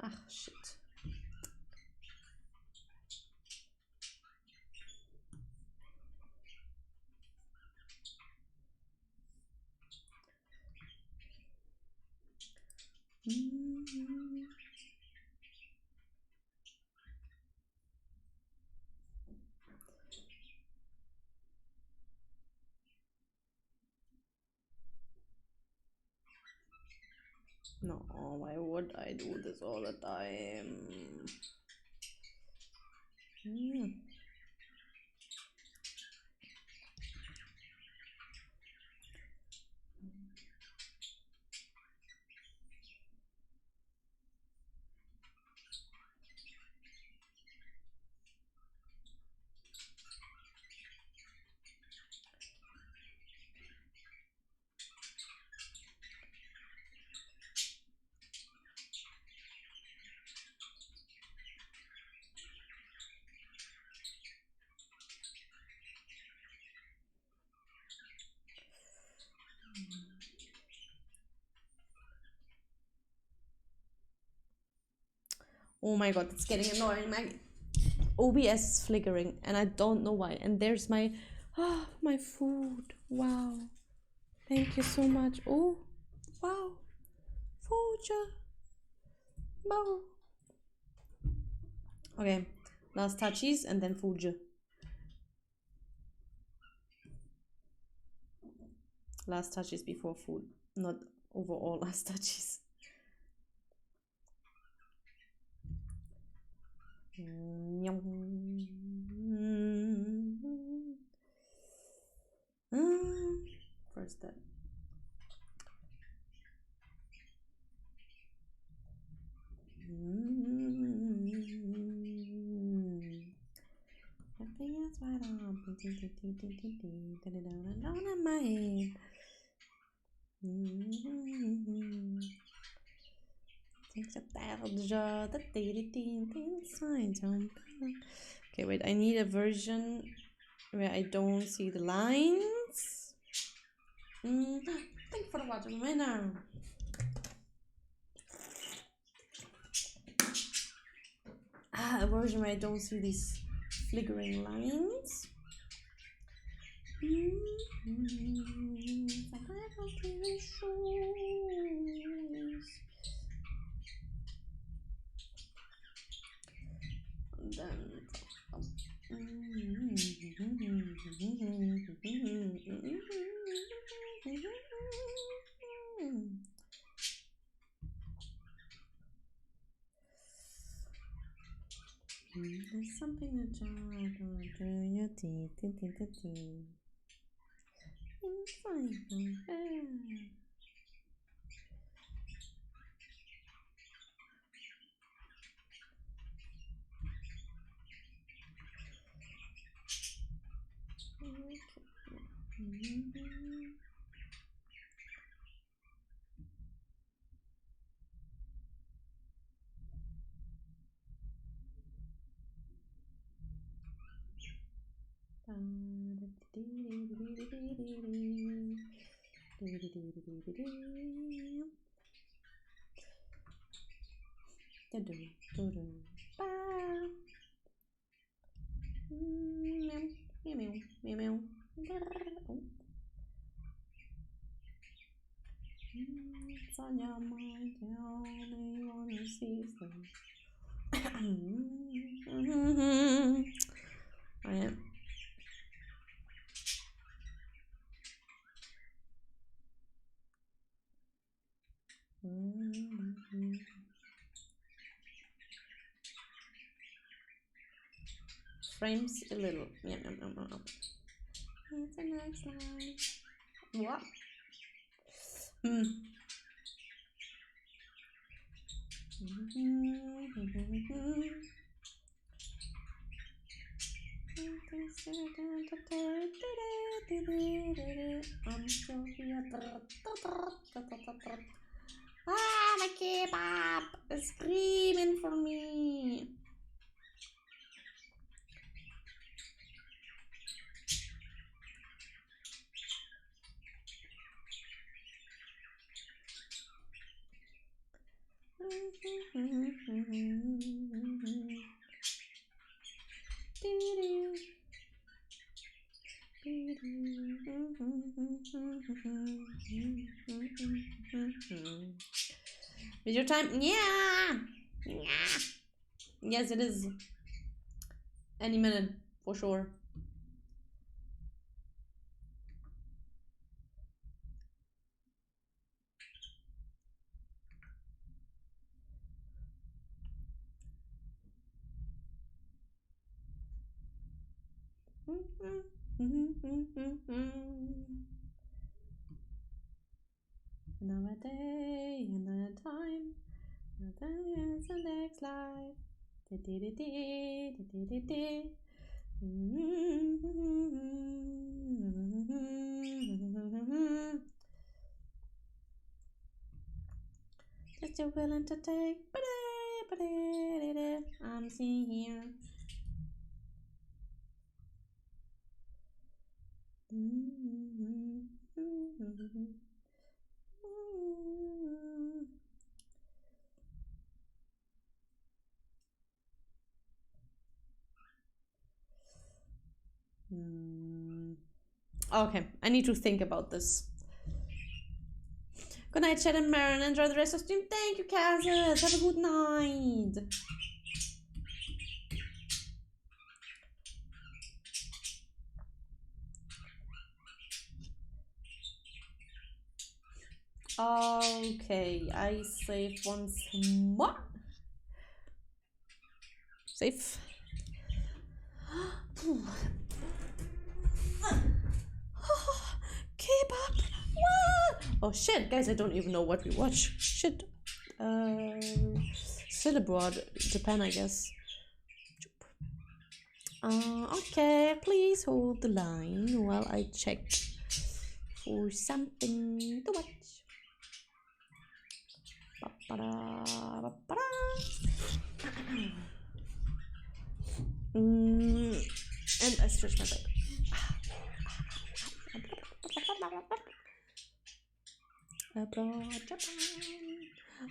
Ah, shit. No, why would I do this all the time? Oh my God, it's getting annoying. My OBS is flickering and I don't know why. And there's my my food. Wow. Thank you so much. Oh, wow. Food. Wow. Okay, last touchies and then food. Last touches before food, not overall last touches. First step. Nothing else right on. Down in my head. Okay, wait, I need a version where I don't see the lines. Thank you for watching right now. A version where I don't see these flickering lines. There's something that jars through your teeth. It's on your mind, you only wanna see things. I am. Frames a little. Yeah, no. It's a nice line. What? I'm still here. Ah, my kebab is screaming for me. Video time? Yeah. Yes, it is. Any minute, for sure. Another day, another time, another is the next life. Just you're willing to take, I'm seeing here. Okay, I need to think about this. Good night, Chad and Marin. Enjoy the rest of the stream. Thank you, Kazas. Have a good night. Okay, I save once more. Save. K-pop. Oh shit, guys, I don't even know what we watch. Shit. Still abroad, Japan, I guess. Okay, please hold the line while I check for something to watch. And I stretch my leg.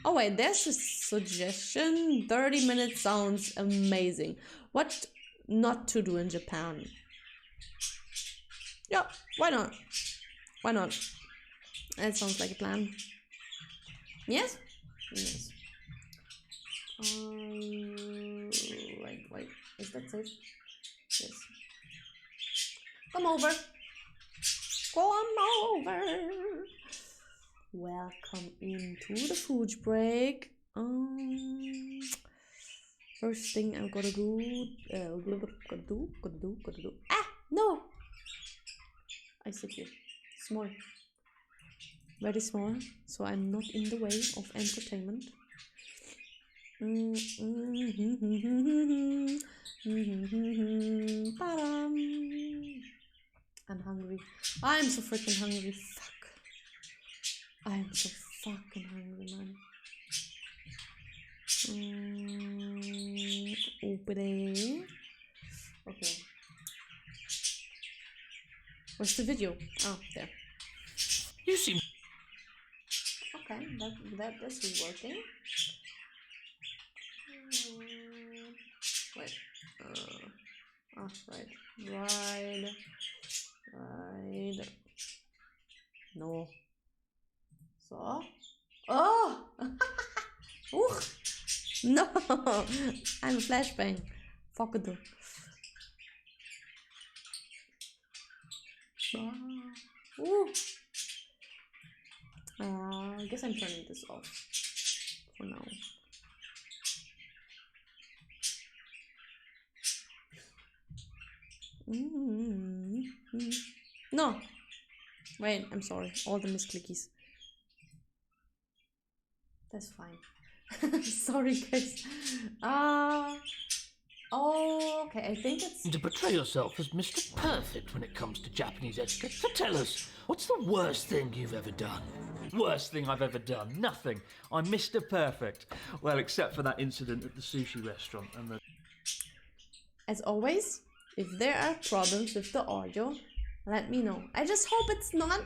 Oh wait, there's a suggestion. 30 minutes sounds amazing. What not to do in Japan? Yeah, why not? Why not? That sounds like a plan. Yes? Yes. Wait. Is that safe? Yes. Come over. Come over. Welcome into the food break. First thing I'm gonna do, Ah, no! I sit here. Small. Very small, so I'm not in the way of entertainment. I'm hungry. I'm so freaking hungry. Fuck. I'm so fucking hungry, man. Opening. Okay. Where's the video? Oh, there. You seem... Okay, that is working. Wait. Right. No. So. Oh! Ooh. No! I'm a flashbang. Fuck it. Ooh. I guess I'm turning this off for now. No. Wait, I'm sorry. All the misclickies. That's fine. Sorry, guys. Oh, okay. I think it's... To portray yourself as Mr. Perfect when it comes to Japanese etiquette. So tell us, what's the worst thing you've ever done? Worst thing I've ever done? Nothing. I'm Mr. Perfect. Well, except for that incident at the sushi restaurant and the... As always, if there are problems with the audio, let me know. I just hope it's not,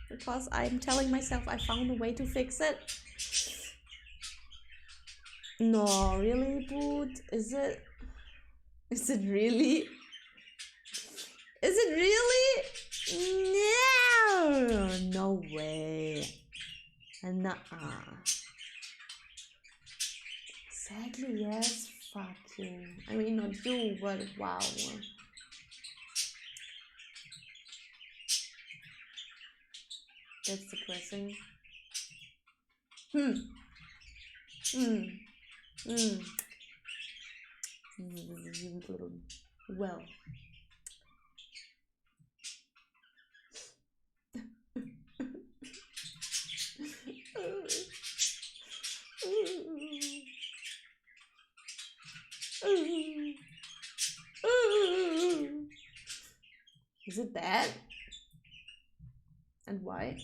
because I'm telling myself I found a way to fix it. No, really, dude? Is it really? Is it really? No! No way. Nuh-uh. Exactly, yes. Fuck you. I mean, not you, but wow. That's depressing. Well. Is it bad? And why? I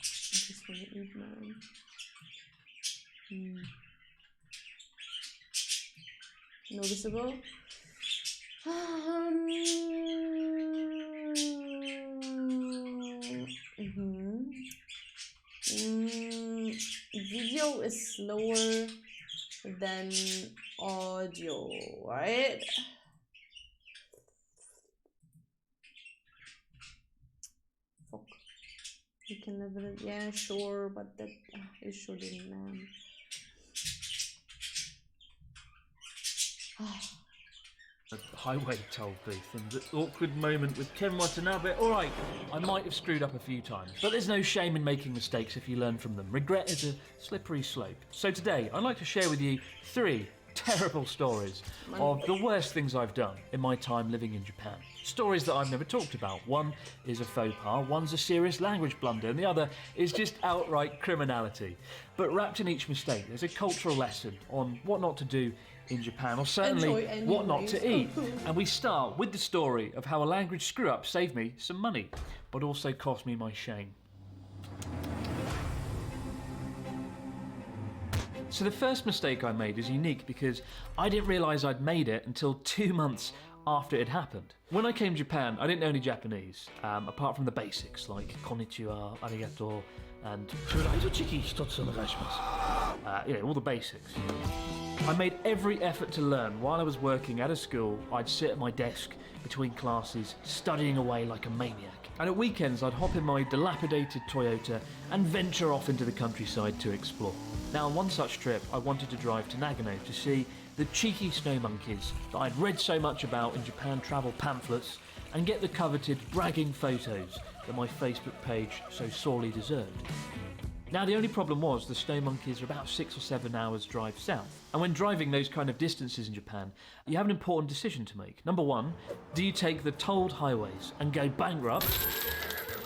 just want to eat, man. Noticeable? Video is slower than audio, right? Fuck. You can level it, yeah, sure, but that it shouldn't, man. A highway toll booth and the awkward moment with Ken Watanabe. Alright, I might have screwed up a few times, but there's no shame in making mistakes if you learn from them. Regret is a slippery slope. So today, I'd like to share with you 3 terrible stories of the worst things I've done in my time living in Japan. Stories that I've never talked about. One is a faux pas, one's a serious language blunder, and the other is just outright criminality. But wrapped in each mistake, there's a cultural lesson on what not to do in Japan, or certainly what not to eat. And we start with the story of how a language screw-up saved me some money, but also cost me my shame. So the first mistake I made is unique because I didn't realise I'd made it until 2 months after it happened. When I came to Japan, I didn't know any Japanese, apart from the basics like konnichiwa, arigato, and all the basics. I made every effort to learn. While I was working at a school, I'd sit at my desk between classes, studying away like a maniac. And at weekends, I'd hop in my dilapidated Toyota and venture off into the countryside to explore. Now, on one such trip, I wanted to drive to Nagano to see the cheeky snow monkeys that I'd read so much about in Japan travel pamphlets and get the coveted bragging photos that my Facebook page so sorely deserved. Now, the only problem was the snow monkeys are about 6 or 7 hours drive south. And when driving those kind of distances in Japan, you have an important decision to make. Number one, do you take the tolled highways and go bankrupt?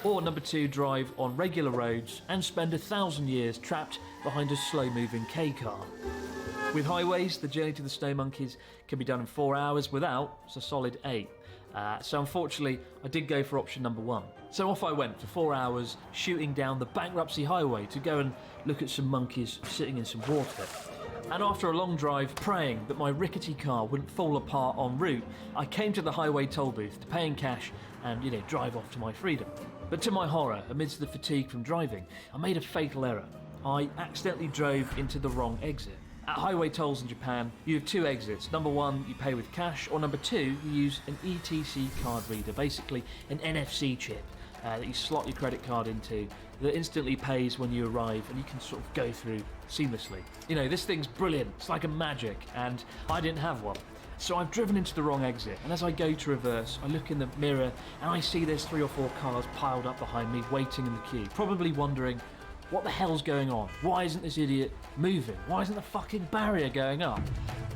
Or number two, drive on regular roads and spend 1,000 years trapped behind a slow-moving K-car. With highways, the journey to the snow monkeys can be done in 4 hours. Without, it's a solid 8. So unfortunately, I did go for option number one. So off I went for 4 hours, shooting down the bankruptcy highway to go and look at some monkeys sitting in some water. And after a long drive, praying that my rickety car wouldn't fall apart en route, I came to the highway toll booth to pay in cash and, drive off to my freedom. But to my horror, amidst the fatigue from driving, I made a fatal error. I accidentally drove into the wrong exit. At highway tolls in Japan, you have 2 exits. Number one, you pay with cash, or number two, you use an ETC card reader, basically an NFC chip that you slot your credit card into that instantly pays when you arrive, and you can sort of go through seamlessly. This thing's brilliant. It's like a magic, and I didn't have one. So I've driven into the wrong exit, and as I go to reverse, I look in the mirror and I see there's 3 or 4 cars piled up behind me, waiting in the queue, probably wondering, what the hell's going on? Why isn't this idiot moving? Why isn't the fucking barrier going up?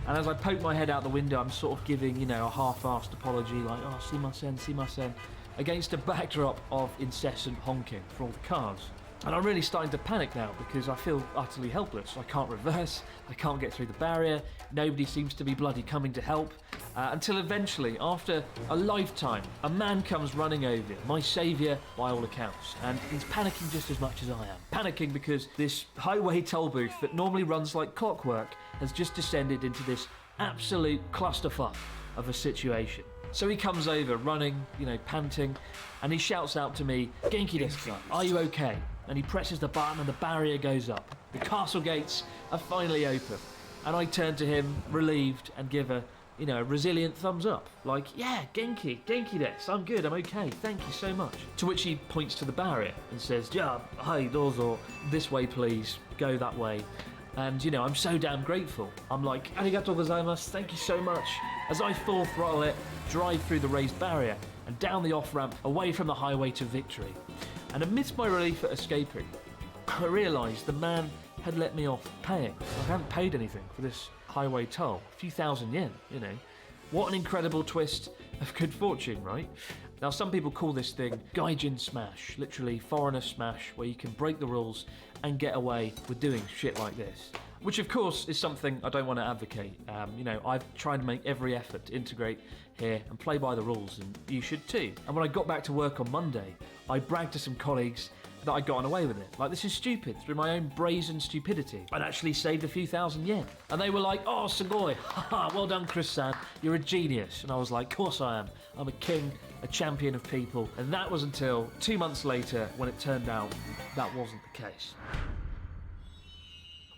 And as I poke my head out the window, I'm sort of giving, a half-assed apology, like, oh, simasen, against a backdrop of incessant honking for all the cars. And I'm really starting to panic now because I feel utterly helpless. I can't reverse, I can't get through the barrier, nobody seems to be bloody coming to help. Until eventually, after a lifetime, a man comes running over, my saviour by all accounts, and he's panicking just as much as I am. Panicking because this highway toll booth that normally runs like clockwork has just descended into this absolute clusterfuck of a situation. So he comes over, running, panting, and he shouts out to me, "Genki desu ka? Are you okay?" And he presses the button and the barrier goes up. The castle gates are finally open. And I turn to him, relieved, and give a resilient thumbs up. Like, yeah, Genki desu, I'm good, I'm okay, thank you so much. To which he points to the barrier and says, "Yeah, hi, dozo, this way please, go that way." And, I'm so damn grateful. I'm like, "Arigatou gozaimasu, thank you so much." As I full throttle it, drive through the raised barrier and down the off-ramp, away from the highway to victory. And amidst my relief at escaping, I realised the man had let me off paying. I hadn't paid anything for this highway toll. A few thousand yen, What an incredible twist of good fortune, right? Now, some people call this thing gaijin smash, literally foreigner smash, where you can break the rules and get away with doing shit like this. Which, of course, is something I don't want to advocate. I've tried to make every effort to integrate here and play by the rules, and you should too. And when I got back to work on Monday, I bragged to some colleagues that I'd gotten away with it. Like, this is stupid, through my own brazen stupidity. I'd actually saved a few thousand yen. And they were like, "Oh, Sugoi, haha, well done, Chris-san, you're a genius." And I was like, "Of course I am. I'm a king, a champion of people." And that was until 2 months later when it turned out that wasn't the case.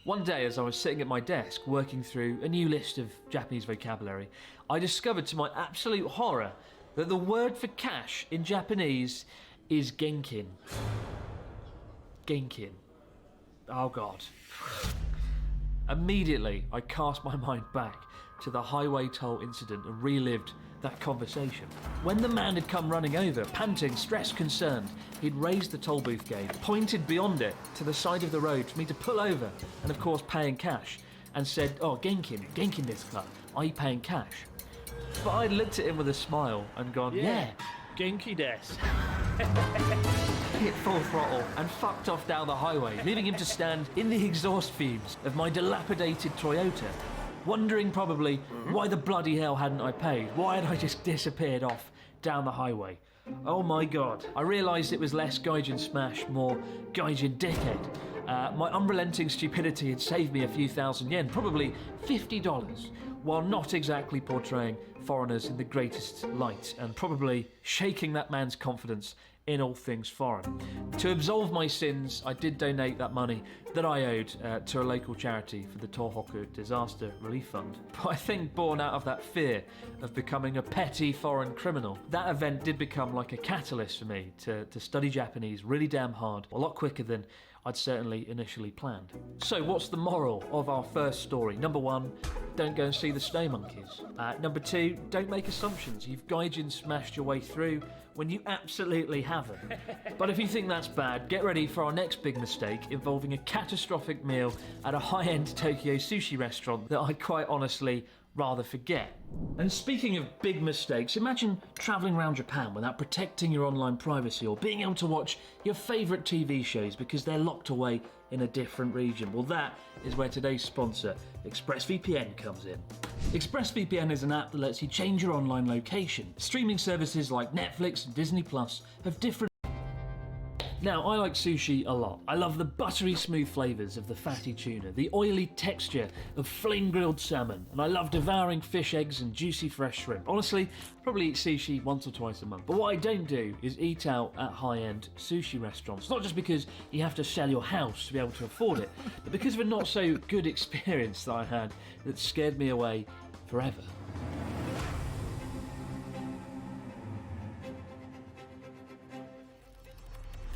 One day, as I was sitting at my desk working through a new list of Japanese vocabulary, I discovered to my absolute horror that the word for cash in Japanese is genkin. Genkin. Oh God. Immediately, I cast my mind back to the highway toll incident and relived that conversation. When the man had come running over, panting, stressed, concerned, he'd raised the toll booth gate, pointed beyond it to the side of the road for me to pull over, and of course pay in cash, and said, "Oh, genkin desu ka? Are you paying cash?" But I looked at him with a smile and gone, "Yeah, genki desu." Hit full throttle and fucked off down the highway, leaving him to stand in the exhaust fumes of my dilapidated Toyota, wondering probably why the bloody hell hadn't I paid? Why had I just disappeared off down the highway? Oh my God. I realised it was less gaijin smash, more gaijin dickhead. My unrelenting stupidity had saved me a few thousand yen, probably $50, while not exactly portraying foreigners in the greatest light and probably shaking that man's confidence in all things foreign. To absolve my sins, I did donate that money that I owed to a local charity for the Tohoku Disaster Relief Fund. But I think born out of that fear of becoming a petty foreign criminal, that event did become like a catalyst for me to study Japanese really damn hard, a lot quicker than I'd certainly initially planned. So what's the moral of our first story? Number 1, don't go and see the snow monkeys. Number 2, don't make assumptions. You've gaijin smashed your way through when you absolutely haven't. But if you think that's bad, get ready for our next big mistake involving a catastrophic meal at a high-end Tokyo sushi restaurant that I quite honestly rather forget. And speaking of big mistakes, imagine travelling around Japan without protecting your online privacy or being able to watch your favourite TV shows because they're locked away in a different region. Well, that is where today's sponsor, ExpressVPN, comes in. ExpressVPN is an app that lets you change your online location. Streaming services like Netflix and Disney Plus have different. Now, I like sushi a lot. I love the buttery smooth flavours of the fatty tuna, the oily texture of flame grilled salmon, and I love devouring fish eggs and juicy fresh shrimp. Honestly, I probably eat sushi once or twice a month. But what I don't do is eat out at high-end sushi restaurants. Not just because you have to sell your house to be able to afford it, but because of a not so good experience that I had that scared me away forever.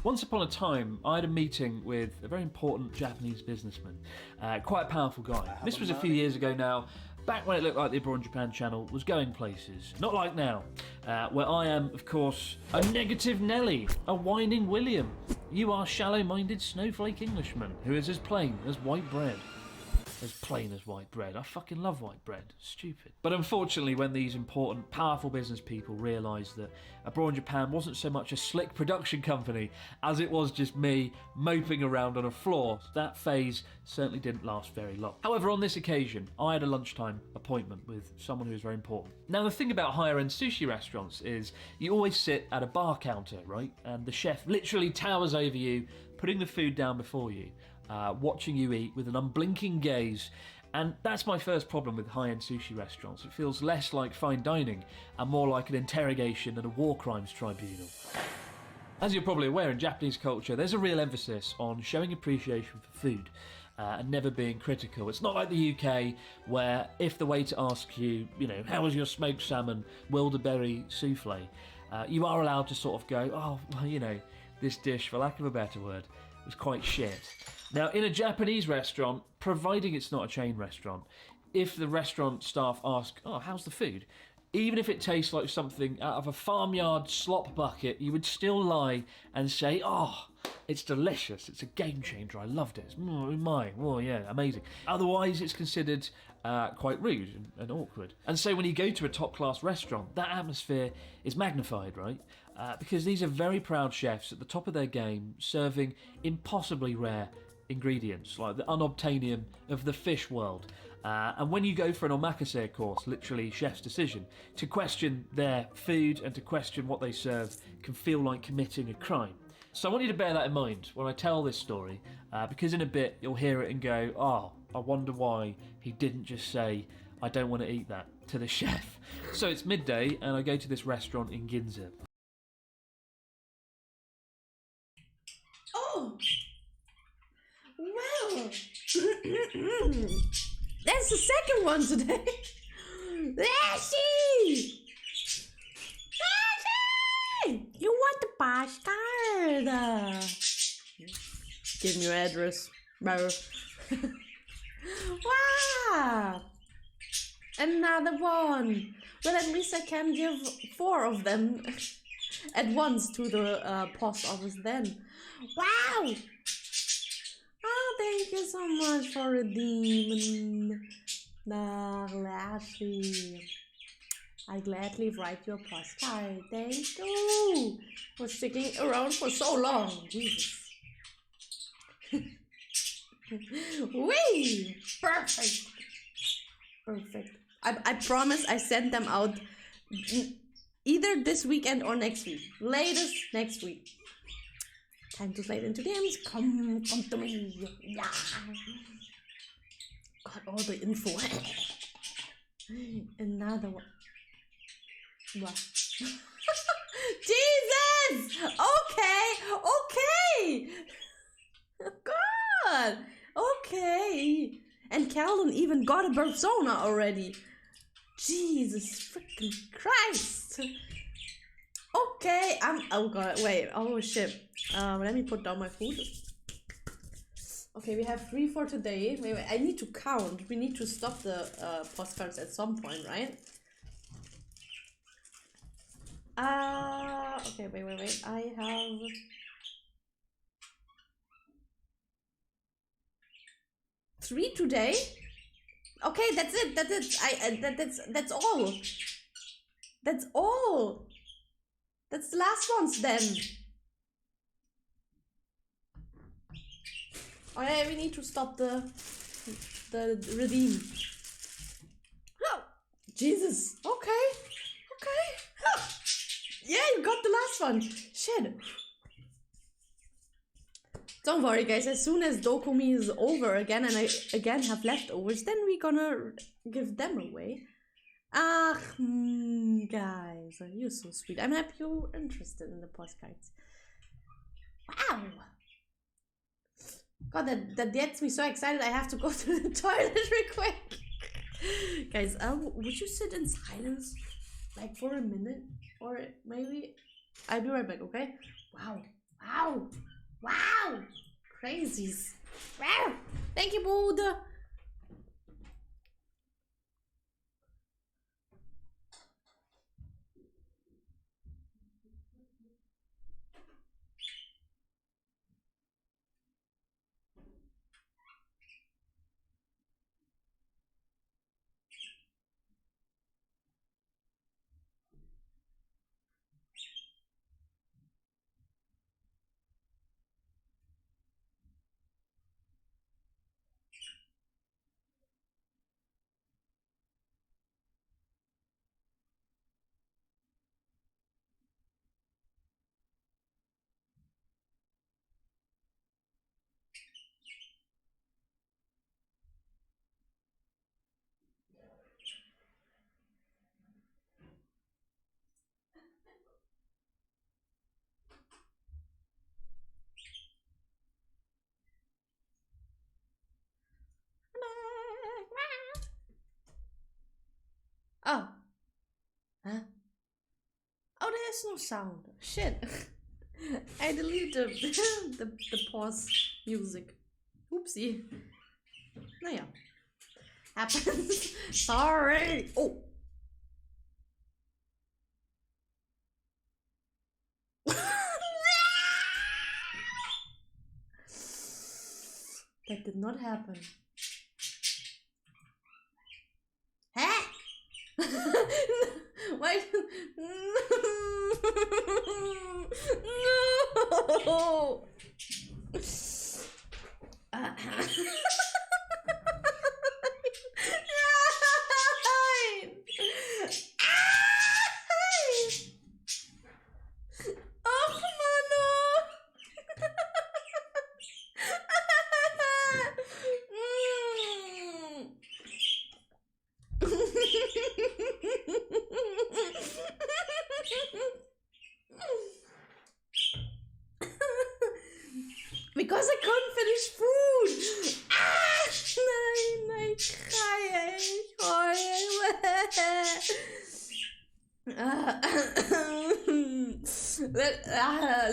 Once upon a time, I had a meeting with a very important Japanese businessman, quite a powerful guy. This was a few years ago now, back when it looked like the Abroad in Japan channel was going places. Not like now, where I am, of course, a negative Nelly, a whining William. You are shallow-minded snowflake Englishman who is as plain as white bread. As plain as white bread. I fucking love white bread. Stupid. But unfortunately, when these important, powerful business people realised that Abroad in Japan wasn't so much a slick production company as it was just me moping around on a floor, that phase certainly didn't last very long. However, on this occasion, I had a lunchtime appointment with someone who was very important. Now, the thing about higher-end sushi restaurants is you always sit at a bar counter, right? And the chef literally towers over you, putting the food down before you. Watching you eat with an unblinking gaze. And that's my first problem with high-end sushi restaurants. It feels less like fine dining and more like an interrogation at a war crimes tribunal. As you're probably aware, in Japanese culture, there's a real emphasis on showing appreciation for food and never being critical. It's not like the UK, where if the waiter asks you, how was your smoked salmon, wilderberry souffle, you are allowed to sort of go, oh, well, this dish, for lack of a better word, was quite shit. Now, in a Japanese restaurant, providing it's not a chain restaurant, if the restaurant staff ask, oh, how's the food? Even if it tastes like something out of a farmyard slop bucket, you would still lie and say, oh, it's delicious, it's a game changer, I loved it. Oh yeah, amazing. Otherwise, it's considered quite rude and awkward. And so when you go to a top-class restaurant, that atmosphere is magnified, right? Because these are very proud chefs at the top of their game, serving impossibly rare ingredients, like the unobtainium of the fish world. And when you go for an omakase course, literally chef's decision, to question their food and to question what they serve can feel like committing a crime. So I want you to bear that in mind when I tell this story, because in a bit you'll hear it and go, oh, I wonder why he didn't just say, I don't want to eat that, to the chef. So it's midday and I go to this restaurant in Ginza. Oh! Well, that's the second one today. Lassie! Lassie! You want the postcard? Give me your address, bro. Wow! Another one. Well, at least I can give 4 of them at once to the post office then. Wow! Oh, thank you so much for redeeming the Lassie. I gladly write your postcard. Thank you for sticking around for so long. Jesus. Whee! Perfect. Perfect. I promise I send them out either this weekend or next week. Latest next week. Time to slide into DMs. Come to me. Yeah. Got all the info. Another one. What? Jesus! Okay! God! Okay! And Calvin even got a persona already. Jesus freaking Christ! Okay, oh god, wait, oh shit. Let me put down my food. Okay, we have 3 for today. Wait, I need to count. We need to stop the postcards at some point, right? Okay, wait. I have... three today? Okay, that's it. That's all. That's all. That's the last ones then. Oh yeah, we need to stop the redeem. Oh, Jesus. Okay. Yeah, you got the last one. Shit. Don't worry, guys. As soon as Dokumi is over again, and I again have leftovers, then we're gonna give them away. Guys, you're so sweet. I'm happy you're interested in the postcards. Wow. God, that gets me so excited. I have to go to the toilet real quick. Guys, would you sit in silence, like for a minute, or maybe I'll be right back. Okay? Wow. Crazies. Wow. Thank you, Buddha. Oh. Huh? Oh, there's no sound. Shit. I deleted the pause music. Oopsie. Naja. Happens. Sorry. Oh. That did not happen. Huh? Why? No. Oh, mano. Because I couldn't finish food. Nein, ich schreie, ich heule.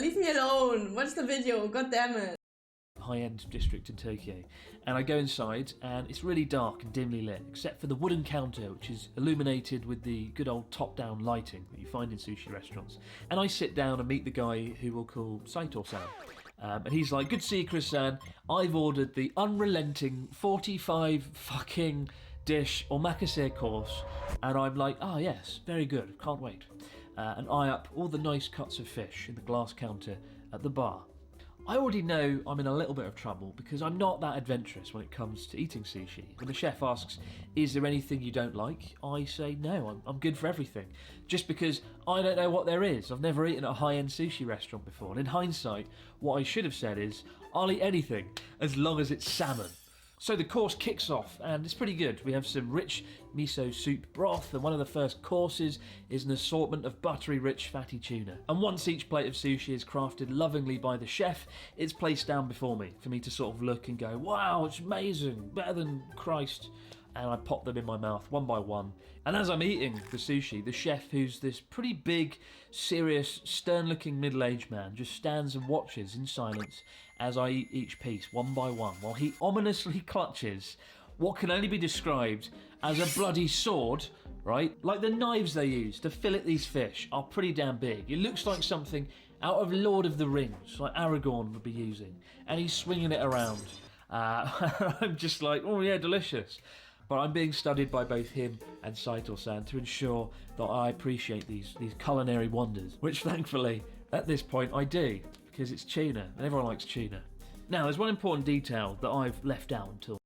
Leave me alone. Watch the video. God damn it. High-end district in Tokyo, and I go inside and it's really dark and dimly lit except for the wooden counter, which is illuminated with the good old top-down lighting that you find in sushi restaurants. And I sit down and meet the guy who we'll call Saito-san, and he's like, "Good to see you, Chris-san. I've ordered the unrelenting 45 fucking dish omakase course." And I'm like, "Oh yes, very good, can't wait," and eye up all the nice cuts of fish in the glass counter at the bar. I already know I'm in a little bit of trouble because I'm not that adventurous when it comes to eating sushi. When the chef asks, "Is there anything you don't like?" I say no, I'm good for everything. Just because I don't know what there is. I've never eaten at a high-end sushi restaurant before. And in hindsight, what I should have said is, I'll eat anything as long as it's salmon. So the course kicks off and it's pretty good. We have some rich miso soup broth, and one of the first courses is an assortment of buttery rich fatty tuna. And once each plate of sushi is crafted lovingly by the chef, it's placed down before me for me to sort of look and go, "Wow, it's amazing, better than Christ." And I pop them in my mouth one by one. And as I'm eating the sushi, the chef, who's this pretty big, serious, stern-looking middle-aged man, just stands and watches in silence as I eat each piece one by one, while he ominously clutches what can only be described as a bloody sword, right? Like the knives they use to fillet these fish are pretty damn big. It looks like something out of Lord of the Rings, like Aragorn would be using. And he's swinging it around. I'm just like, oh yeah, delicious. But I'm being studied by both him and Saito-san to ensure that I appreciate these culinary wonders, which thankfully, at this point, I do, because it's tuna, and everyone likes tuna. Now, there's one important detail that I've left out until...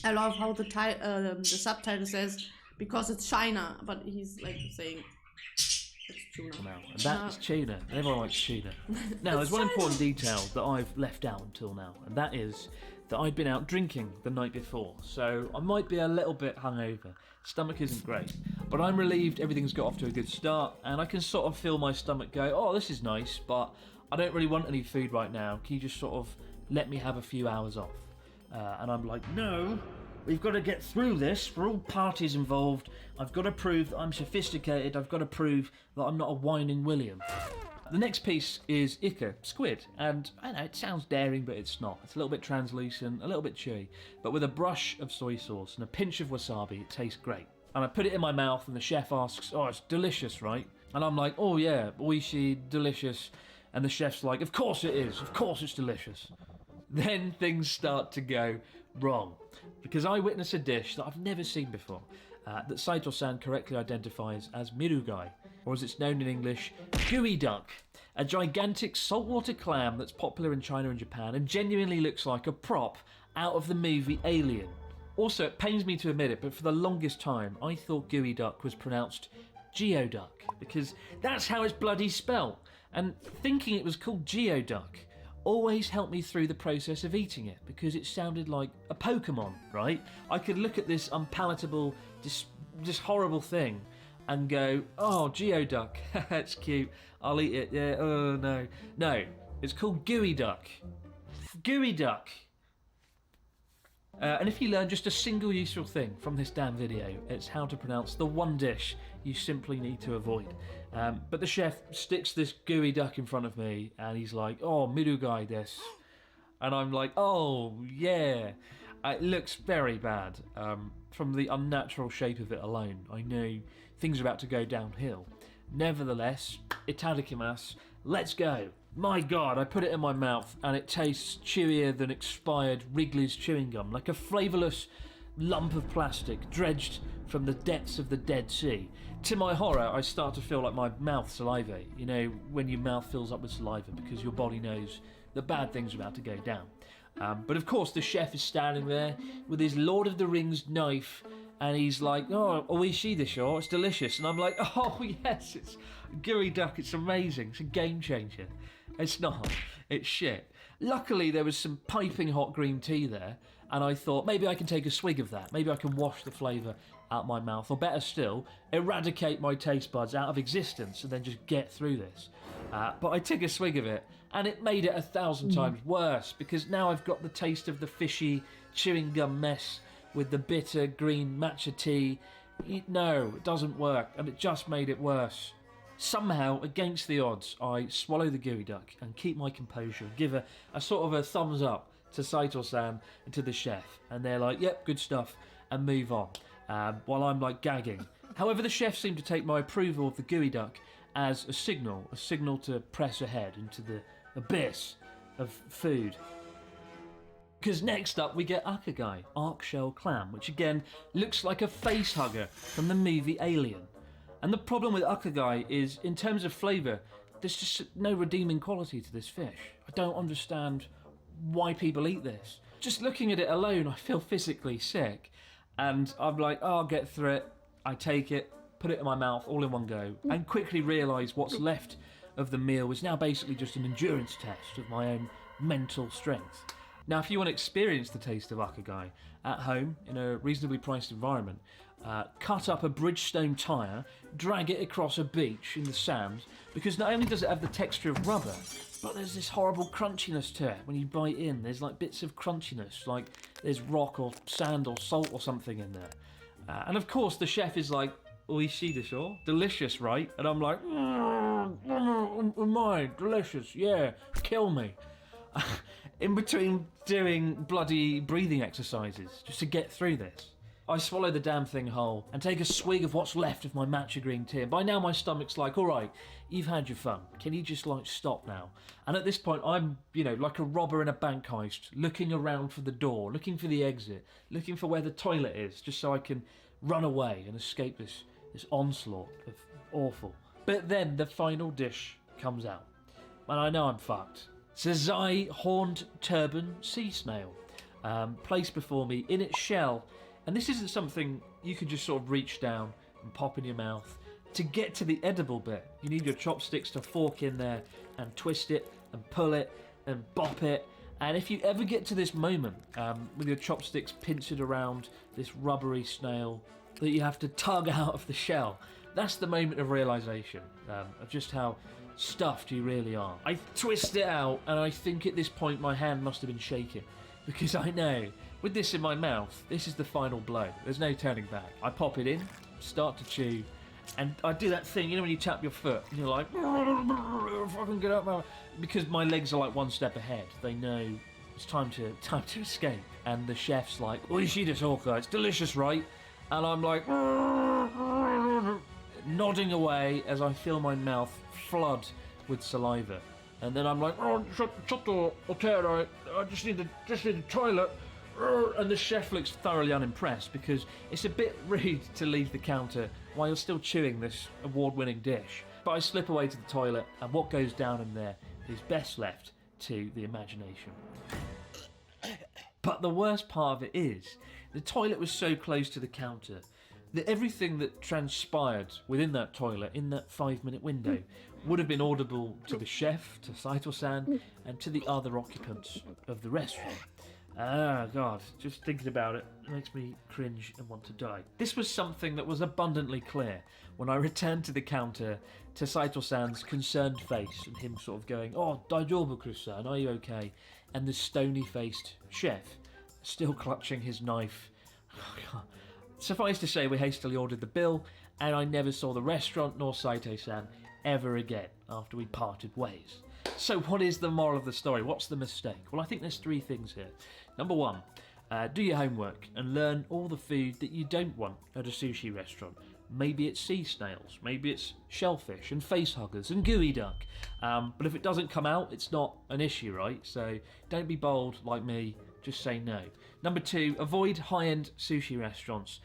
I love how the subtitle says, because it's China, but he's like saying it's tuna. Now, and that is tuna, and everyone likes tuna. Now, there's one important detail that I've left out until now, and that is that I'd been out drinking the night before, so I might be a little bit hungover. Stomach isn't great, but I'm relieved everything's got off to a good start, and I can sort of feel my stomach go, oh, this is nice, but I don't really want any food right now. Can you just sort of let me have a few hours off? And I'm like, no, we've got to get through this. We're all parties involved. I've got to prove that I'm sophisticated. I've got to prove that I'm not a whining William. The next piece is ikka, squid, and I know it sounds daring, but it's not. It's a little bit translucent, a little bit chewy, but with a brush of soy sauce and a pinch of wasabi, it tastes great. And I put it in my mouth, and the chef asks, oh, it's delicious, right? And I'm like, oh yeah, oishi, delicious. And the chef's like, of course it is, of course it's delicious. Then things start to go wrong, because I witness a dish that I've never seen before, that Saito-san correctly identifies as mirugai, or as it's known in English, gooey duck, a gigantic saltwater clam that's popular in China and Japan and genuinely looks like a prop out of the movie Alien. Also, it pains me to admit it, but for the longest time I thought gooey duck was pronounced geoduck, because that's how it's bloody spelt, and thinking it was called geoduck always helped me through the process of eating it, because it sounded like a Pokemon, right? I could look at this unpalatable, this horrible thing and go, oh, geoduck, it's cute, I'll eat it, yeah, oh no. No, it's called gooey duck. Gooey duck. And if you learn just a single useful thing from this damn video, it's how to pronounce the one dish you simply need to avoid. But the chef sticks this gooey duck in front of me and he's like, oh, mirugai desu. And I'm like, oh, yeah. It looks very bad. From the unnatural shape of it alone, I know things are about to go downhill. Nevertheless, itadakimasu, let's go. My God, I put it in my mouth and it tastes chewier than expired Wrigley's chewing gum, like a flavourless lump of plastic dredged from the depths of the Dead Sea. To my horror, I start to feel like my mouth salivate, you know, when your mouth fills up with saliva because your body knows that bad things are about to go down. But of course the chef is standing there with his Lord of the Rings knife and he's like, oh, oishi desho, it's delicious. And I'm like, oh yes, it's gooey duck, it's amazing, it's a game changer. It's not, it's shit. Luckily there was some piping hot green tea there and I thought maybe I can take a swig of that, maybe I can wash the flavour out my mouth, or better still, eradicate my taste buds out of existence and then just get through this. But I took a swig of it and it made it 1,000 times worse, because now I've got the taste of the fishy chewing gum mess with the bitter green matcha tea. No, it doesn't work, and it just made it worse. Somehow, against the odds, I swallow the gooey duck and keep my composure, give a sort of a thumbs up to Saito-san and to the chef, and they're like, yep, good stuff, and move on, while I'm like gagging. However, the chef seemed to take my approval of the gooey duck as a signal to press ahead into the abyss of food. Because next up we get akagai, arc shell clam, which again looks like a face hugger from the movie Alien. And the problem with akagai is, in terms of flavour, there's just no redeeming quality to this fish. I don't understand why people eat this. Just looking at it alone, I feel physically sick. And I'm like, oh, I'll get through it. I take it, put it in my mouth all in one go, and quickly realise what's left of the meal was now basically just an endurance test of my own mental strength. Now, if you want to experience the taste of akagai at home in a reasonably priced environment, cut up a Bridgestone tyre, drag it across a beach in the sand, because not only does it have the texture of rubber, but there's this horrible crunchiness to it. When you bite in, there's like bits of crunchiness, like there's rock or sand or salt or something in there. And of course, the chef is like, oishi desho, delicious, right? And I'm like, mine, delicious, yeah, kill me. In between doing bloody breathing exercises just to get through this, I swallow the damn thing whole and take a swig of what's left of my matcha green tea. And by now my stomach's like, all right, you've had your fun. Can you just like stop now? And at this point I'm, like a robber in a bank heist, looking around for the door, looking for the exit, looking for where the toilet is, just so I can run away and escape this onslaught of awful. But then the final dish comes out. And I know I'm fucked. It's a Zai horned turban sea snail, placed before me in its shell. And this isn't something you can just sort of reach down and pop in your mouth. To get to the edible bit, you need your chopsticks to fork in there and twist it and pull it and bop it. And if you ever get to this moment with your chopsticks pinched around this rubbery snail that you have to tug out of the shell, that's the moment of realisation of just how stuffed you really are. I twist it out, and I think at this point my hand must have been shaking, because I know, with this in my mouth, this is the final blow. There's no turning back. I pop it in, start to chew, and I do that thing, when you tap your foot, and you're like, fucking get up, because my legs are like one step ahead. They know it's time to escape. And the chef's like, oh, you see this orca? It's delicious, right? And I'm like, nodding away as I feel my mouth flood with saliva. And then I'm like, oh, shut the okay, I just need the toilet. And the chef looks thoroughly unimpressed, because it's a bit rude to leave the counter while you're still chewing this award-winning dish. But I slip away to the toilet, and what goes down in there is best left to the imagination. But the worst part of it is, the toilet was so close to the counter that everything that transpired within that toilet in that 5-minute window would have been audible to the chef, to Saito-san, and to the other occupants of the restaurant. Ah, God, just thinking about it makes me cringe and want to die. This was something that was abundantly clear when I returned to the counter to Saito-san's concerned face and him sort of going, oh, daijoubu, Chris-san, are you okay? And the stony-faced chef still clutching his knife. Oh, God. Suffice to say, we hastily ordered the bill, and I never saw the restaurant nor Saito-san ever again after we parted ways. So what is the moral of the story? What's the mistake? Well, I think there's 3 things here. Number 1, do your homework and learn all the food that you don't want at a sushi restaurant. Maybe it's sea snails, maybe it's shellfish and facehuggers and gooey duck. But if it doesn't come out, it's not an issue, right? So don't be bold like me, just say no. Number 2, avoid high-end sushi restaurants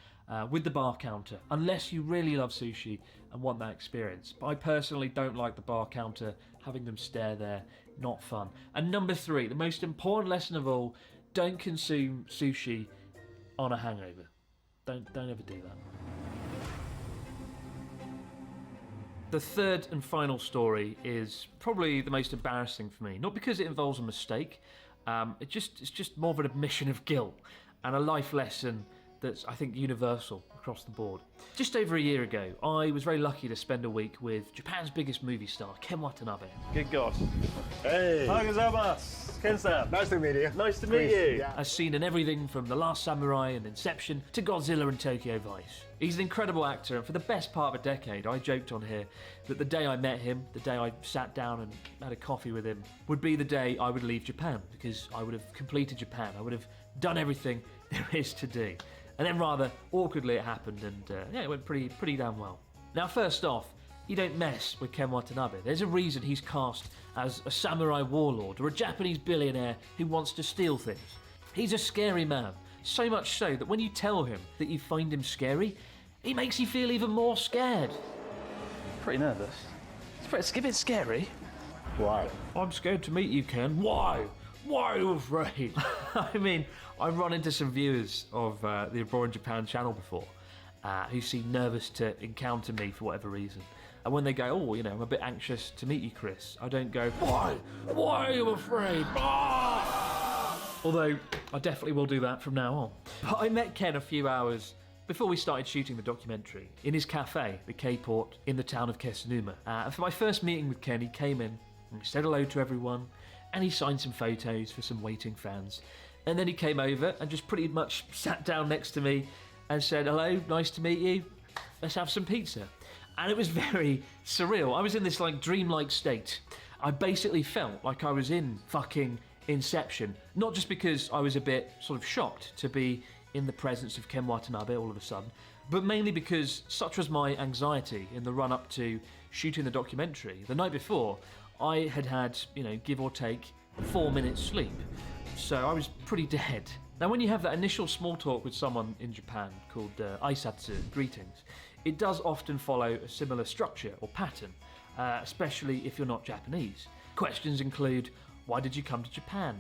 with the bar counter, unless you really love sushi and want that experience. But I personally don't like the bar counter, having them stare there, not fun. And number 3, the most important lesson of all, don't consume sushi on a hangover. Don't ever do that. The third and final story is probably the most embarrassing for me, not because it involves a mistake, it's just more of an admission of guilt and a life lesson that's, I think, universal across the board. Just over a year ago, I was very lucky to spend a week with Japan's biggest movie star, Ken Watanabe. Good God. Hey! Gozaimasu! Ken-san! Nice to meet you. Nice to meet you! Yeah. As seen in everything from The Last Samurai and Inception to Godzilla and Tokyo Vice. He's an incredible actor, and for the best part of a decade, I joked on here that the day I met him, the day I sat down and had a coffee with him, would be the day I would leave Japan, because I would have completed Japan. I would have done everything there is to do. And then rather awkwardly it happened, and it went pretty damn well. Now, first off, you don't mess with Ken Watanabe. There's a reason he's cast as a samurai warlord or a Japanese billionaire who wants to steal things. He's a scary man, so much so that when you tell him that you find him scary, he makes you feel even more scared. Pretty nervous. It's a bit scary. Why? I'm scared to meet you, Ken. Why? Why are you afraid? I mean, I've run into some viewers of the Abroad in Japan channel before who seem nervous to encounter me for whatever reason. And when they go, oh, I'm a bit anxious to meet you, Chris, I don't go, why? Why are you afraid? Although, I definitely will do that from now on. But I met Ken a few hours before we started shooting the documentary in his cafe, the K-Port, in the town of Kesunuma. And for my first meeting with Ken, he came in and he said hello to everyone, and he signed some photos for some waiting fans. And then he came over and just pretty much sat down next to me and said, hello, nice to meet you. Let's have some pizza. And it was very surreal. I was in this like dreamlike state. I basically felt like I was in fucking Inception. Not just because I was a bit sort of shocked to be in the presence of Ken Watanabe all of a sudden, but mainly because such was my anxiety in the run-up to shooting the documentary. The night before, I had, give or take 4 minutes sleep. So I was pretty dead. Now, when you have that initial small talk with someone in Japan called aisatsu, greetings, it does often follow a similar structure or pattern, especially if you're not Japanese. Questions include, why did you come to Japan?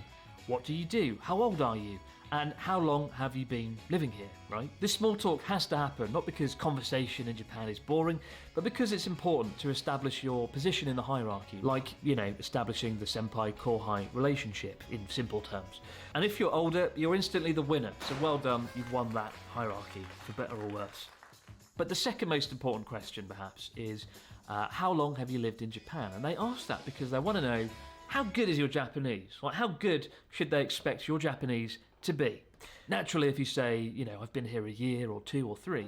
What do you do? How old are you? And how long have you been living here, right? This small talk has to happen, not because conversation in Japan is boring, but because it's important to establish your position in the hierarchy, like, establishing the senpai-kohai relationship in simple terms. And if you're older, you're instantly the winner, so well done, you've won that hierarchy, for better or worse. But the second most important question, perhaps, is how long have you lived in Japan? And they ask that because they want to know, how good is your Japanese? Like, how good should they expect your Japanese to be? Naturally, if you say, I've been here a year or 2 or 3,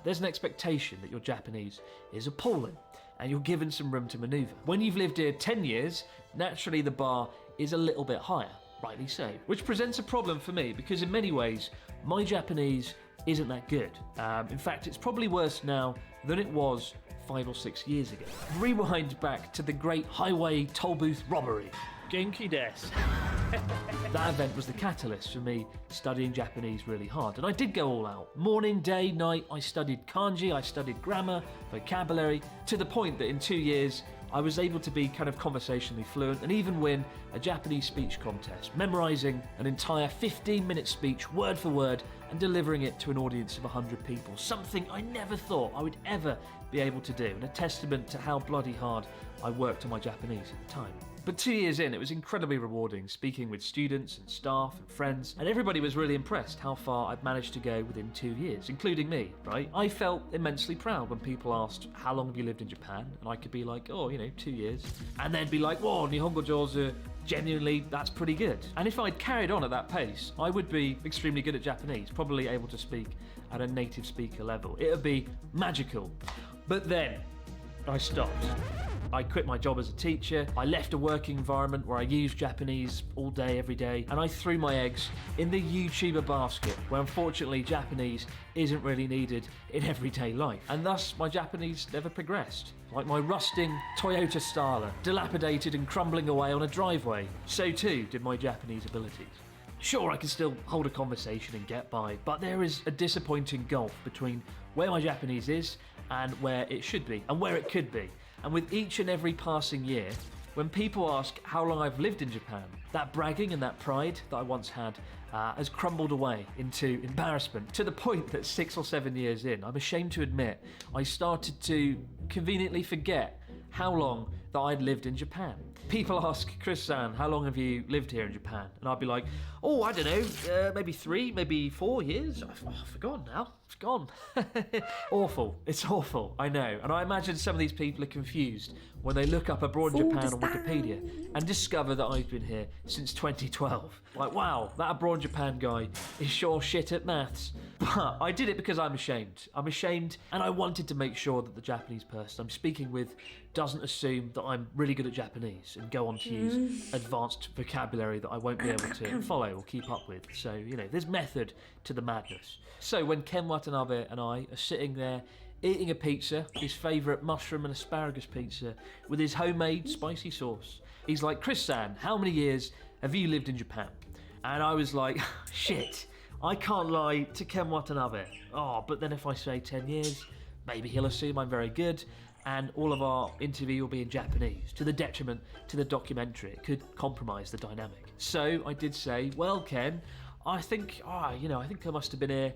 there's an expectation that your Japanese is appalling and you're given some room to manoeuvre. When you've lived here 10 years, naturally the bar is a little bit higher, rightly so, which presents a problem for me because in many ways, my Japanese isn't that good. In fact, it's probably worse now than it was 5 or 6 years ago. Rewind back to the great highway toll booth robbery. Genki desu. That event was the catalyst for me studying Japanese really hard, and I did go all out. Morning, day, night, I studied kanji, I studied grammar, vocabulary, to the point that in 2 years I was able to be kind of conversationally fluent and even win a Japanese speech contest, memorising an entire 15-minute speech word for word and delivering it to an audience of 100 people, something I never thought I would ever be able to do, and a testament to how bloody hard I worked on my Japanese at the time. But 2 years in, it was incredibly rewarding speaking with students and staff and friends, and everybody was really impressed how far I'd managed to go within 2 years, including me, right? I felt immensely proud when people asked, how long have you lived in Japan? And I could be like, 2 years. And they'd be like, whoa, Nihongo jozu, genuinely, that's pretty good. And if I'd carried on at that pace, I would be extremely good at Japanese, probably able to speak at a native speaker level. It would be magical. But then, I stopped. I quit my job as a teacher, I left a working environment where I used Japanese all day, every day, and I threw my eggs in the YouTuber basket, where unfortunately Japanese isn't really needed in everyday life. And thus, my Japanese never progressed. Like my rusting Toyota Starler, dilapidated and crumbling away on a driveway. So too did my Japanese abilities. Sure, I can still hold a conversation and get by, but there is a disappointing gulf between where my Japanese is and where it should be, and where it could be. And with each and every passing year, when people ask how long I've lived in Japan, that bragging and that pride that I once had has crumbled away into embarrassment, to the point that 6 or 7 years in, I'm ashamed to admit, I started to conveniently forget how long that I'd lived in Japan. People ask, Chris-san, how long have you lived here in Japan? And I'd be like, I don't know, maybe 3, maybe 4 years. I've forgotten now. It's gone. Awful. It's awful. I know. And I imagine some of these people are confused when they look up abroad in Japan on Wikipedia and discover that I've been here since 2012. Like, wow, that abroad Japan guy is sure shit at maths. But I did it because I'm ashamed. I'm ashamed, and I wanted to make sure that the Japanese person I'm speaking with doesn't assume that I'm really good at Japanese and go on to use advanced vocabulary that I won't be able to follow or keep up with. So, there's method to the madness. So when Ken Watanabe and I are sitting there eating a pizza, his favourite mushroom and asparagus pizza, with his homemade spicy sauce, he's like, Chris-san, how many years have you lived in Japan? And I was like, shit, I can't lie to Ken Watanabe. But then if I say 10 years, maybe he'll assume I'm very good, and all of our interview will be in Japanese, to the detriment to the documentary. It could compromise the dynamic. So I did say, well, Ken, I think I must have been here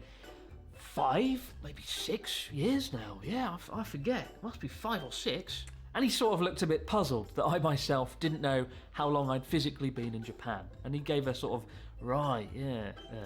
5, maybe 6 years now. Yeah, I forget. It must be 5 or 6. And he sort of looked a bit puzzled that I myself didn't know how long I'd physically been in Japan. And he gave a sort of,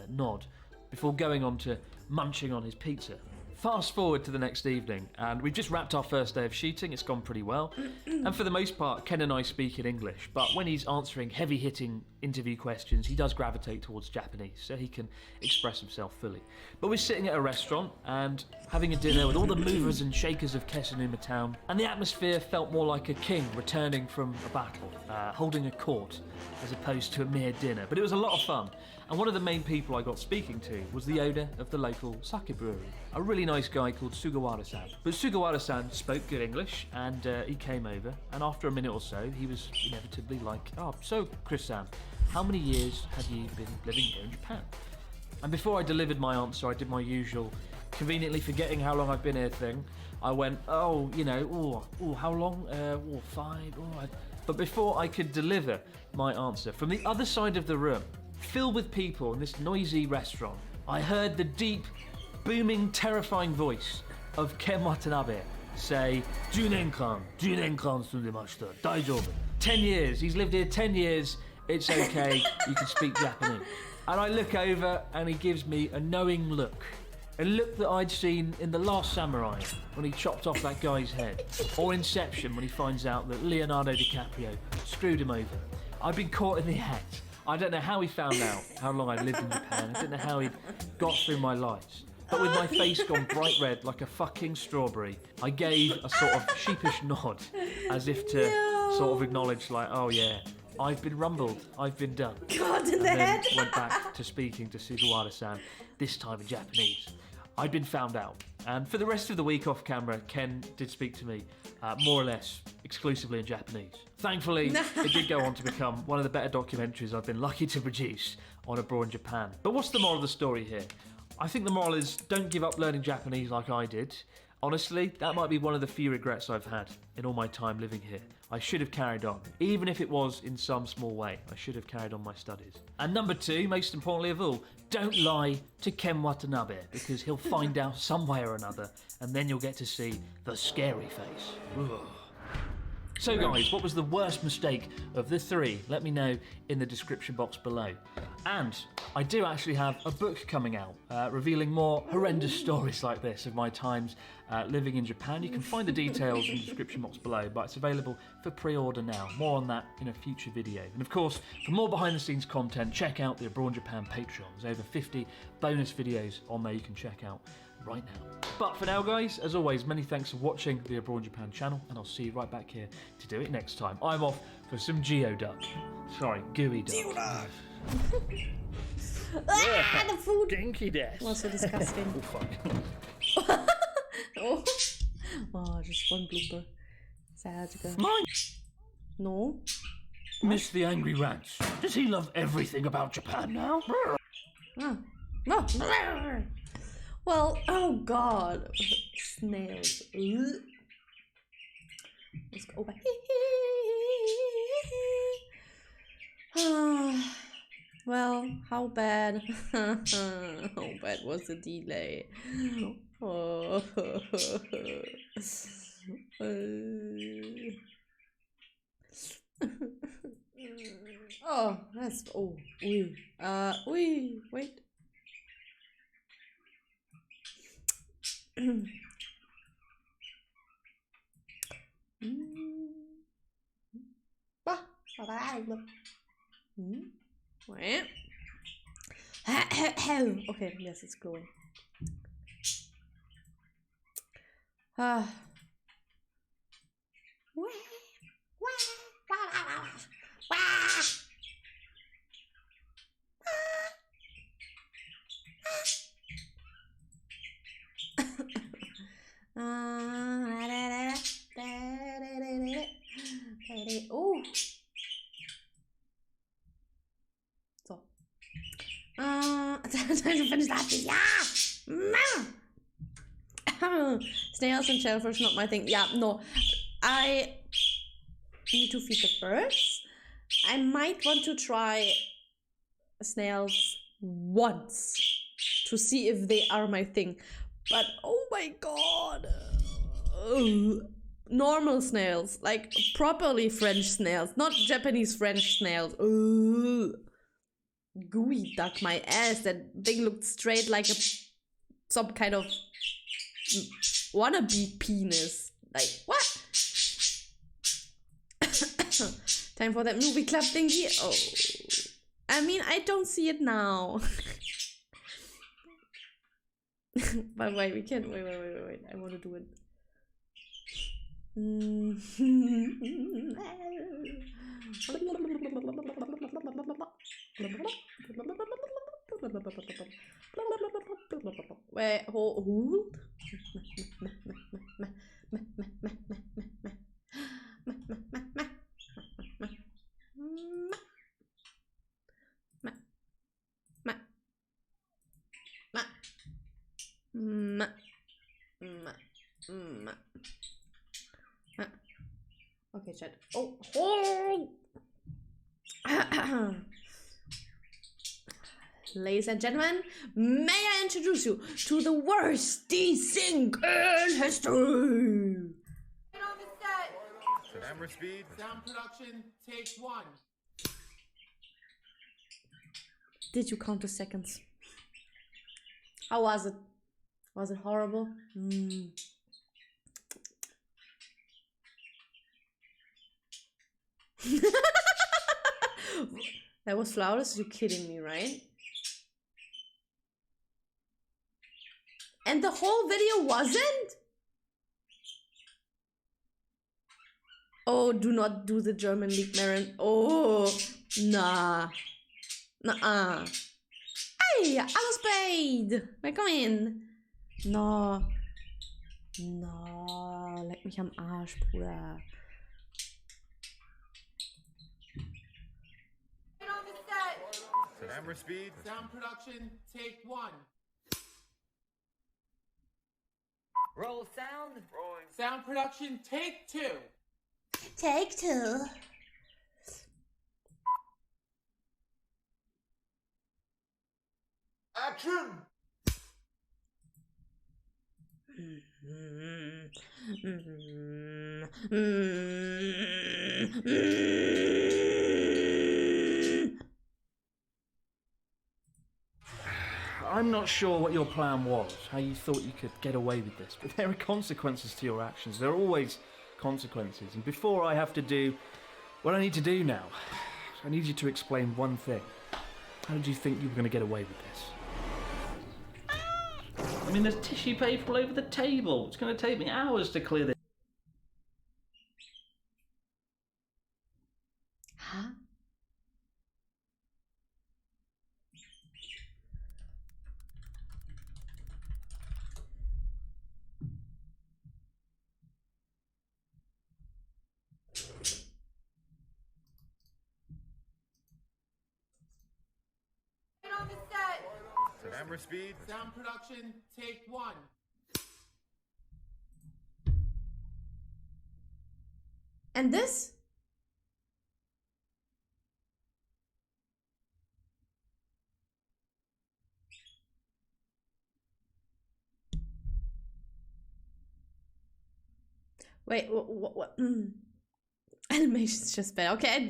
nod, before going on to munching on his pizza. Fast forward to the next evening, and we've just wrapped our first day of shooting. It's gone pretty well. And for the most part, Ken and I speak in English, but when he's answering heavy-hitting interview questions, he does gravitate towards Japanese, so he can express himself fully. But we're sitting at a restaurant and having a dinner with all the movers and shakers of Kesennuma town, and the atmosphere felt more like a king returning from a battle, holding a court, as opposed to a mere dinner. But it was a lot of fun. And one of the main people I got speaking to was the owner of the local sake brewery, a really nice guy called Sugawara-san. But Sugawara-san spoke good English, and he came over, and after a minute or so, he was inevitably like, "Oh, so Chris-san, how many years have you been living here in Japan?" And before I delivered my answer, I did my usual, conveniently forgetting how long I've been here thing. I went, how long? 5, But before I could deliver my answer, from the other side of the room, filled with people in this noisy restaurant, I heard the deep, booming, terrifying voice of Ken Watanabe say, 10年間住んでました。大丈夫. 10 years. He's lived here 10 years. It's okay. You can speak Japanese. And I look over and he gives me a knowing look. A look that I'd seen in The Last Samurai when he chopped off that guy's head. Or Inception when he finds out that Leonardo DiCaprio screwed him over. I've been caught in the act. I don't know how he found out how long I'd lived in Japan. I don't know how he'd got through my lies. But with my face gone bright red like a fucking strawberry, I gave a sort of sheepish nod as if to sort of acknowledge, like, oh yeah, I've been rumbled, I've been done. God in and the then head. went back to speaking to Sugawara-san, this time in Japanese. I'd been found out. And for the rest of the week off camera, Ken did speak to me more or less exclusively in Japanese. Thankfully, it did go on to become one of the better documentaries I've been lucky to produce on abroad in Japan. But what's the moral of the story here? I think the moral is don't give up learning Japanese like I did. Honestly, that might be one of the few regrets I've had in all my time living here. I should have carried on, even if it was in some small way. I should have carried on my studies. And number 2, most importantly of all, don't lie to Ken Watanabe, because he'll find out some way or another, and then you'll get to see the scary face. Ugh. So guys, what was the worst mistake of the 3? Let me know in the description box below. And I do actually have a book coming out, revealing more horrendous stories like this of my times living in Japan. You can find the details in the description box below, but it's available for pre-order now. More on that in a future video. And of course, for more behind the scenes content, check out the Abroad in Japan Patreon. There's over 50 bonus videos on there you can check out right now. But for now guys, as always, many thanks for watching the Abroad in Japan channel, and I'll see you right back here to do it next time. I'm off for some geoduck. Sorry, gooey duck. The food Dinky death. was so disgusting. Oh fuck. Oh, just one blooper. Sad. Mine. No. Miss the angry rants. Does he love everything about Japan now? Ah. No. Well, oh god. Snails. Let's go back. Well, how bad? How bad was the delay? Oh, oh that's wait. Wait. Okay, yes, it's glowing. Oh. So. Time to finish that. Yeah. Snails and shellfish, not my thing. Yeah, no. I need to feed the birds. I might want to try snails once to see if they are my thing. But oh my god. Normal snails, like properly French snails, not Japanese French snails. Gooey duck my ass. That thing looked straight like some kind of wannabe penis. Like, what? Time for that movie club thingy. Oh, I mean, I don't see it now. But wait, we can. Wait. I want to do it. Wait, hold. Okay, chat. Oh. Ladies and gentlemen, may I introduce you to the worst desync in history? On the set. Camera speed. Sound production, take one. Did you count the seconds? How was it? Was it horrible? That was flawless? You're kidding me, right? And the whole video wasn't? Oh, do not do the German League, Marin. Oh, nah. Nuh-uh. Hey, alles paid. Willkommen in. No. No, leck mich am Arsch, Bruder. On the set. Camera speed. Sound production, take one. Roll sound. Rolling. Sound production, take two. Take two. Action. I'm not sure what your plan was, how you thought you could get away with this, but there are consequences to your actions. There are always consequences. And before I have to do what I need to do now, I need you to explain one thing. How did you think you were going to get away with this? I mean, there's tissue paper all over the table. It's going to take me hours to clear this. Huh? On the set. Camera speed. Sound production, take one. And this? Wait, what? Animation's just bad. Okay,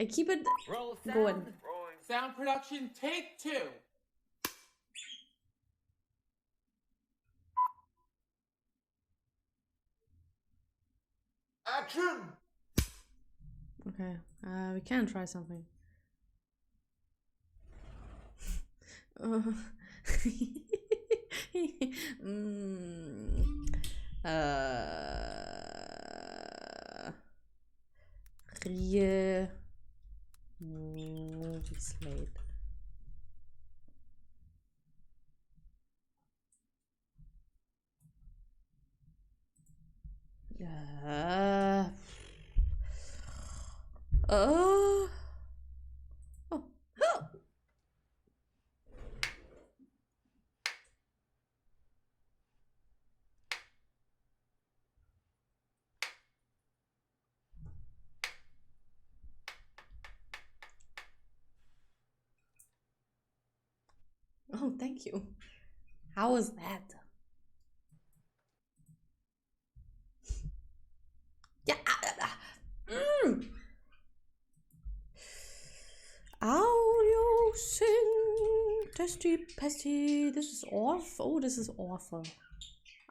I keep it Roll sound. going. Rolling. Sound production, take two. Action. Okay, we can try something. Real movie slate. Oh. Oh, thank you. How was that? Yeah. Audio sync Testy, pesty. This is awful. Oh, this is awful.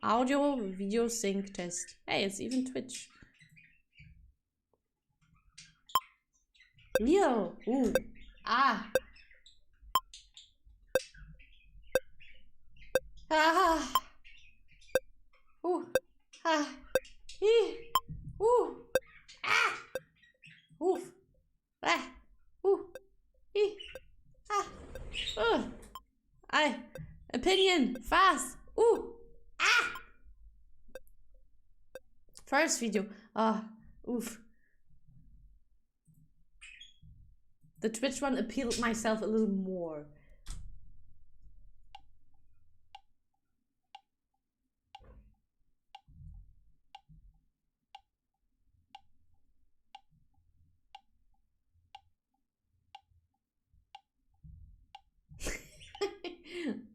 Audio, video sync test. Hey, it's even Twitch. Yo. Ooh. Ah. Ah. Ooh. Ah. Ee. Ooh. Ah. Oof. Ah. Ooh. Ee. Ah. I. Opinion. Fast. Ooh. Ah. First video. Ah. Oof. The Twitch one appealed myself a little more.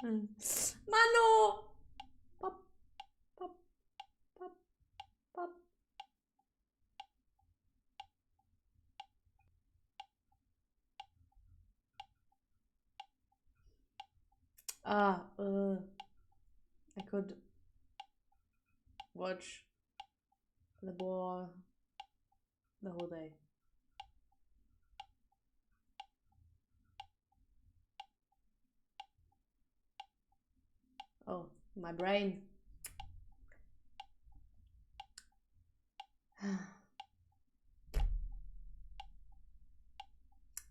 Mano! Pop, pop, pop, pop. I could watch the ball the whole day. Oh, my brain.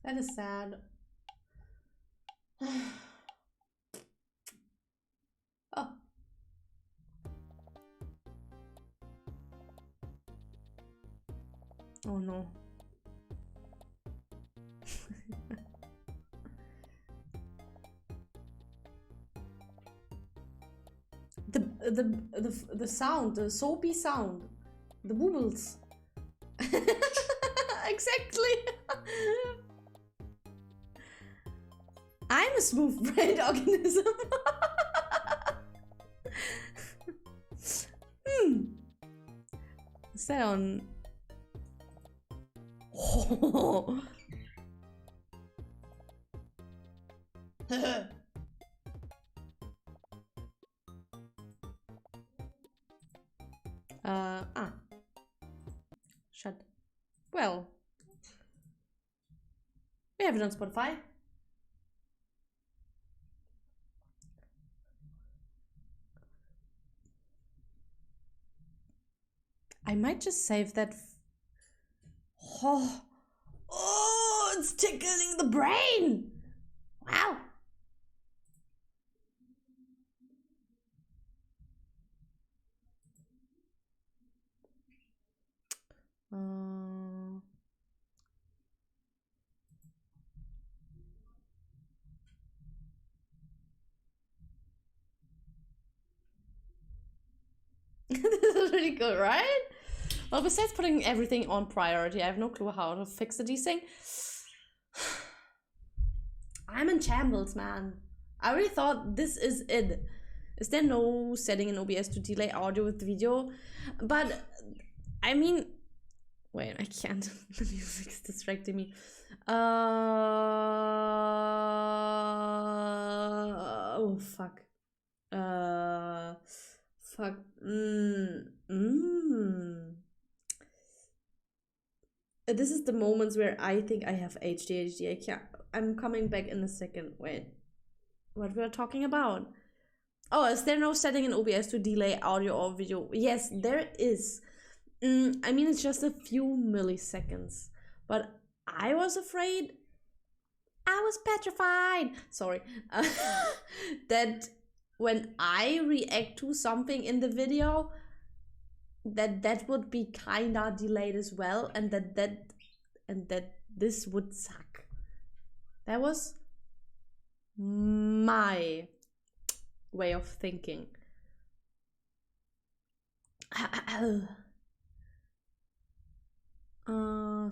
That is sad. Oh. Oh no. the sound, the soapy sound, the bubbles. Exactly. I'm a smooth brain organism. Is that on? Oh. Shut. Well, we have it on Spotify. I might just save that. Oh, it's tickling the brain. Wow. This is really good, right? Well, besides putting everything on priority, I have no clue how to fix the desync. I'm in shambles, man. I really thought this is it. Is there no setting in OBS to delay audio with the video? But, I mean... Wait, I can't. The music's distracting me. Oh, fuck. Fuck. This is the moments where I think I have ADHD. I can't. I'm coming back in a second. Wait. What we're talking about? Oh, is there no setting in OBS to delay audio or video? Yes, there is. I mean, it's just a few milliseconds. But I was afraid. I was petrified. Sorry. That when I react to something in the video, that would be kinda delayed as well, and that this would suck. That was my way of thinking.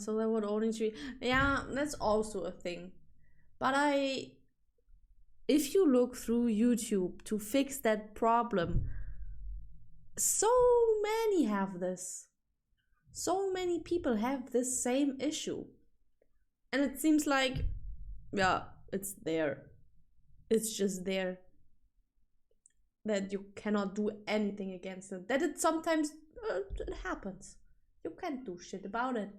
So that would only be, yeah, that's also a thing. But if you look through YouTube to fix that problem, so many have this. So many people have this same issue. And it seems like, yeah, it's there. It's just there. That you cannot do anything against it. That it sometimes it happens. You can't do shit about it.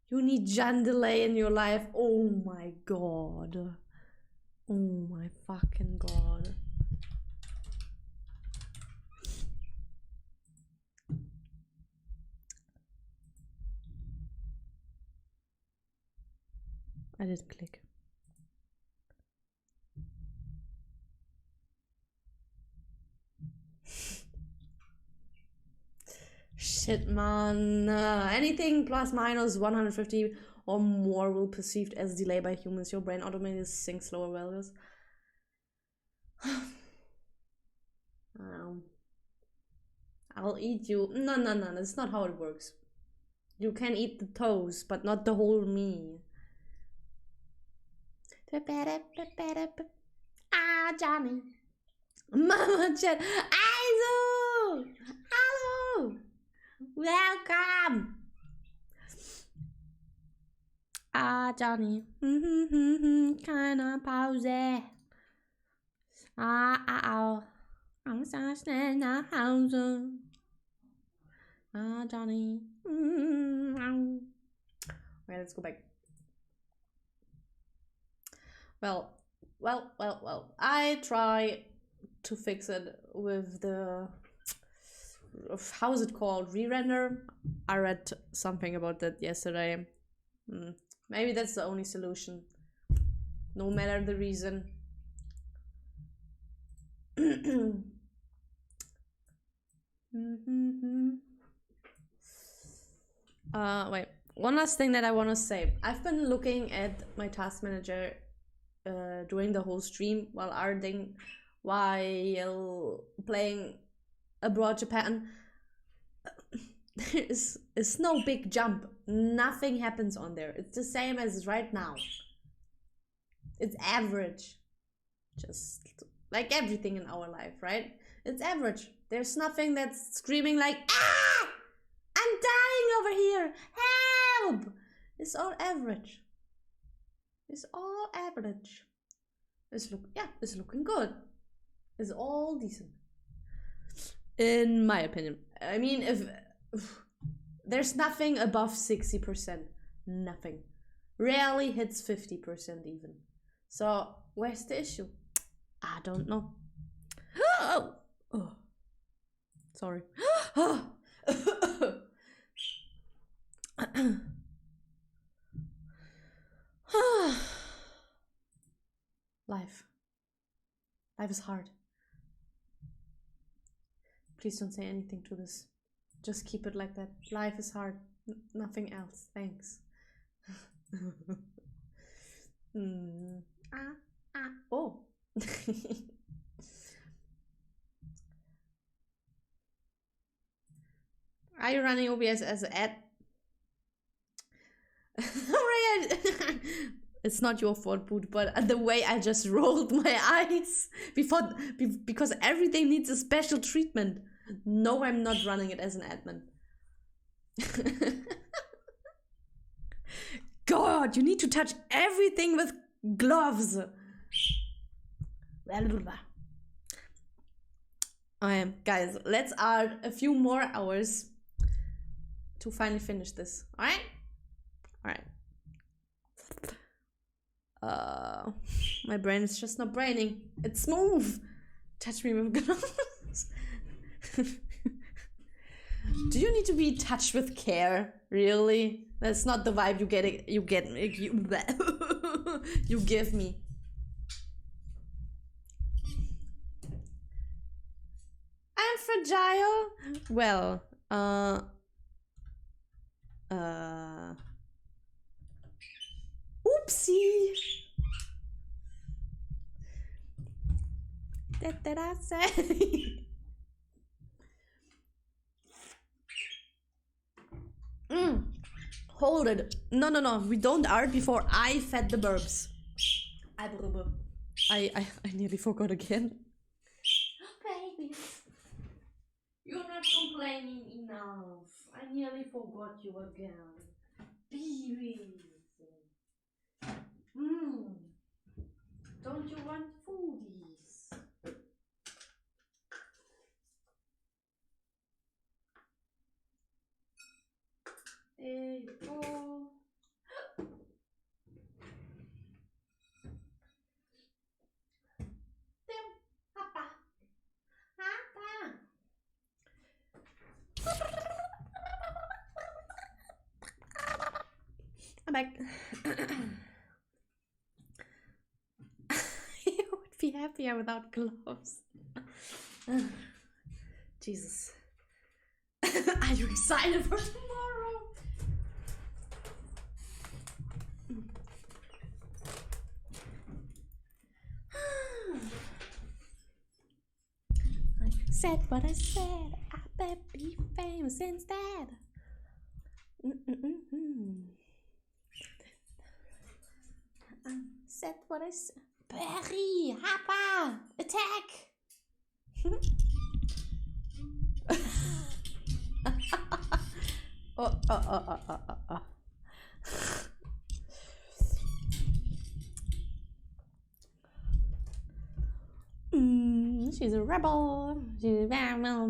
You need Jean Delay in your life. Oh my god. Oh my fucking god. I didn't click. Shit, man. Anything plus minus 150 or more will be perceived as delay by humans. Your brain automatically syncs slower values. I'll eat you. No, that's not how it works. You can eat the toes, but not the whole me. Ah, Johnny. Mama chat. Aizu! Hello! Welcome! Ah, Johnny. Keine Pause. I'm so schnell nach Hause. Ah, Johnny. Okay, let's go back. Well. I try to fix it with the... How is it called? Re-render? I read something about that yesterday. Maybe that's the only solution. No matter the reason. Wait. One last thing that I want to say. I've been looking at my task manager during the whole stream while playing Abroad Japan. It's no big jump. Nothing happens on there. It's the same as right now. It's average. Just like everything in our life, right? It's average. There's nothing that's screaming like, ah! I'm dying over here! Help! It's all average. It's all average. It's looking good. It's all decent. In my opinion. I mean, if there's nothing above 60%. Nothing. Rarely hits 50% even. So, where's the issue? I don't know. Oh! Sorry. Life is hard. Please don't say anything to this. Just keep it like that. Life is hard. Nothing else. Thanks. Oh. Are you running OBS as an ad? It's not your fault, Boot, but the way I just rolled my eyes because everything needs a special treatment. No, I'm not running it as an admin. God, you need to touch everything with gloves. Guys, let's add a few more hours to finally finish this. Alright? My brain is just not braining. It's smooth. Touch me with gloves. Do you need to be touched with care? Really? That's not the vibe you give me. I'm fragile. Well, oopsie. What did I say? Hold it. No. We don't art before I fed the burbs. I nearly forgot again. Baby. You're not complaining enough. I nearly forgot you again. Babies. Don't you want foodies? There you go. Papa. Papa. I'm back. You would be happier without gloves. Jesus. Are you excited for tomorrow? I said what I said. I bet be famous instead. Said what I said. Perry, Hapa, attack! Oh. She's a rebel. She's a rebel.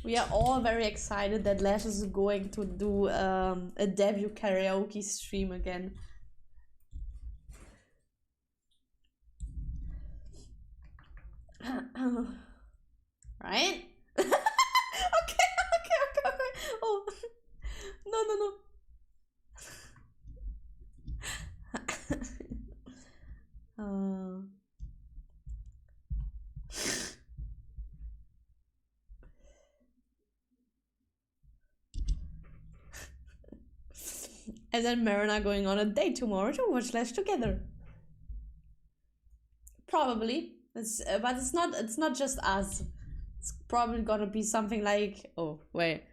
We are all very excited that Lash is going to do a debut karaoke stream again. Right? Okay. Oh, no. And then Maren are going on a date tomorrow to watch Lash together. Probably. But it's not just us. It's probably gonna be something like, oh wait,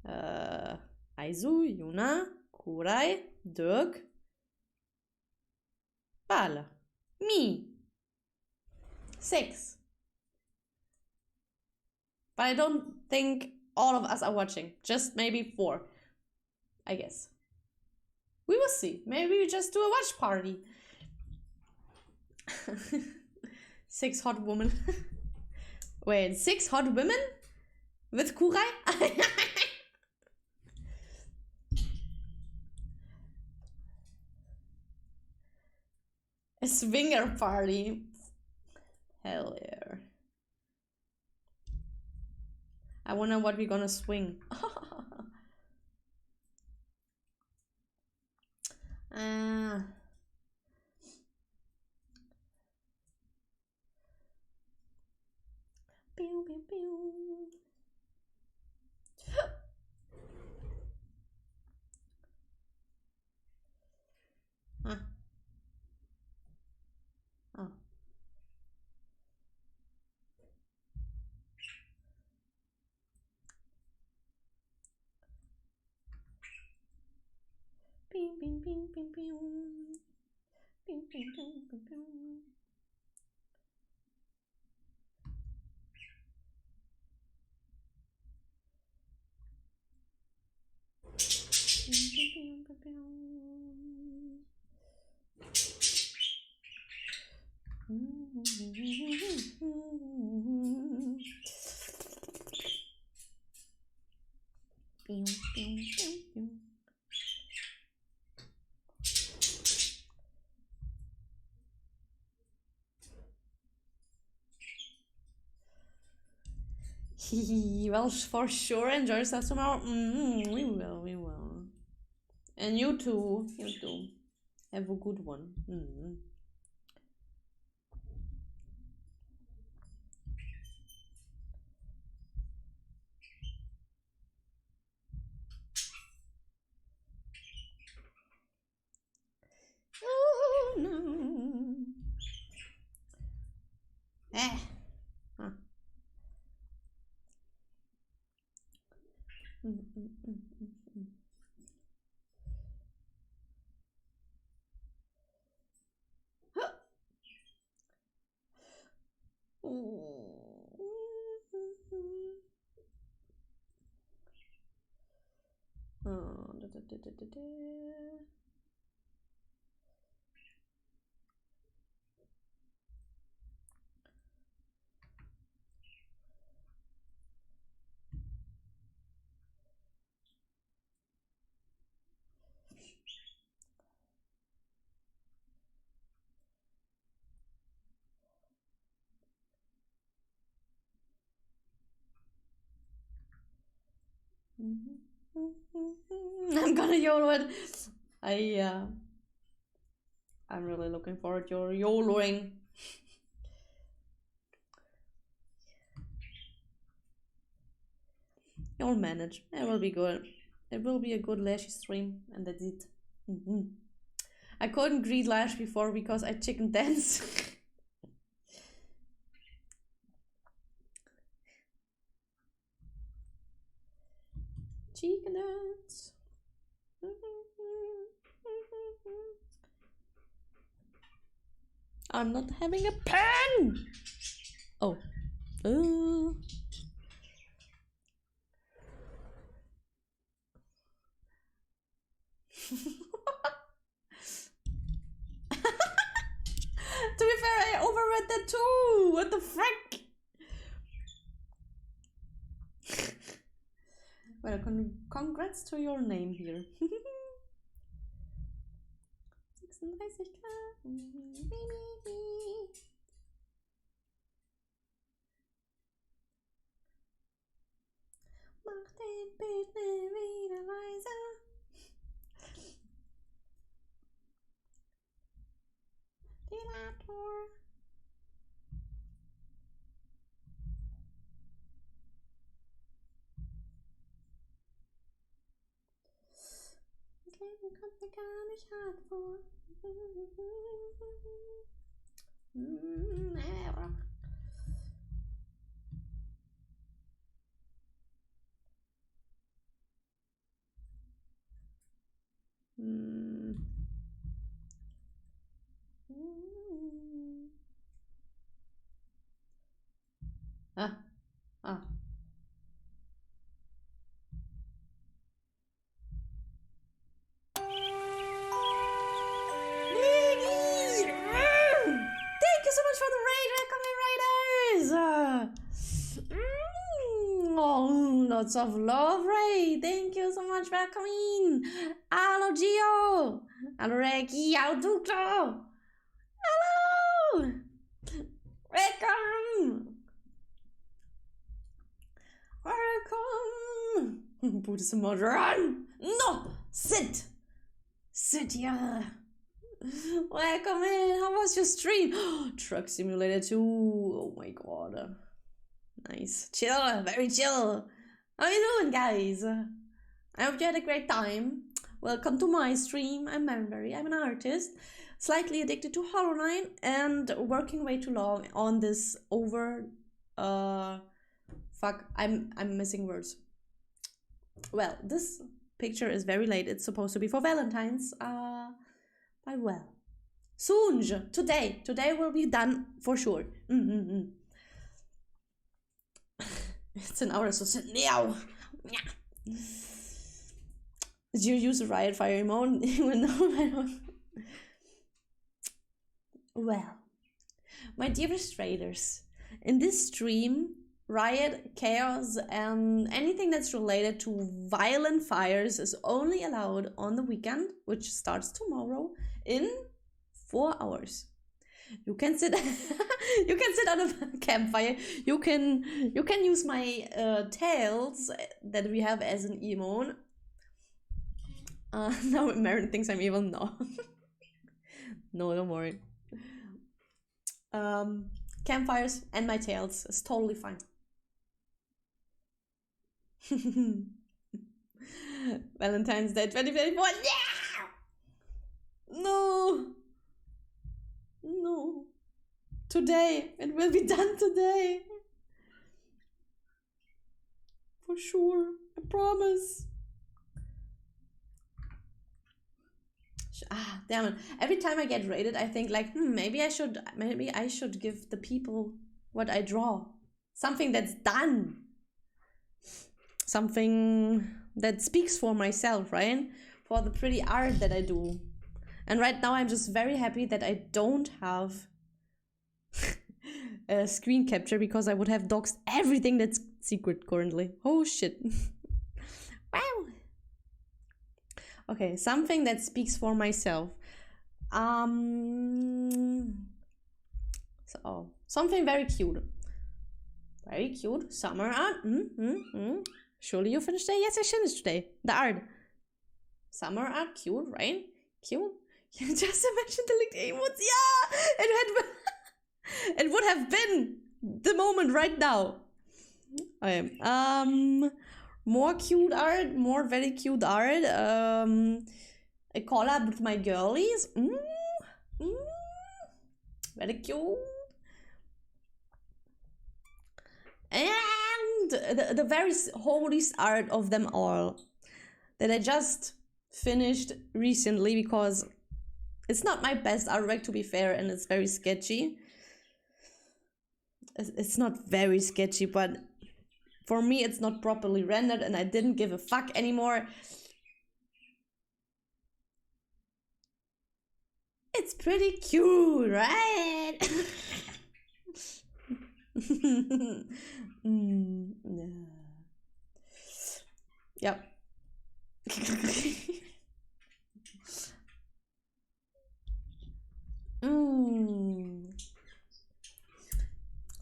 Aizu, Yuna, Kurai, Dirk, Bala, me, 6. But I don't think all of us are watching. Just maybe 4, I guess. We will see. Maybe we just do a watch party. 6 hot women. Wait, 6 hot women? With Kurai? A swinger party. Hell yeah. I wonder what we're gonna swing. Pew, pew, pew. Ah. Oh. Ping, ping, ping, ping, ping. Ping, ping, ping, ping, ping. Well, for sure, enjoy yourself tomorrow. We will. And you too. Have a good one. Oh no. I'm gonna YOLO it. I'm really looking forward to your YOLOing. You'll manage. It will be good. It will be a good Lashy stream, and that's it. I couldn't greet Lash before because I chicken dance. Chicken dance. I'm not having a pen. Oh. To be fair, I overread that too. What the frick? Well, congrats to your name here. 36K. Mach den Bildschirm wieder leiser. Delator. Das Leben kommt mir gar nicht hart vor. Ah. Thank you so much for the raid. Welcome in, raiders. Oh, lots of love, Ray. Thank you so much for coming. Hello, Gio. Hello, Reiki. Hello, Ducto. Hello. Welcome. Welcome. Buddhist mod run. No, sit. Sit here. Welcome in. How was your stream? Truck Simulator 2. Oh my god. Nice. Chill. Very chill. How you doing, guys? I hope you had a great time. Welcome to my stream. I'm Marinberry. I'm an artist, slightly addicted to Hollow Knight, and working way too long on this fuck, I'm missing words. Well, this picture is very late. It's supposed to be for Valentines. But well, soon, today will be done for sure. It's an hour, so sit now. Did you use a Riot Fire emote? No, I don't. Well, my dearest raiders, in this stream, Riot, Chaos, and anything that's related to violent fires is only allowed on the weekend, which starts tomorrow in 4 hours. You can sit you can sit on a campfire. You can use my tails that we have as an emote. Now Marin thinks I'm evil. No. No, don't worry. Campfires and my tails is totally fine. Valentine's Day 2024. Yeah! No. No. Today. It will be done today. For sure. I promise. Damn it. Every time I get rated, I think like, maybe I should give the people what I draw. Something that's done. Something that speaks for myself, right? For the pretty art that I do. And right now I'm just very happy that I don't have a screen capture, because I would have doxed everything that's secret currently. Oh shit. Wow. Okay, something that speaks for myself. So something very cute. Very cute. Summer art. Surely you finished today? Yes, I finished today. The art. Summer art, cute, right? Cute. You just mentioned the linked emotes. Yeah! It would have been the moment right now. Okay. More cute art, more very cute art. A collab with my girlies. Very cute. And the very holiest art of them all that I just finished recently, because it's not my best artwork, to be fair, and it's very sketchy. It's not very sketchy, but for me it's not properly rendered and I didn't give a fuck anymore. It's pretty cute, right? Yep.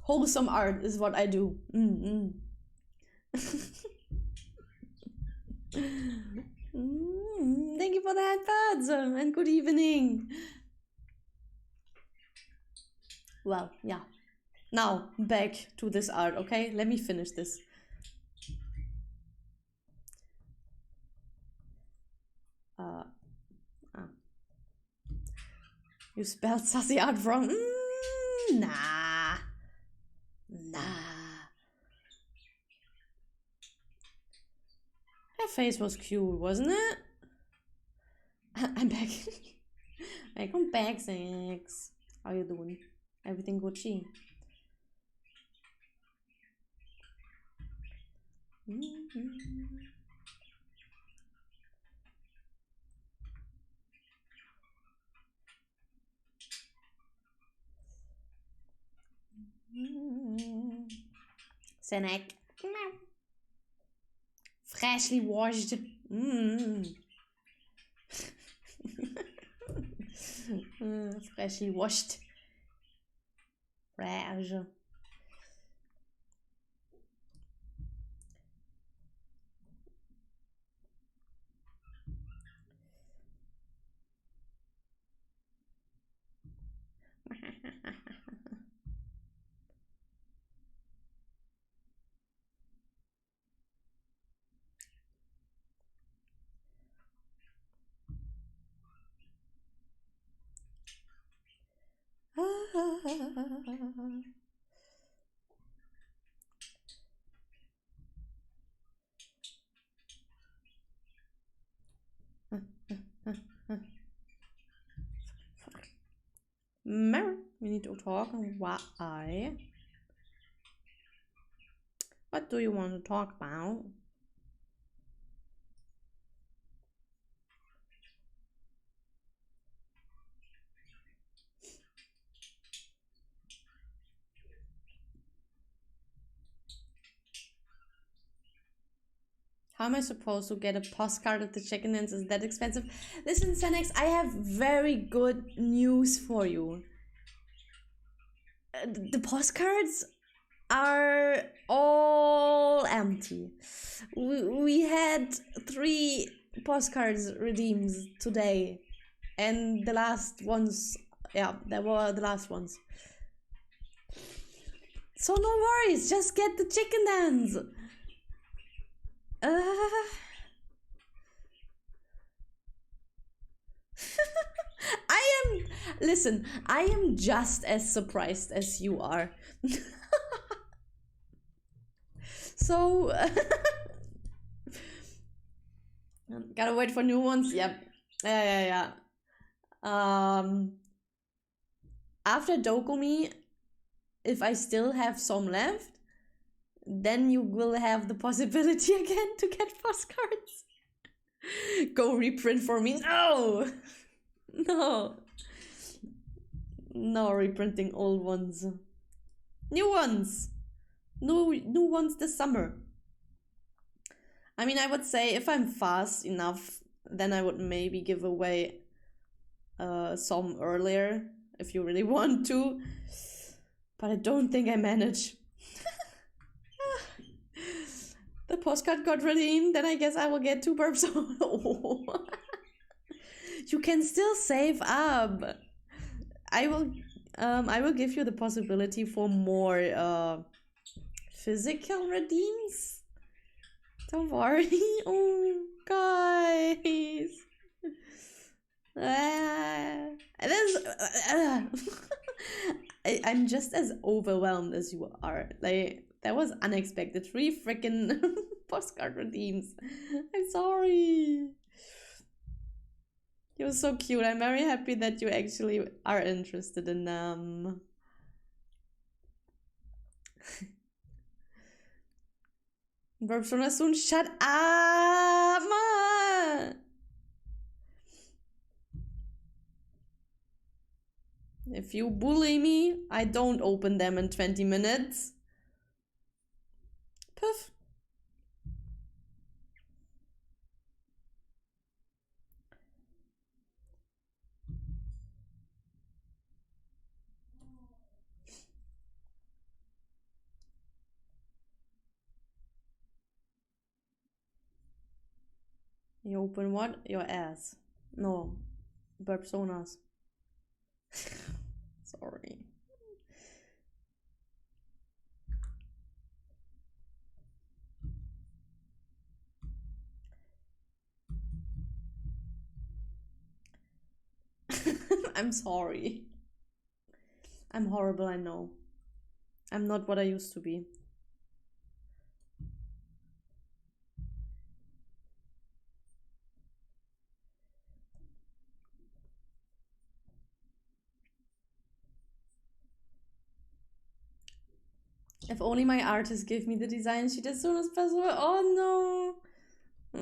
Wholesome art is what I do. Thank you for the headphones and good evening. Well, yeah. Now back to this art, okay? Let me finish this. You spelled sassy art wrong. Nah. Her face was cute, wasn't it? I'm back. Welcome back, thanks. How you doing? Everything Gucci? Snack. Freshly washed. Freshly washed. Fresh. Mary, we need to talk. Why? What do you want to talk about? How am I supposed to get a postcard of the chicken dance? Is that expensive? Listen, Senex, I have very good news for you. The postcards are all empty. We had 3 postcards redeemed today. And the last ones, yeah, they were the last ones. So no worries, just get the chicken dance. Listen, I am just as surprised as you are. Gotta wait for new ones. Yep. Yeah. After Dokumi, if I still have some left, then you will have the possibility again to get postcards. Go reprint for me. No! No. No reprinting old ones. New ones. New ones this summer. I mean, I would say if I'm fast enough, then I would maybe give away some earlier if you really want to. But I don't think I manage. The postcard got redeemed, then I guess I will get 2 burps. Oh. You can still save up. I will give you the possibility for more physical redeems. Don't worry. Oh, guys. I'm just as overwhelmed as you are. Like, that was unexpected. 3 freaking postcard redeems. I'm sorry. It was so cute. I'm very happy that you actually are interested in them. Verbsona soon. Shut up, ma. If you bully me, I don't open them in 20 minutes. Puff. You open what? Your ass. No. Burpsonas. Sorry. I'm sorry. I'm horrible, I know. I'm not what I used to be. If only my artist gave me the design sheet as soon as possible. Oh no.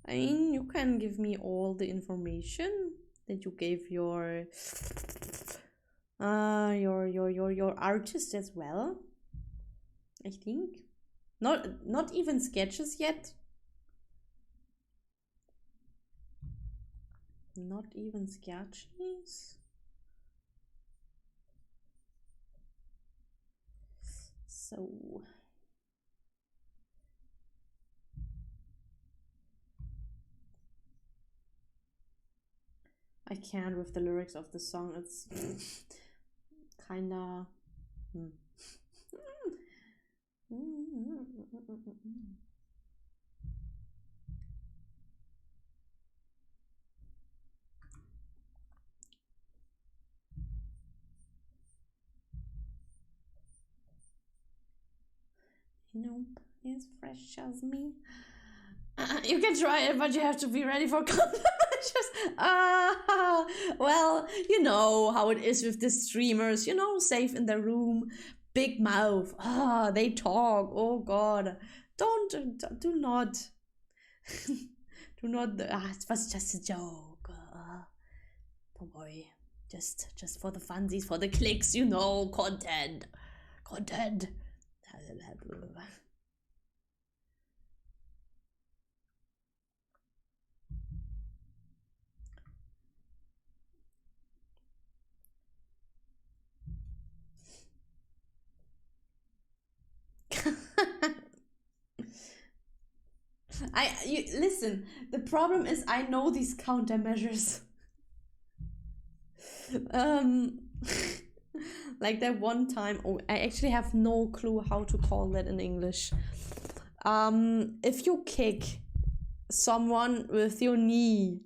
I mean, you can give me all the information that you gave your artist as well. I think. Not even sketches yet. Not even sketches. So I can't with the lyrics of the song. It's kinda Nope, he's fresh as me. You can try it, but you have to be ready for just well, you know how it is with the streamers, you know, safe in their room, big mouth. They talk. Oh god. Do not do not it was just a joke. Don't worry. Just for the funsies, for the clicks, you know, content. Listen, the problem is I know these countermeasures. Like that one time, I actually have no clue how to call that in English. If you kick someone with your knee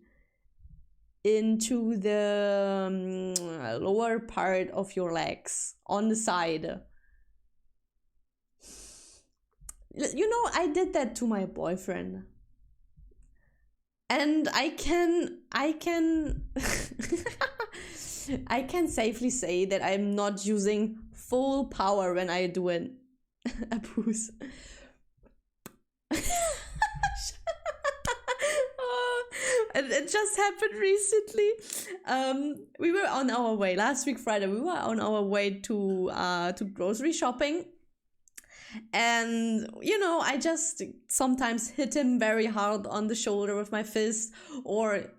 into the lower part of your legs on the side, You know, I did that to my boyfriend. And I can I can safely say that I'm not using full power when I do an abuse. Oh, it just happened recently. We were on our way last week Friday. We were on our way to grocery shopping, and you know, I just sometimes hit him very hard on the shoulder with my fist, or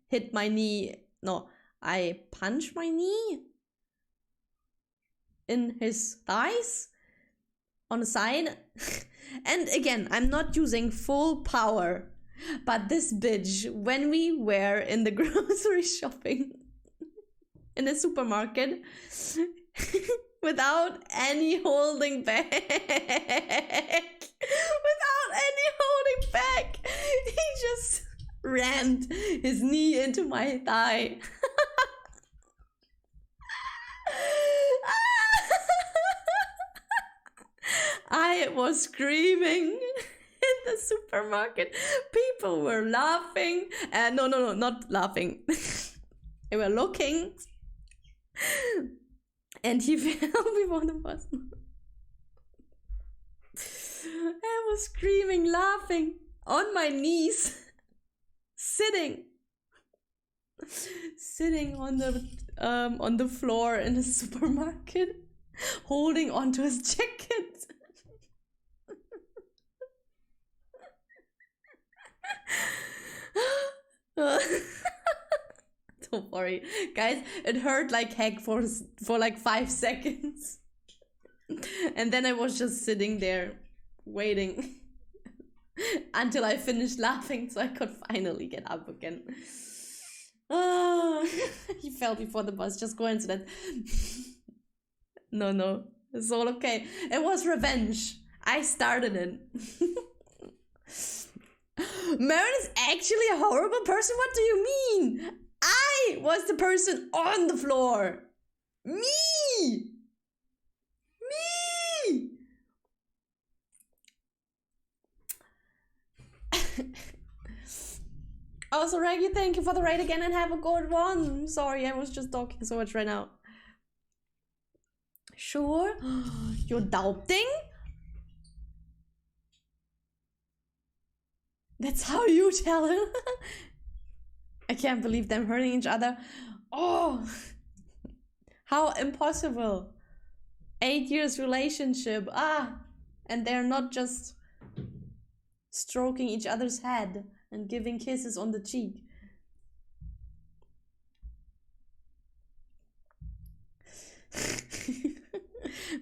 hit my knee. No, I punch my knee in his thighs on the side. And again, I'm not using full power, but this bitch, when we were in the grocery shopping in the supermarket, without any holding back, he just rammed his knee into my thigh. I was screaming in the supermarket. People were laughing. No, not laughing. They were looking. And he fell before the bus. I was screaming, laughing, on my knees, sitting on the floor in the supermarket, holding onto his jacket. Don't worry, guys, it hurt like heck for like 5 seconds. And then I was just sitting there waiting until I finished laughing so I could finally get up again. He fell before the bus, just coincidence. No, it's all okay. It was revenge. I started it. Marin is actually a horrible person? What do you mean? I was the person on the floor. Me! Also, Reggie, thank you for the raid again and have a good one. Sorry, I was just talking so much right now. Sure? You're doubting? That's how you tell him? I can't believe them hurting each other. Oh, how impossible. 8 years relationship. And they're not just stroking each other's head and giving kisses on the cheek.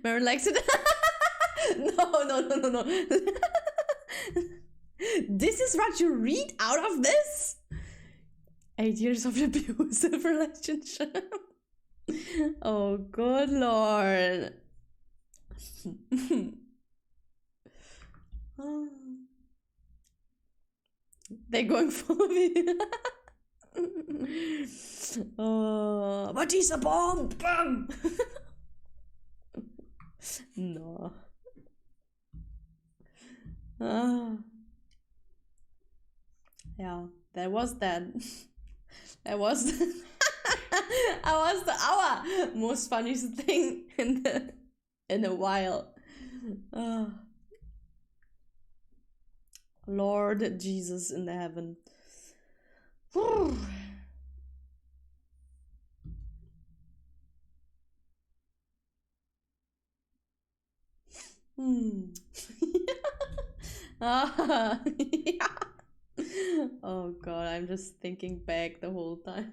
Marin likes it. No. This is what you read out of this? 8 years of abusive relationship. Oh, good lord. They're going for me. Oh, but he's a bomb. Bam. No. Yeah, that was that. That was our most funniest thing in a while. Lord Jesus in the heaven. Yeah. Oh god, I'm just thinking back the whole time.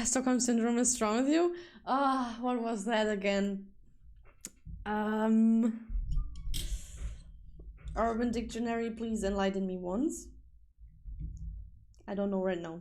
Stockholm Syndrome is strong with you? What was that again? Urban Dictionary, please enlighten me once. I don't know right now.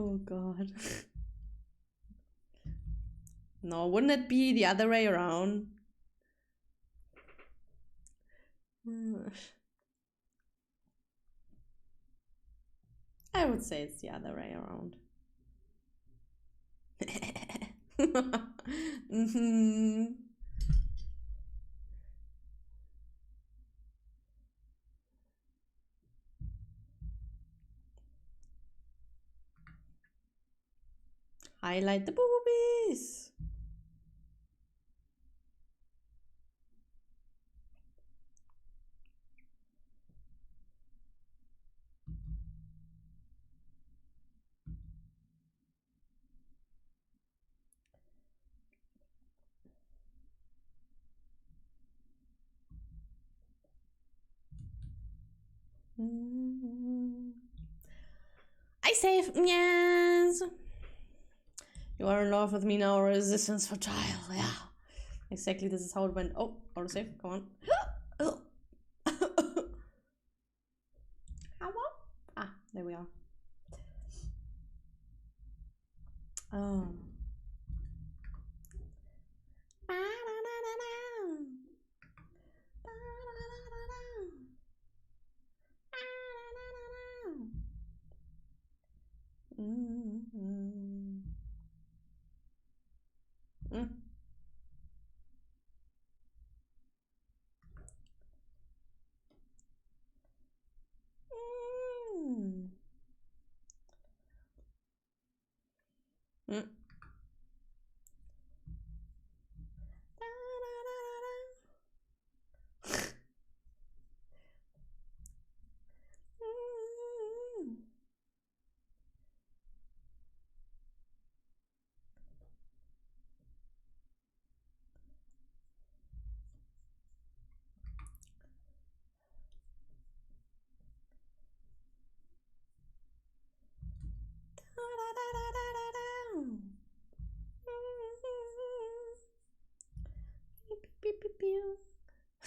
Oh god. No, wouldn't it be the other way around? I would say it's the other way around. Mm-hmm. Highlight the boobies. I save. Yes. You are in love with me now, resistance for child. Yeah. Exactly, this is how it went. Oh, autosave, come on. Ah, there we are. Oh.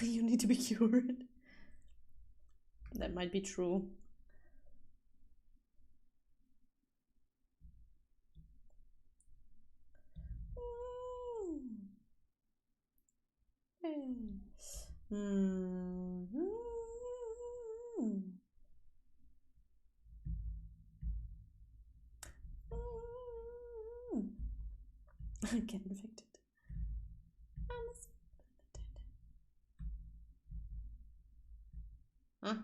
You need to be cured. That might be true. I get infected. Huh?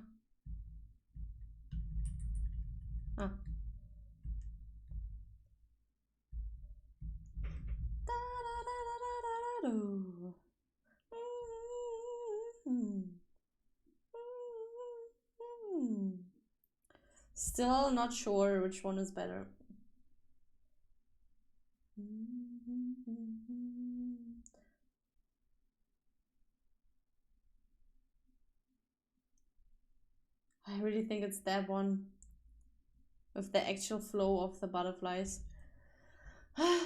Huh? Still not sure which one is better. I really think it's that one with the actual flow of the butterflies. Huh.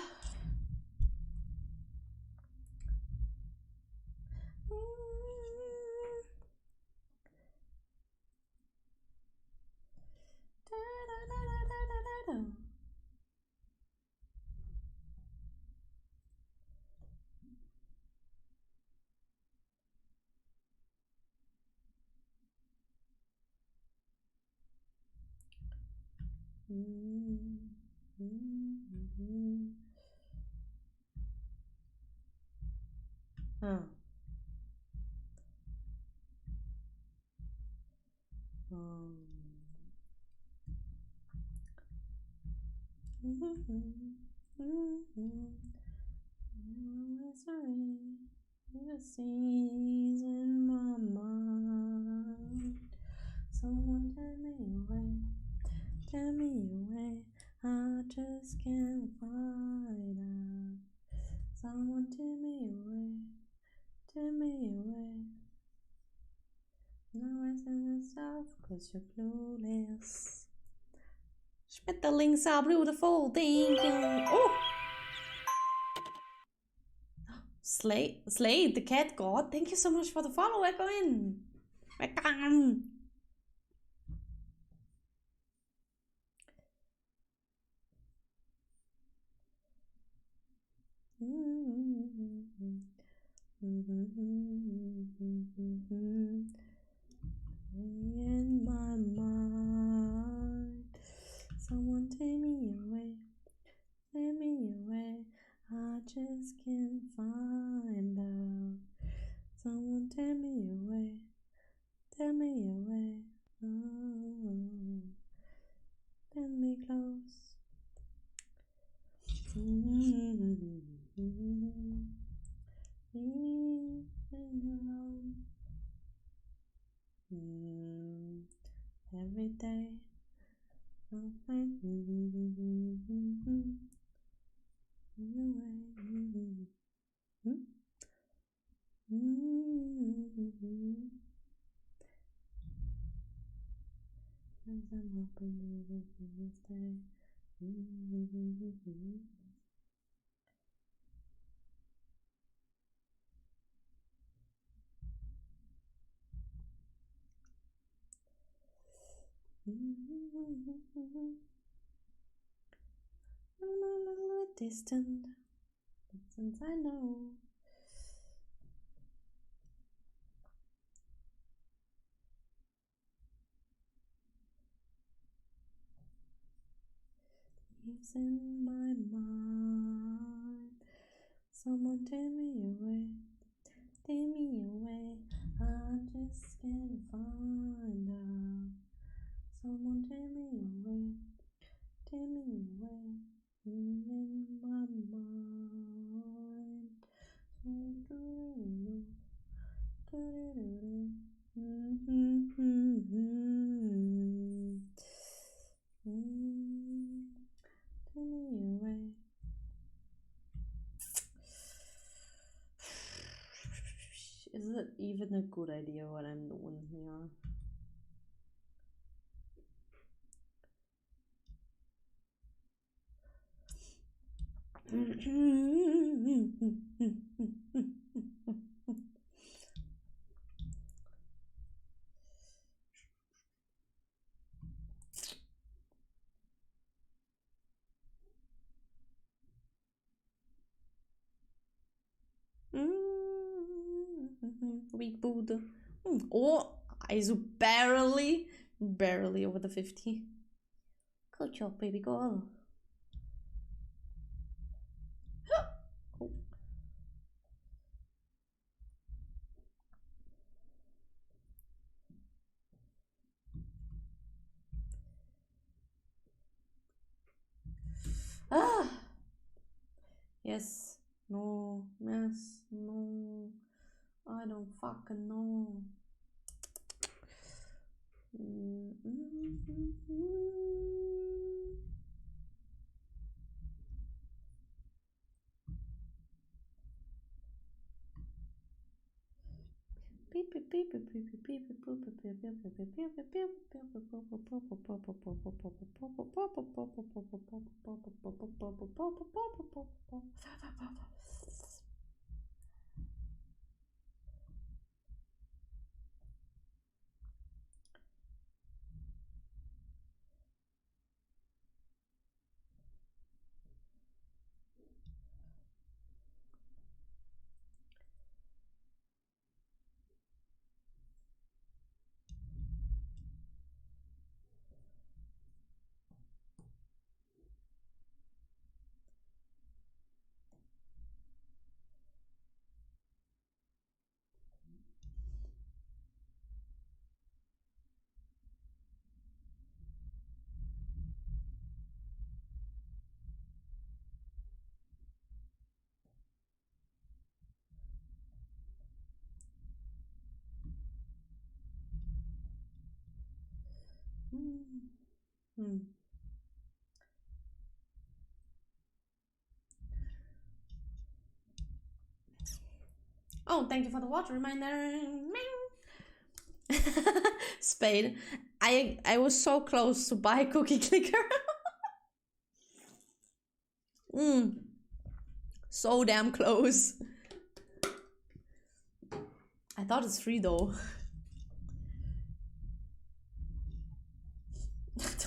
In my mind. Someone tell me away, I just can't find out. Someone tell me away. Now I send myself, cause you're clueless. Schmetterlings are beautiful, thank you. Oh! Slade, the cat god, thank you so much for the follow. Welcome in. Welcome. In my mind, someone take me away, take me away. I just can't find out. Someone take me away, take me away. Oh, let me close. Leaving alone. Every day I'll find as I'm hoping everything will stay. I'm a little bit distant, but since I know it's in my mind, someone take me away, take me away. I just can't find out. Someone take me away, take me away. In my mind. Take me away. Is it even a good idea what I'm doing here? Weak Buddha. Oh, I barely over the 50. Good job, baby girl. Oh. Ah. Yes. No. Yes. No. I don't fucking know. Oh, thank you for the water reminder. Spade. I was so close to buy cookie clicker. So damn close. I thought it's free though.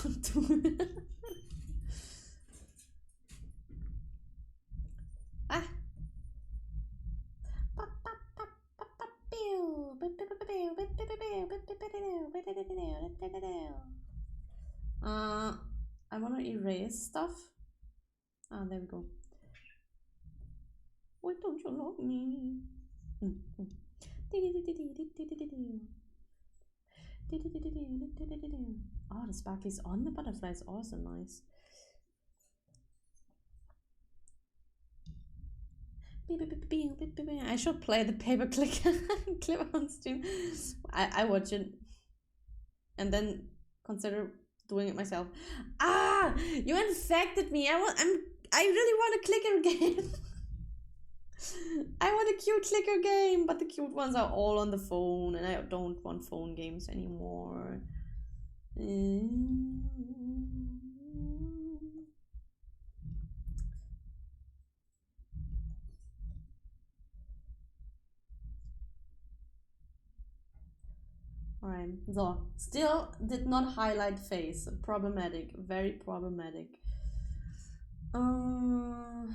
Don't do it. Ah. I want to erase stuff. Ah, there we go. Why don't you love me? Oh, the sparklies on the butterfly is also nice. I should play the paper clip on stream. I watch it and then consider doing it myself. Ah, you infected me. I really want a clicker game. I want a cute clicker game, but the cute ones are all on the phone, and I don't want phone games anymore. Alright, so still did not highlight face. Problematic, very problematic. No.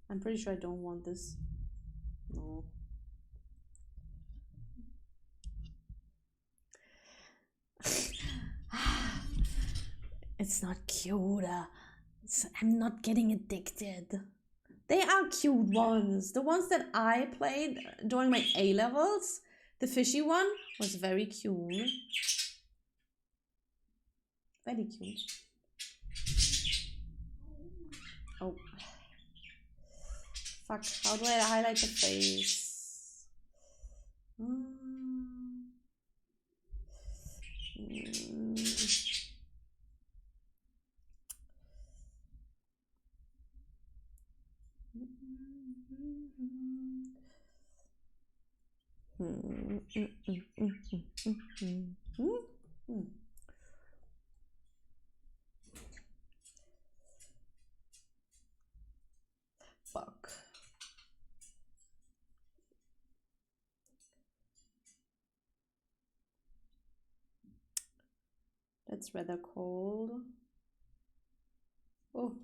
I'm pretty sure I don't want this. No. It's not cute. I'm not getting addicted. They are cute ones. The ones that I played during my A-levels, the fishy one was very cute. Very cute. Oh. Fuck, how do I highlight the face? Fuck. That's rather cold. Oh.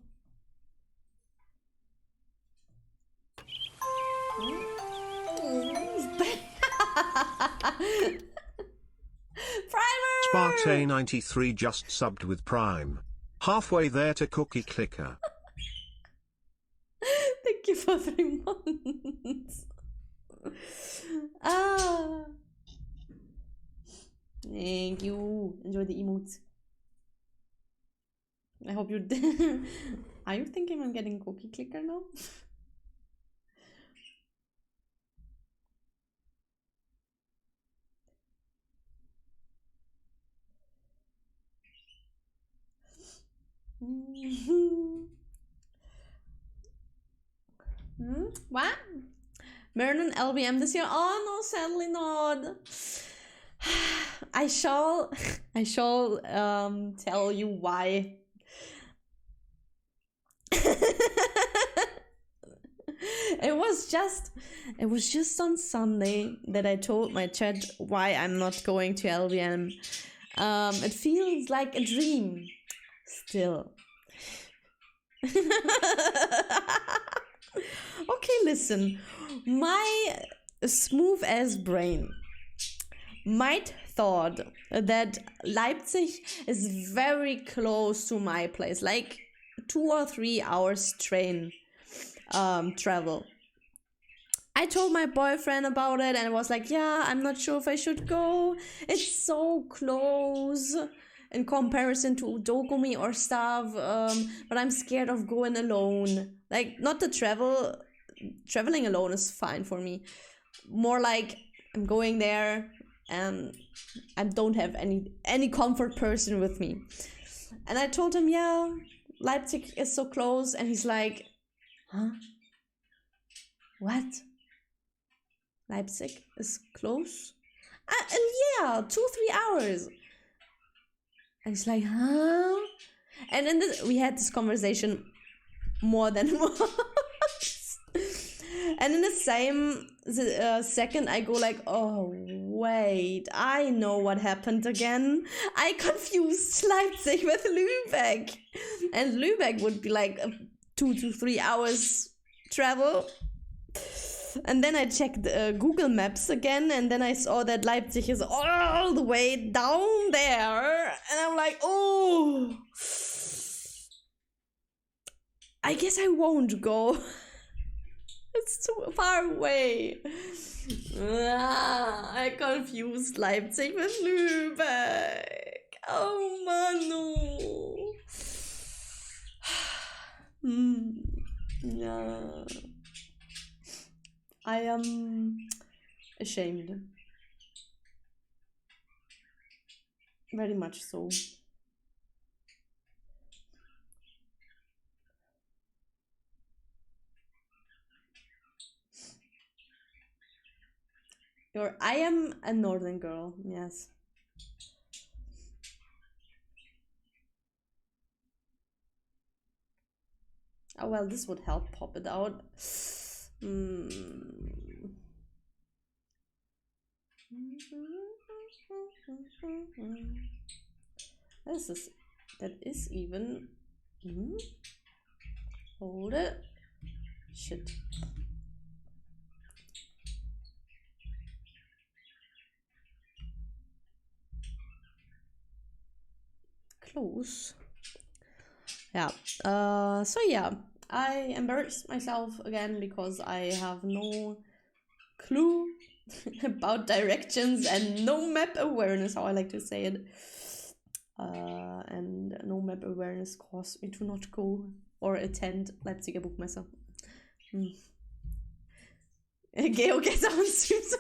Primer! Spartay93 just subbed with Prime. Halfway there to Cookie Clicker. Thank you for 3 months. Ah. Thank you. Enjoy the emotes. I hope you did. Are you thinking I'm getting Cookie Clicker now? What? Merlin LBM this year? Oh no, sadly not. I shall tell you why. It was just on Sunday that I told my chat why I'm not going to LBM. It feels like a dream still. Okay, listen. My smooth ass brain might thought that Leipzig is very close to my place, like 2 or 3 hours train travel. I told my boyfriend about it and I was like, yeah, I'm not sure if I should go. It's so close in comparison to Dokumi or stuff, but I'm scared of going alone. Like, not the traveling alone is fine for me. More like I'm going there and I don't have any comfort person with me. And I told him, yeah, Leipzig is so close, and he's like, huh? What? Leipzig is close? Yeah, 2-3 hours. And he's like, huh? And then we had this conversation more than once. And in the same second, I go like, oh, wait, I know what happened again. I confused Leipzig with Lübeck. And Lübeck would be like 2 to 3 hours travel. And then I checked Google Maps again, and then I saw that Leipzig is all the way down there. And I'm like, oh, I guess I won't go. It's too far away. I confused Leipzig with Lübeck. Oh, Manu. Yeah. I am ashamed. Very much so. I am a northern girl, yes. Oh well, this would help pop it out. That is even. Hold it. Shit. Close. Yeah. So yeah, I embarrassed myself again because I have no clue about directions and no map awareness, how I like to say it. And no map awareness caused me to not go or attend Leipziger Buchmesse. GeoGuessr on streams.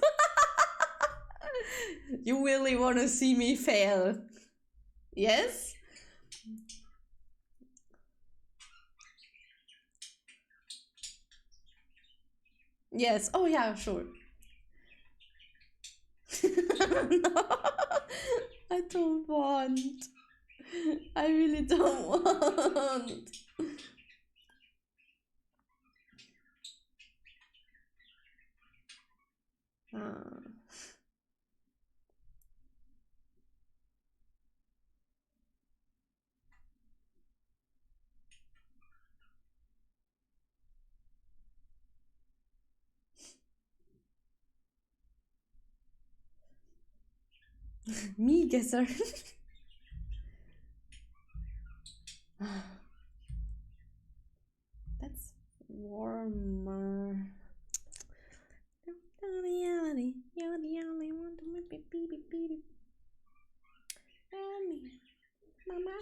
You really want to see me fail? Yes? Yes. Oh yeah, sure. No, I don't want. I really don't want. Me guesser. That's warmer. You're the only one to make me beep. Mama.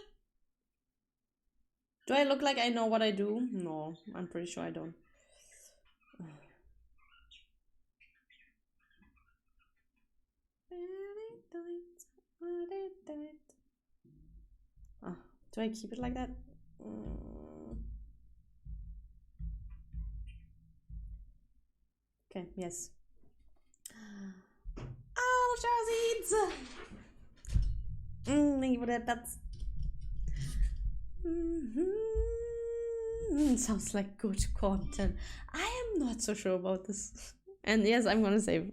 Do I look like I know what I do? No, I'm pretty sure I don't. Do I keep it like that? Okay, yes. Alle Thank you for that. That's sounds like good content. I am not so sure about this. And yes, I'm gonna save.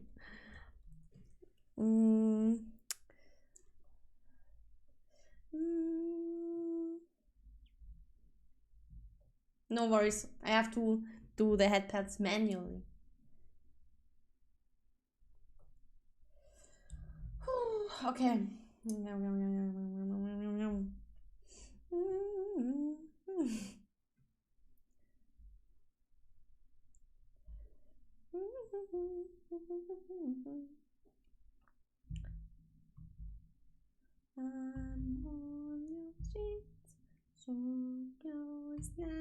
No worries. I have to do the head pads manually. Okay. I'm on your streets, so close now.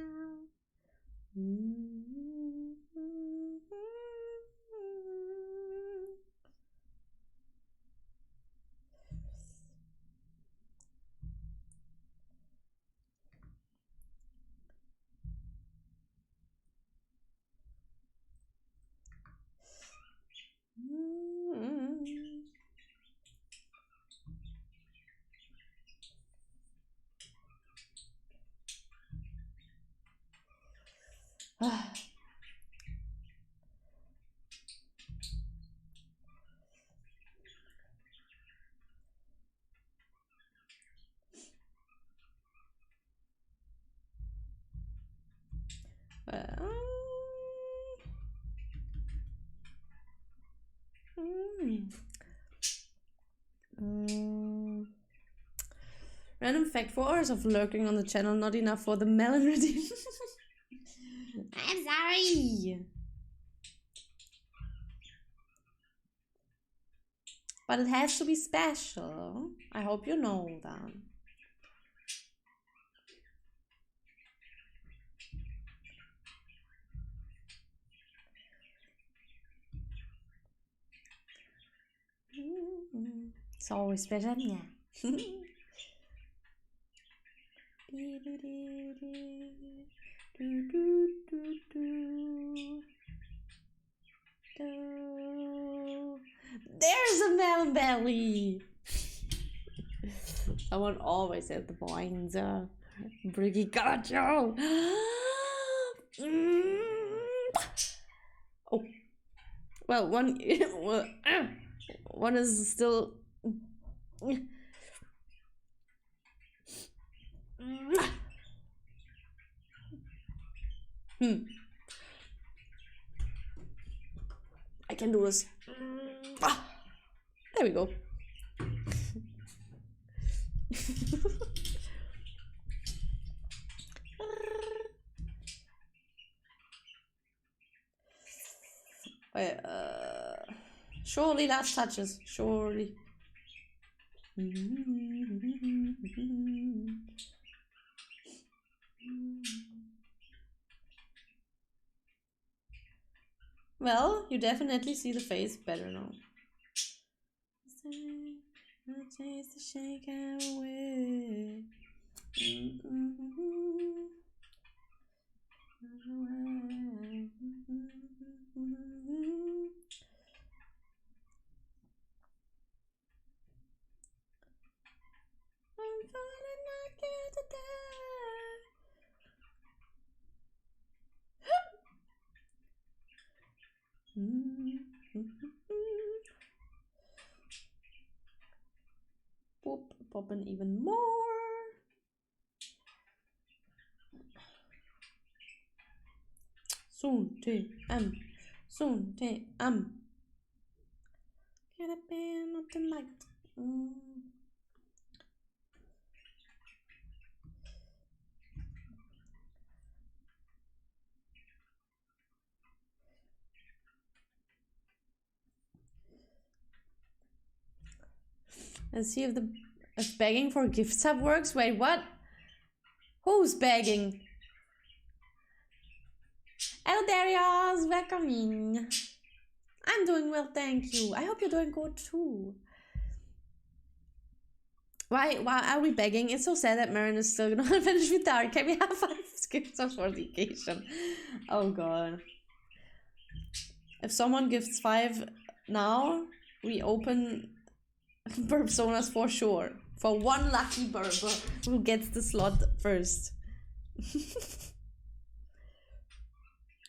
Random fact: 4 hours of lurking on the channel, not enough for the melon redeem. I'm sorry. But it has to be special. I hope you know that. It's always special, yeah. There's a melon belly. Someone always at the points. Bricky got you. Oh, well, one is still. I can do this. There we go. Wait, surely last touches. Surely. Well, you definitely see the face better now. Taste the shake away. I'm falling like you today. Boop, popping even more. Soon TM. Soon TM. Get a band of the night. Let's see if begging for gift sub works. Wait, what? Who's begging? Hello, Darius. Welcome in. I'm doing well, thank you. I hope you're doing good too. Why are we begging? It's so sad that Marin is still gonna finish with Dark. Can we have 5 gift subs for the occasion? Oh god. If someone gives 5 now, we open burp sonas for sure. For one lucky burper who gets the slot first.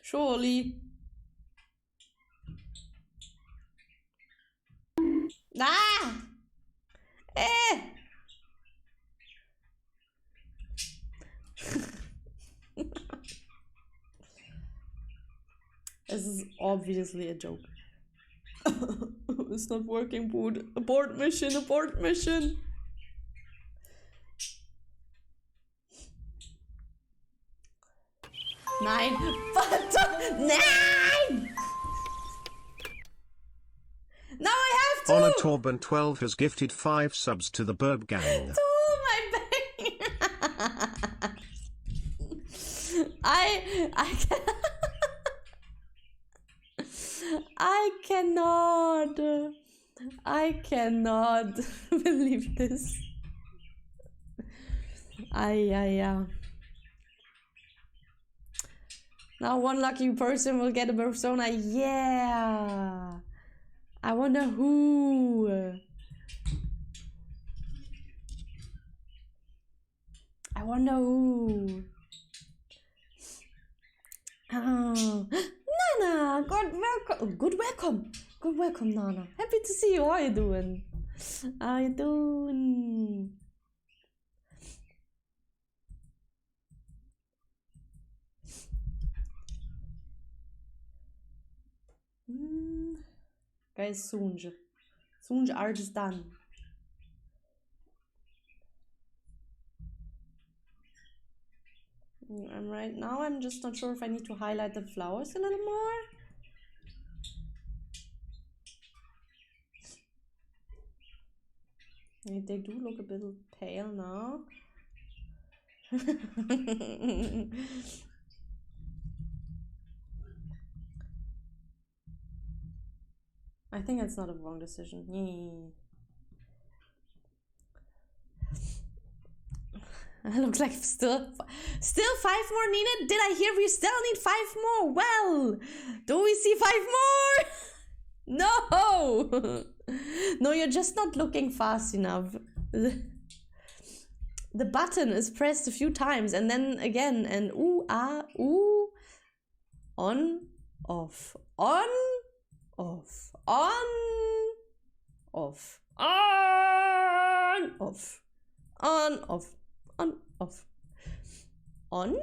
Surely. Ah! Eh! This is obviously a joke. It's not working, Boot. Abort mission, abort mission. Nine. 9! Now I have to! Honor Torben 12 has gifted 5 subs to the Burb Gang. Oh my baby! I cannot believe this. Yeah. Now one lucky person will get a persona. Yeah. I wonder who. I wonder who. Oh, Nana, good welcome. Good welcome. Good welcome, Nana. Happy to see you. How are you doing? How are you doing? Guys, soon art is done. And right now I'm just not sure if I need to highlight the flowers a little more. They do look a bit pale now. I think it's not a wrong decision. Looks like still 5 more needed. Did I hear we still need 5 more? Well, do we see 5 more? No. No, you're just not looking fast enough. The button is pressed a few times and then again, and ooh, ah, ooh, on, off, on, off, on, off, on, off, on, off, on, off, on,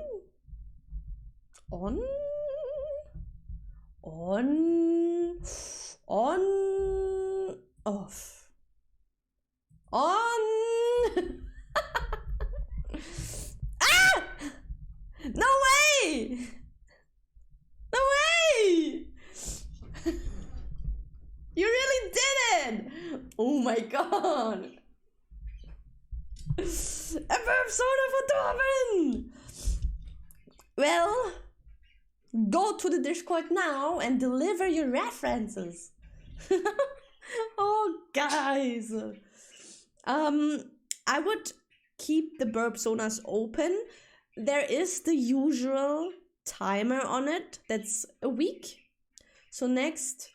on, off, on. Ah! No way! No way! You really did it! Oh my god! A verb soda for Torben! Well, go to the Discord now and deliver your references. Oh, guys. I would keep the burp sonas open. There is the usual timer on it. That's a week. So next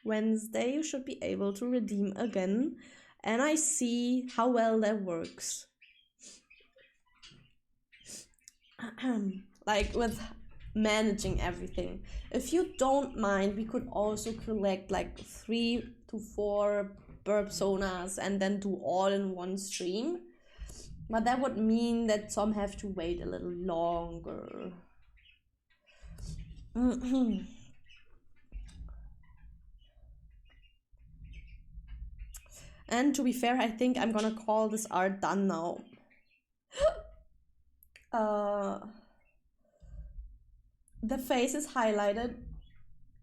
Wednesday you should be able to redeem again. And I see how well that works. Like with managing everything. If you don't mind, we could also collect like 3 to 4 burp sonas and then do all in one stream. But that would mean that some have to wait a little longer. And to be fair, I think I'm gonna call this art done now. The face is highlighted.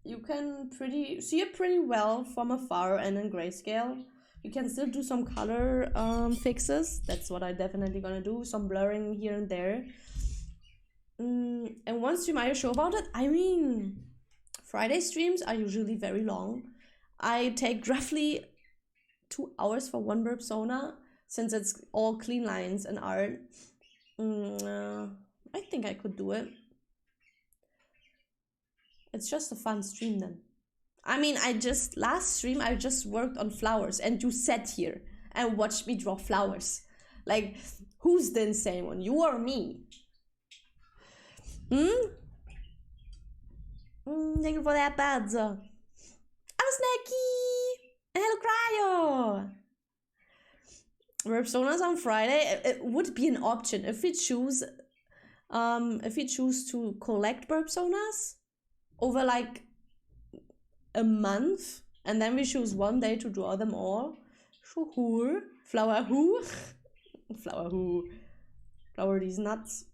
You can see it pretty well from afar and in grayscale. You can still do some color fixes. That's what I definitely gonna do. Some blurring here and there. And one stream I show about it. I mean, Friday streams are usually very long. I take roughly 2 hours for one burp sona, since it's all clean lines and art. I think I could do it. It's just a fun stream then. I mean, last stream I just worked on flowers and you sat here and watched me draw flowers. Like, who's the insane one, you or me? Thank you for that, buds. I'm Snacky! Hello, Cryo! Burp sonas on Friday. It would be an option if we choose to collect burp sonas over like a month, and then we choose one day to draw them all. Sure. Flower who? Flower who? Flower these nuts.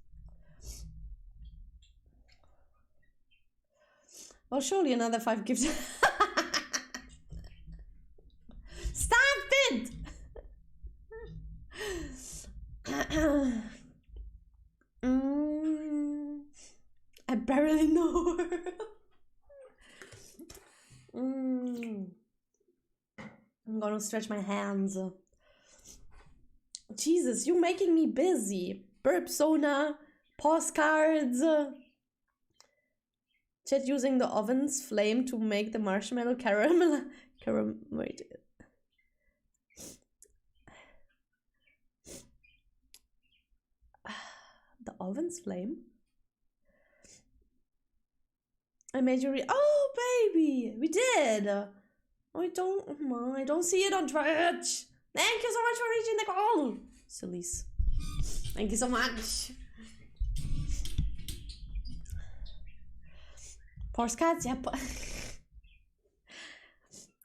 Well, surely another 5 gifts. Stop it! I barely know her. I'm gonna stretch my hands. Jesus, you're making me busy. Burp sona, postcards. Chat using the oven's flame to make the marshmallow caramel. Wait. The oven's flame? I made you oh, baby! We did! I don't see it on Twitch! Thank you so much for reaching the goal! Sillies. Thank you so much! Postcards? Yeah,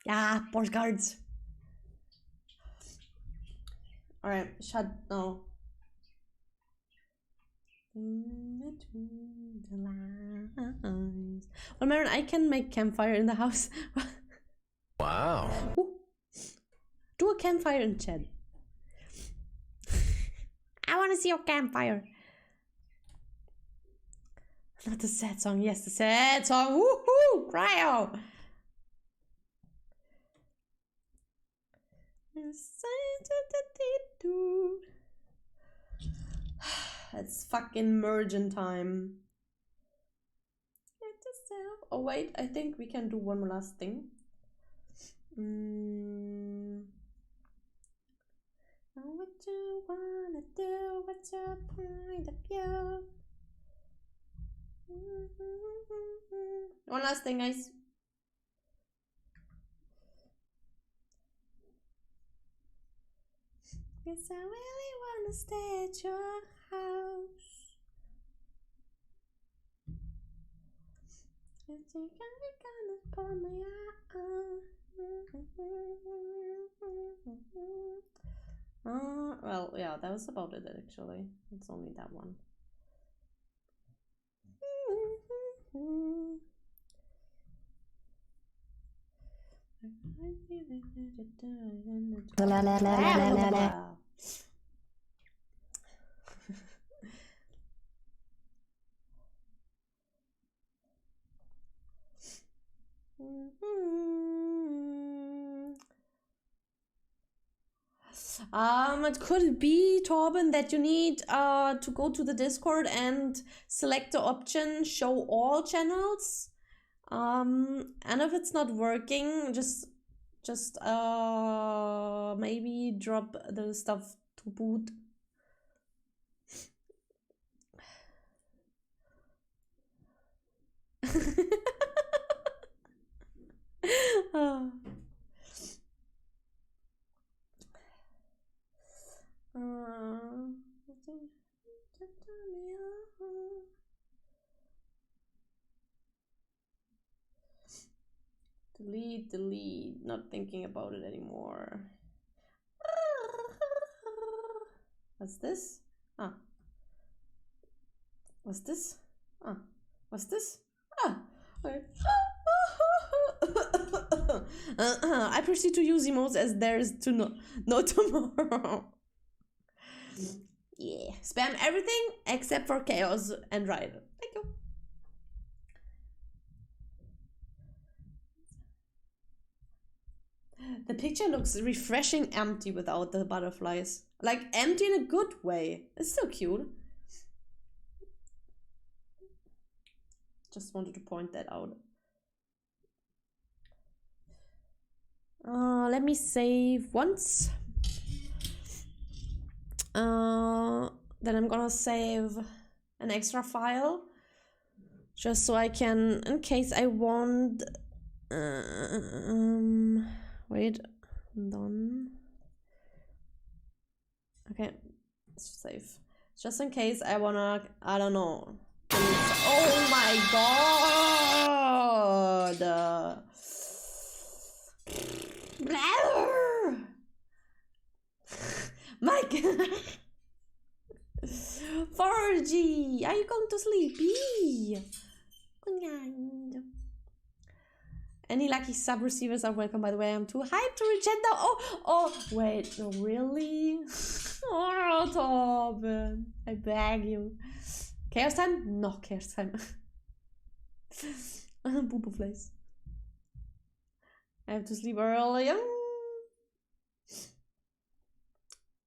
yeah, postcards. Alright, no. In between the lines. Well, Marin, I can make campfire in the house. Wow. Ooh. Do a campfire in chat. I want to see your campfire. Not the sad song. Yes, the sad song. Woohoo! Cryo. It's fucking merging time. Oh wait, I think we can do one last thing. What you wanna do? What's your point of view? One last thing, guys. Yes, I really wanna stay at your house. I think I'm gonna pull me out. Well, yeah, that was about it actually. It's only that one. Could it be, Torben, that you need to go to the Discord and select the option show all channels? And if it's not working, just maybe drop the stuff to boot. Delete, not thinking about it anymore. What's this? Ah. What's this? Ah. What's this? Ah. Okay. I proceed to use emotes as there's to no tomorrow. Yeah. Spam everything except for chaos and riot. Thank you. The picture looks refreshing empty without the butterflies. Like empty in a good way. It's still cute. Just wanted to point that out. Let me save once. Then I'm gonna save an extra file. Just so I can, in case I want... wait, done. Okay, save. Just in case I wanna, I don't know. Oh my god! My god! 4G! Are you going to sleepy? Good night. Any lucky sub receivers are welcome, by the way. I'm too hyped to reject them. Oh, wait, no, really? Oh, Torben, I beg you. Chaos time? No chaos time. Poo-poo place. I have to sleep early.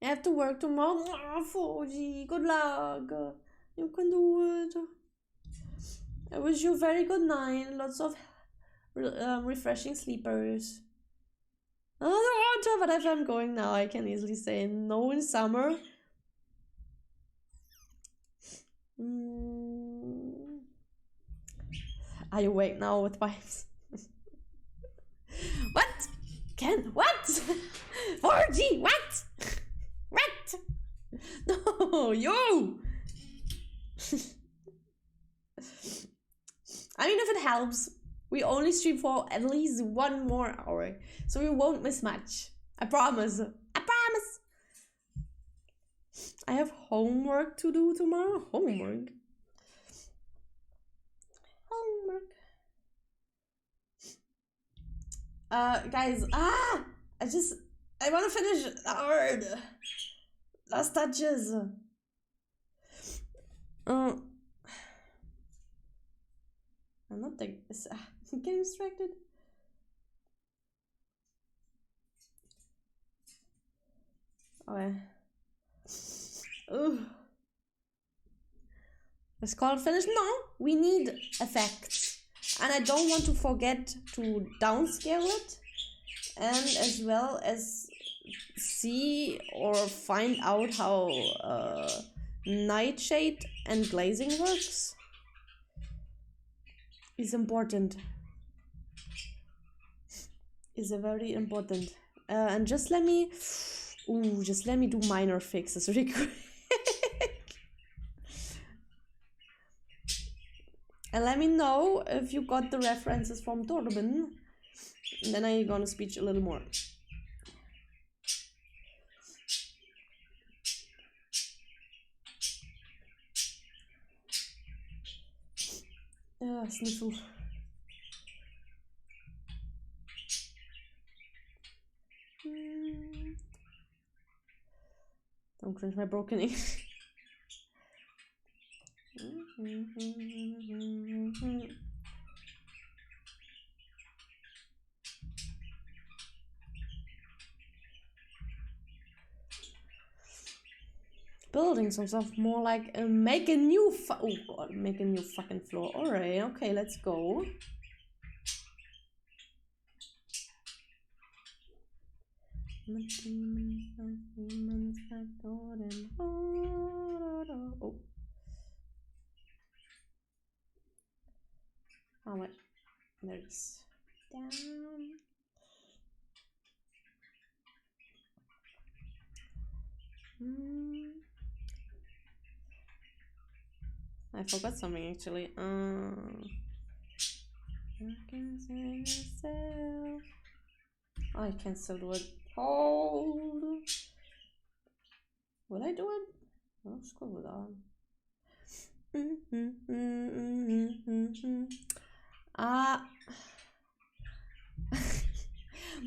I have to work tomorrow. Oh, 4G, good luck. You can do it. I wish you a very good night. Lots of refreshing sleepers. But if I'm going now, I can easily say no in summer. Are you awake now with vibes? What? Ken, what? 4G, what? What? No, you! I mean, if it helps, we only stream for at least 1 more hour, so we won't miss much. I promise. I promise. I have homework to do tomorrow. Homework. Guys, I want to finish hard. Last touches. I'm not getting distracted. Okay. Ugh. Let's call it finished. No, we need effects. And I don't want to forget to downscale it. And as well as see or find out how nightshade and glazing works. Is important. Is a very important. And just let me do minor fixes really quick. And let me know if you got the references from Torben. And then I'm gonna speech a little more. Sniffle. Don't cringe my broken English. Building some stuff more like make a new make a new fucking floor. Alright, okay, let's go. Oh. How much? There it is. Down. I forgot something actually. I can say yourself. I can still do it. Hold. Will I do it? I'll scroll it on.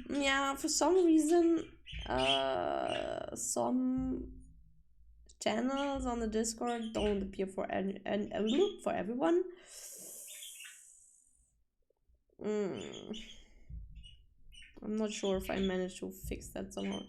Yeah, for some reason, some channels on the Discord don't appear for for everyone. I'm not sure if I managed to fix that somehow.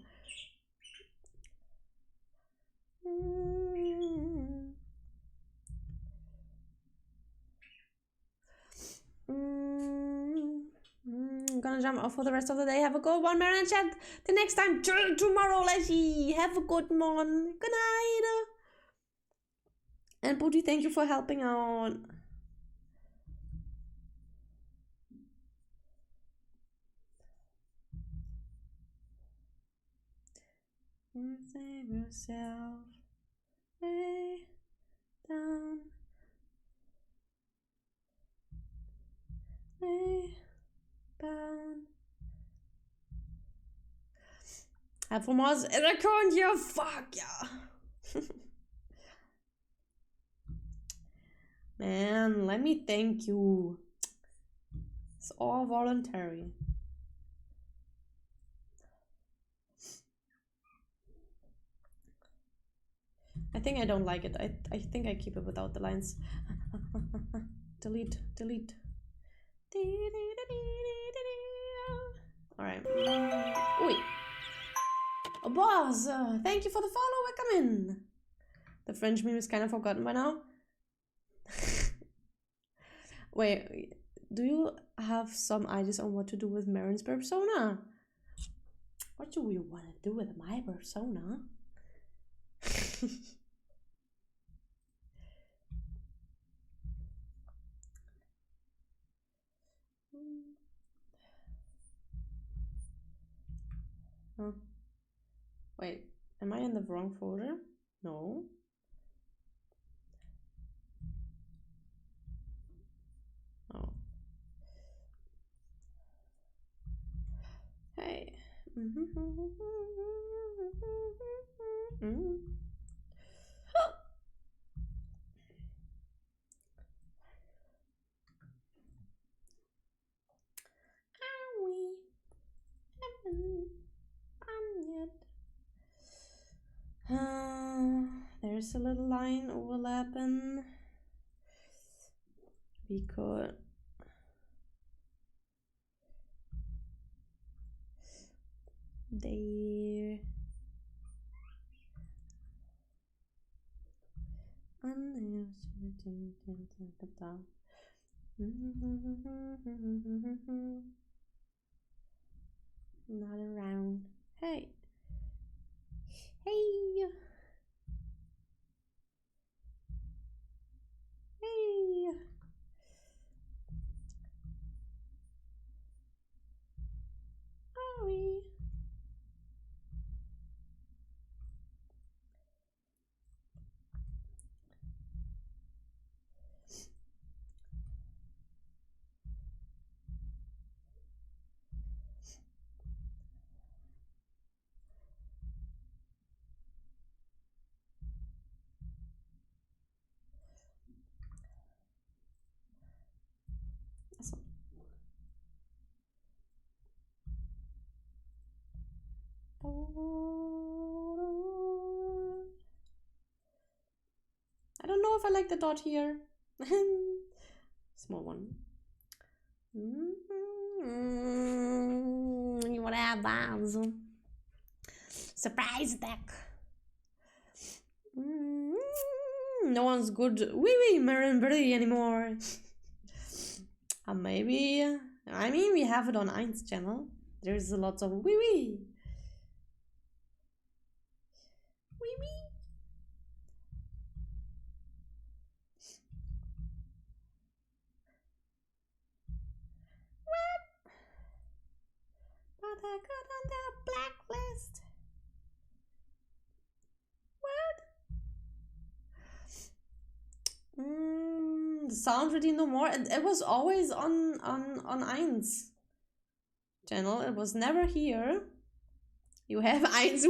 I'm gonna jump off for the rest of the day. Have a good one, Mary, and chat. The next time, tomorrow, Leslie. Have a good one. Good night. And Booty, thank you for helping out. Save yourself. Way down. Way down. Have for more account, yeah, fuck yeah. Man, let me thank you. It's all voluntary. I think I don't like it. I think I keep it without the lines. Delete. Alright. Oi. Oh, boss, thank you for the follow. Welcome in. The French meme is kind of forgotten by now. Wait, do you have some ideas on what to do with Marin's persona? What do you want to do with my persona? Huh. Wait, am I in the wrong folder? No. Oh. Hey. there's a little line overlapping. We could there. Not around. Hey. Hey. Hey. Are we? I don't know if I like the dot here. Small one. Whatever. Surprise attack. No one's good. Wee Marin Birdie anymore. Maybe. I mean, we have it on Ein's channel. There's lots of wee. But I got on the blacklist. What? The sound really no more. It was always on Ein's channel. It was never here. You have Ein's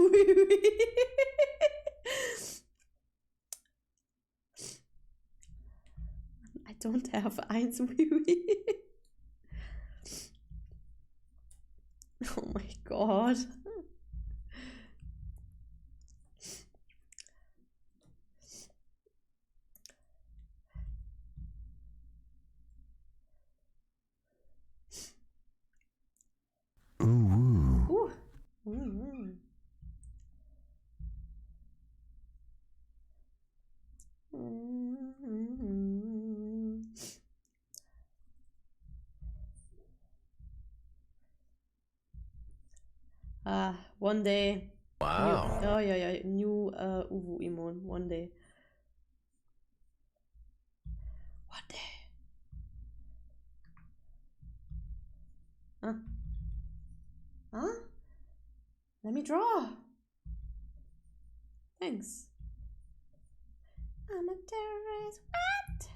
I don't have Ein's Oh my god. Ooh. One day. Wow. New Uwu emote. One day. One day. Huh? Let me draw. Thanks. I'm a terrorist. What?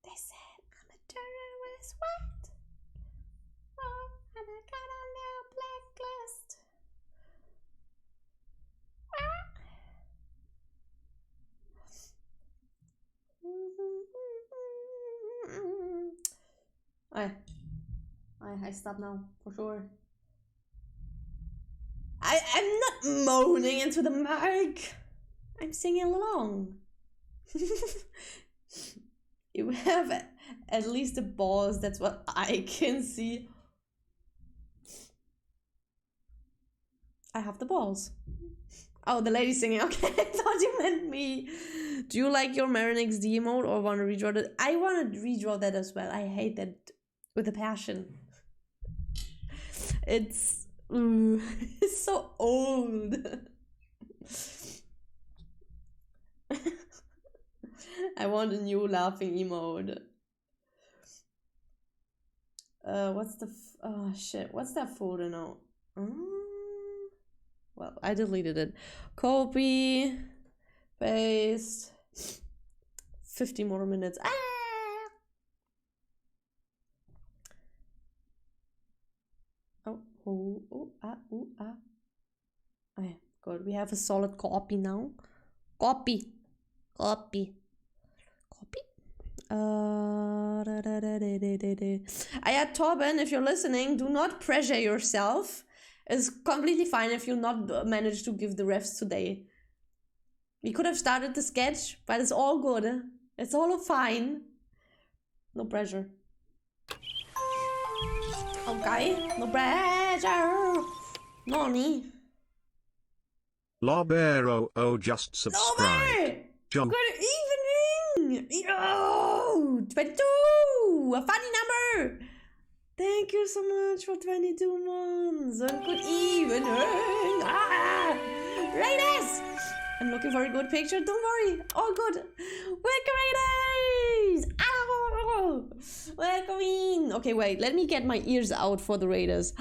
They said I'm a terrorist. What? Oh, and I got on their blacklist. I stop now for sure. I'm not moaning into the mic. I'm singing along. You have at least the balls. That's what I can see. I have the balls. Oh, the lady singing. Okay, I thought you meant me. Do you like your Marin XD mode or want to redraw that? I want to redraw that as well. I hate that with a passion. It's so old. I want a new laughing emote. What's the oh shit? What's that folder now? Well, I deleted it. Copy, paste. 50 more minutes. Okay, good. We have a solid copy now. Copy. Torben, if you're listening, do not pressure yourself. It's completely fine if you not manage to give the refs today. We could have started the sketch, but it's all good. It's all fine. No pressure. Okay, no pressure. Noni. Larbero just subscribed. John. Good evening. Oh, 22. A funny number. Thank you so much for 22 months. And good evening. Ah, Raiders. I'm looking for a good picture. Don't worry. All good. Welcome, Raiders. Ow. Welcome in. Okay, wait. Let me get my ears out for the Raiders.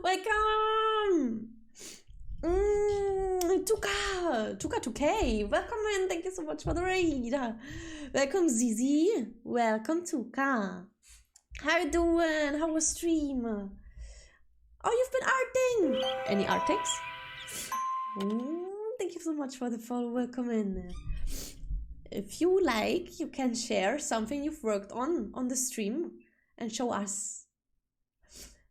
Welcome. Tuka 2K. Welcome in. Thank you so much for the raid. Welcome, Zizi. Welcome, Tuka. How you doing? How was stream? Oh, you've been arting. Any artings? Thank you so much for the follow. Welcome in. If you like, you can share something you've worked on the stream and show us.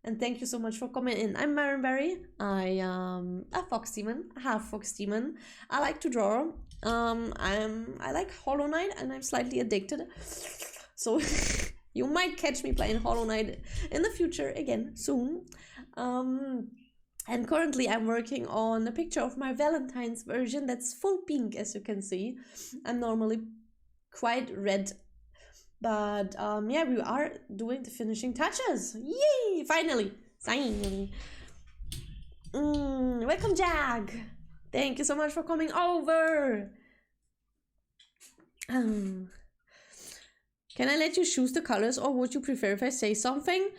And thank you so much for coming in. I'm Marinberry. I am a fox demon, half fox demon. I like to draw. I like Hollow Knight, and I'm slightly addicted. So you might catch me playing Hollow Knight in the future again soon. And currently I'm working on a picture of my Valentine's version that's full pink, as you can see. I'm normally quite red. But yeah, we are doing the finishing touches. Yay! Finally! Welcome, Jag! Thank you so much for coming over! Can I let you choose the colors, or would you prefer if I say something?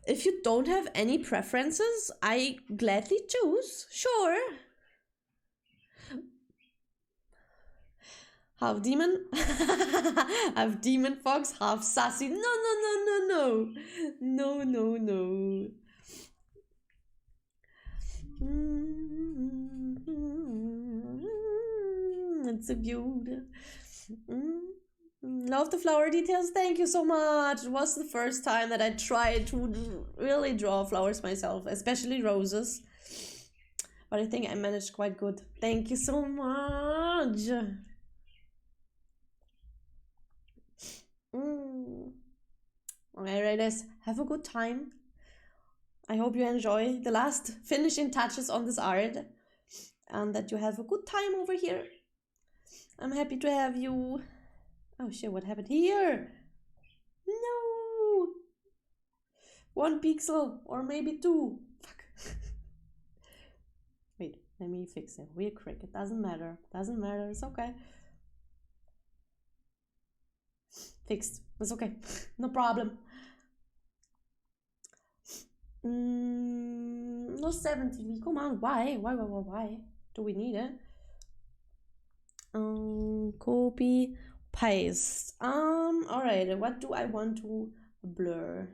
If you don't have any preferences, I gladly choose. Sure! Half demon, half demon fox, half sassy. No. It's so cute. Love the flower details. Thank you so much. It was the first time that I tried to really draw flowers myself, especially roses. But I think I managed quite good. Thank you so much. Alright, Raiders, have a good time. I hope you enjoy the last finishing touches on this art and that you have a good time over here. I'm happy to have you. Oh shit, what happened here? No! 1 pixel, or maybe 2. Fuck. Wait, let me fix it real quick. It doesn't matter. It's okay. Fixed. It's okay. No problem. No 70. Come on. Why? Why? Do we need it? Copy. Paste. Alright. What do I want to blur?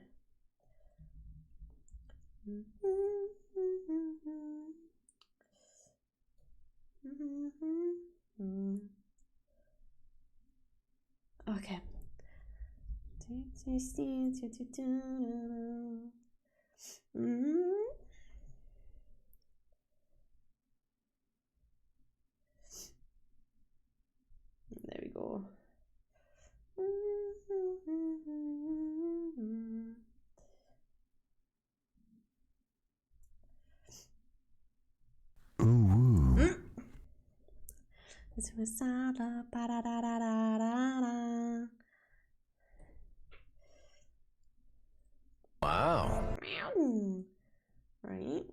Okay. There we go. Wow. Right.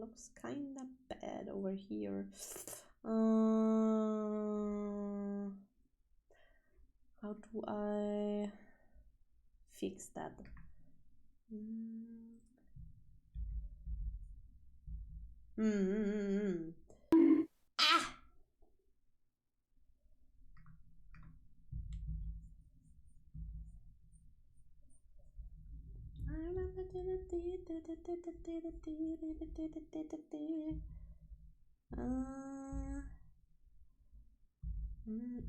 Looks kinda bad over here. How do I fix that? Ah!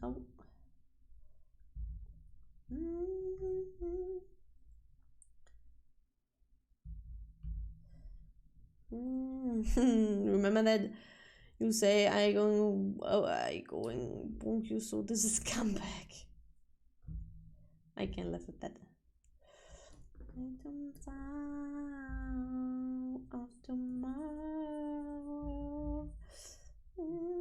Oh. Remember that you say I going bonk you, so this is comeback. I can live with that. Of tomorrow. Oh.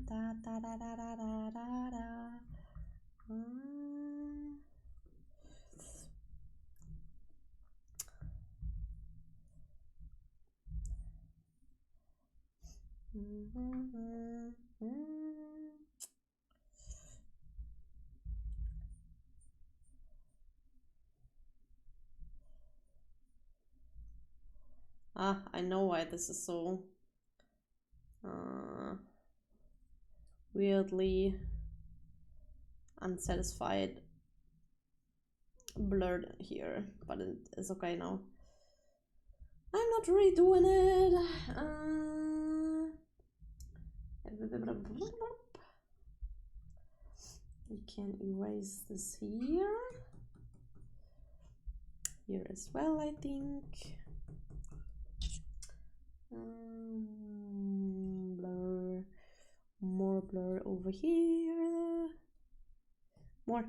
Da, da, da, da, da, da, da, da. Ah, I know why this is so weirdly unsatisfied, blurred here, but it is okay now. I'm not redoing it. We can erase this here as well, I think. Blur, more blur over here. More.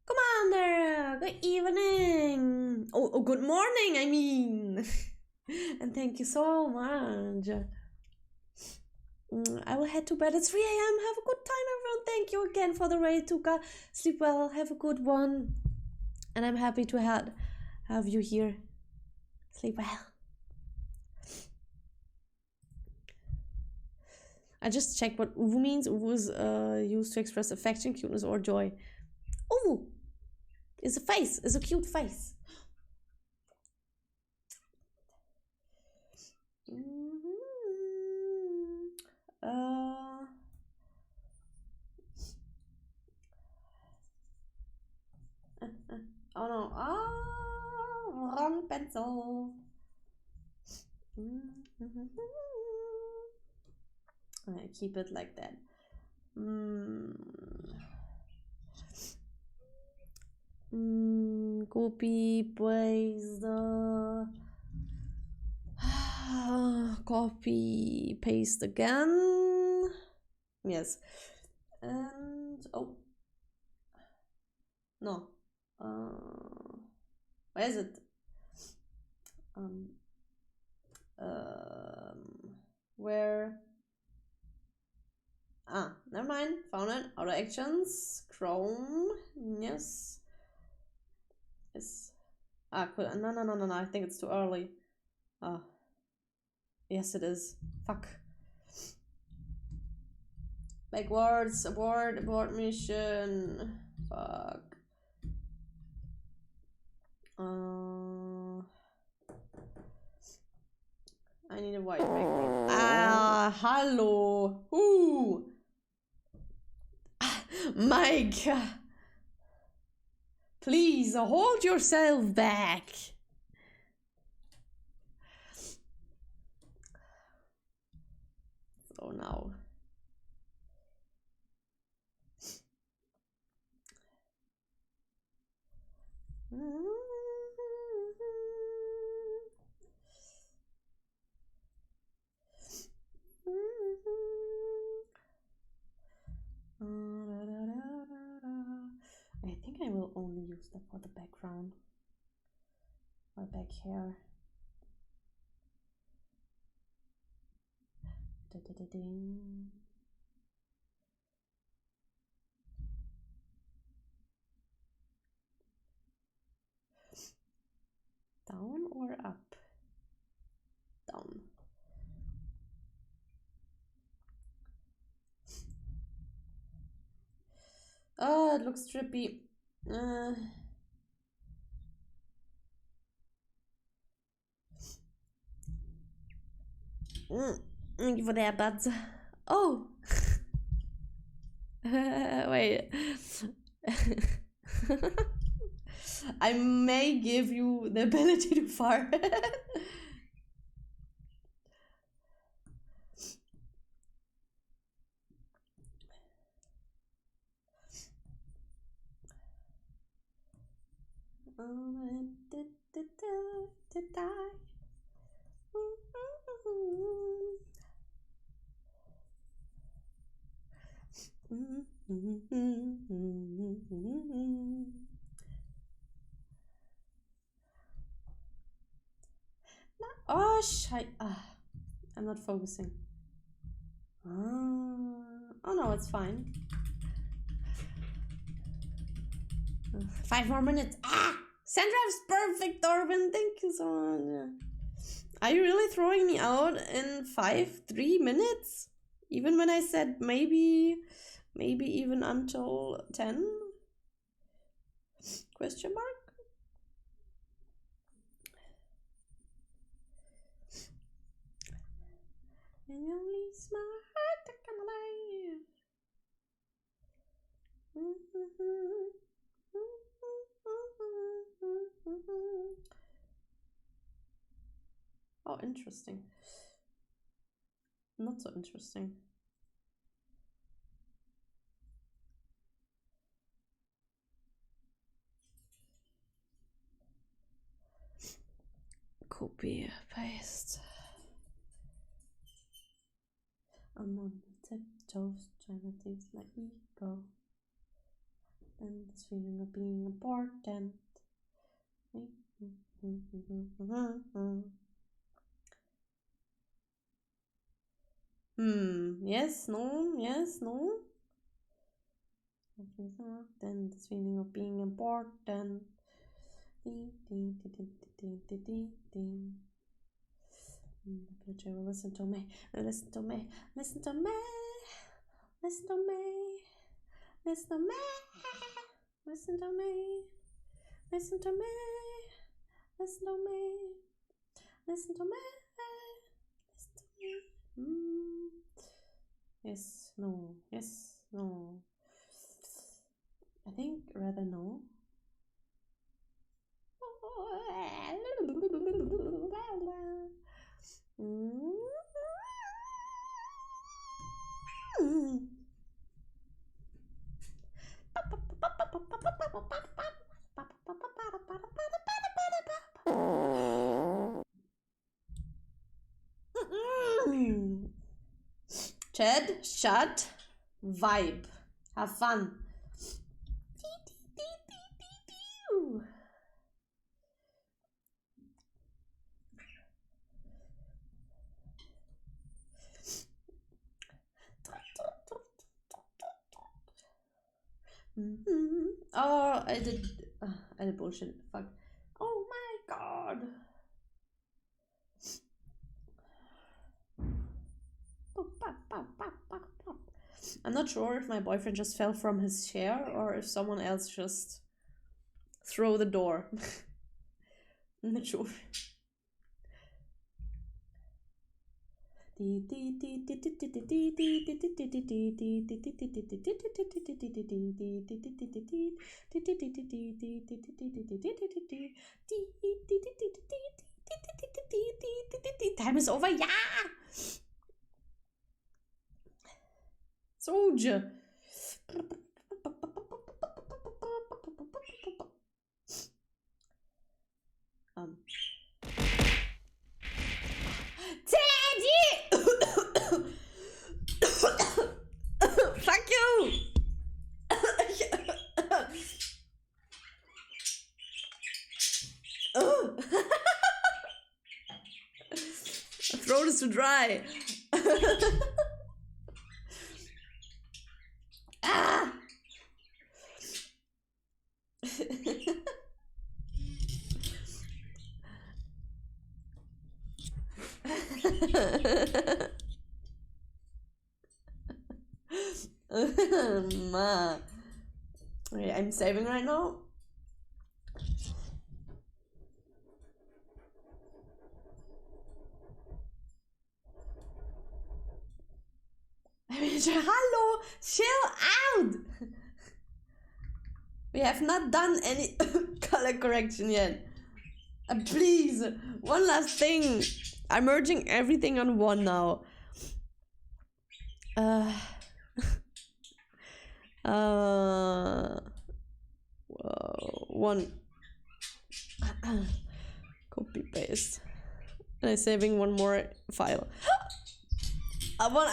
Commander, good evening. Oh, good morning, I mean. And thank you so much. I will head to bed at 3 a.m. Have a good time, everyone. Thank you again for the raid, Tuka. Sleep well, have a good one. And I'm happy to have you here. Sleep well. I just checked what uwu means. Uwu is used to express affection, cuteness, or joy. Uwu is a face, is a cute face. Oh no, wrong pencil. I keep it like that. Copy, paste, copy, paste again. Yes, and oh no, where is it? Where? Ah, never mind. Found it. Auto actions. Chrome. Yes. Yes. Ah, cool. No. I think it's too early. Ah. Yes, it is. Fuck. Backwards. Abort mission. Fuck. I need a white background. Ah, hello. Ooh. Mike. Please hold yourself back. So now. I think I will only use that for the background. Or back hair. Da-da-da-ding. Down or up? it looks trippy. Thank you for that, buds. Oh! Wait. I may give you the ability to fart. Oh, I'm not focusing. Oh no, it's fine. 5 more minutes. Sandra is perfect, Orban. Thank you so much. Are you really throwing me out in 3 minutes? Even when I said maybe even until 10? Question mark? And you leave my heart to come alive. Oh, interesting. Not so interesting. Copy, paste. I'm on the tiptoes, trying to taste my ego. And this feeling of being important. Yes, no, yes, no. Then this feeling of being important. Listen to me, listen to me, listen to me, listen to me, listen to me, listen to me, listen to me, listen to me, listen to me, listen to me. Yes, no, yes, no. I think rather no. Chad, shut, vibe, have fun. Oh, I did bullshit. Fuck. Oh my god. I'm not sure if my boyfriend just fell from his chair or if someone else just threw the door. I'm not sure. Time is over, yeah! Soldier. Teddy! Fuck you! Throat is too dry. Ah! Ma. Okay, I'm saving right now. Hello, chill out. We have not done any color correction yet. Please, one last thing. I'm merging everything on one now. One. Copy paste. And I'm saving one more file. I want.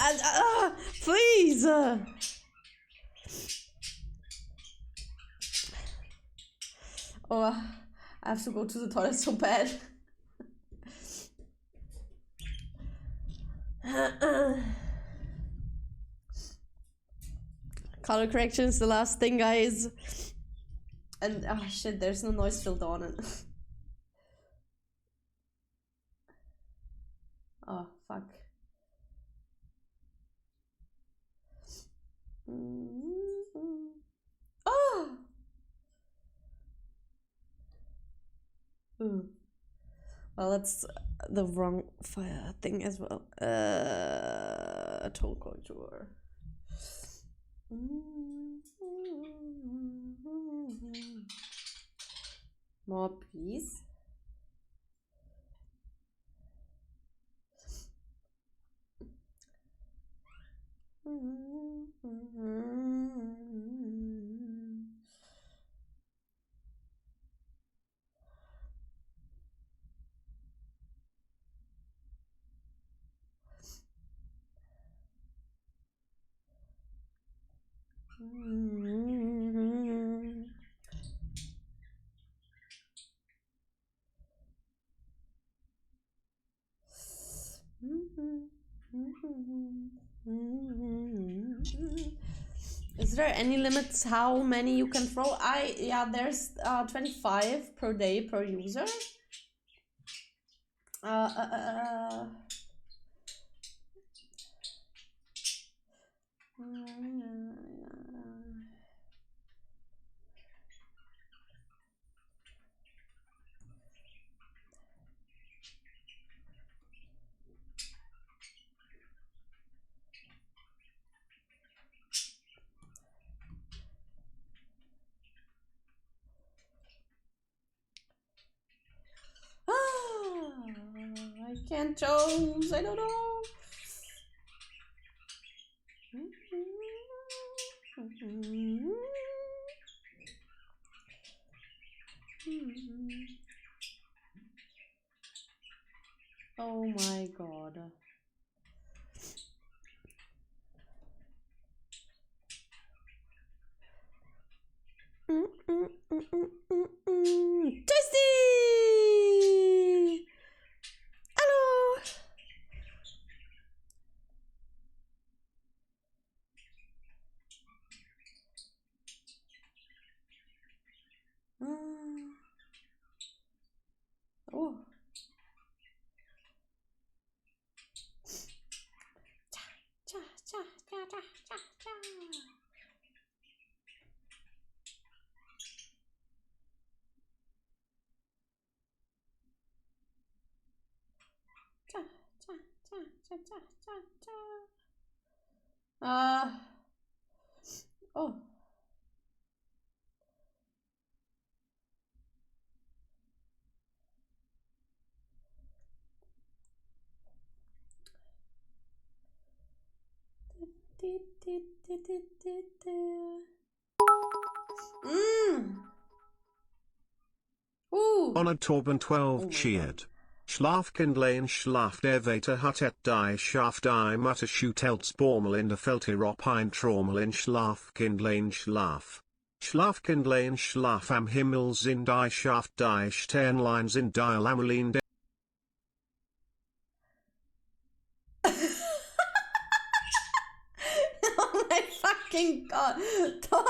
Please. Oh, I have to go to the toilet so bad. Color correction is the last thing, guys. And oh shit, there's no noise filter on it. Oh fuck. Oh. Well, that's the wrong fire thing as well. Tone contour. More, please. Is there any limits how many you can throw? Yeah, there's 25 per day per user. I can't choose. I don't know. Oh my god. Tasty! Hello! Oh. Cha, cha, cha, cha, cha, cha. Cha, cha, cha, cha, cha, cha, cha. Oh. On a Torben 12 cheered. Schlafkindlein schlaf der Vater hat et die Schaft die Mutter schutelt Spormel in der Felter op ein Trommel in Schlafkindlein schlaf. Schlafkindlein schlaf am Himmels in die Schaft die Sternleins in die Lamelin de Oh my fucking god. Tom.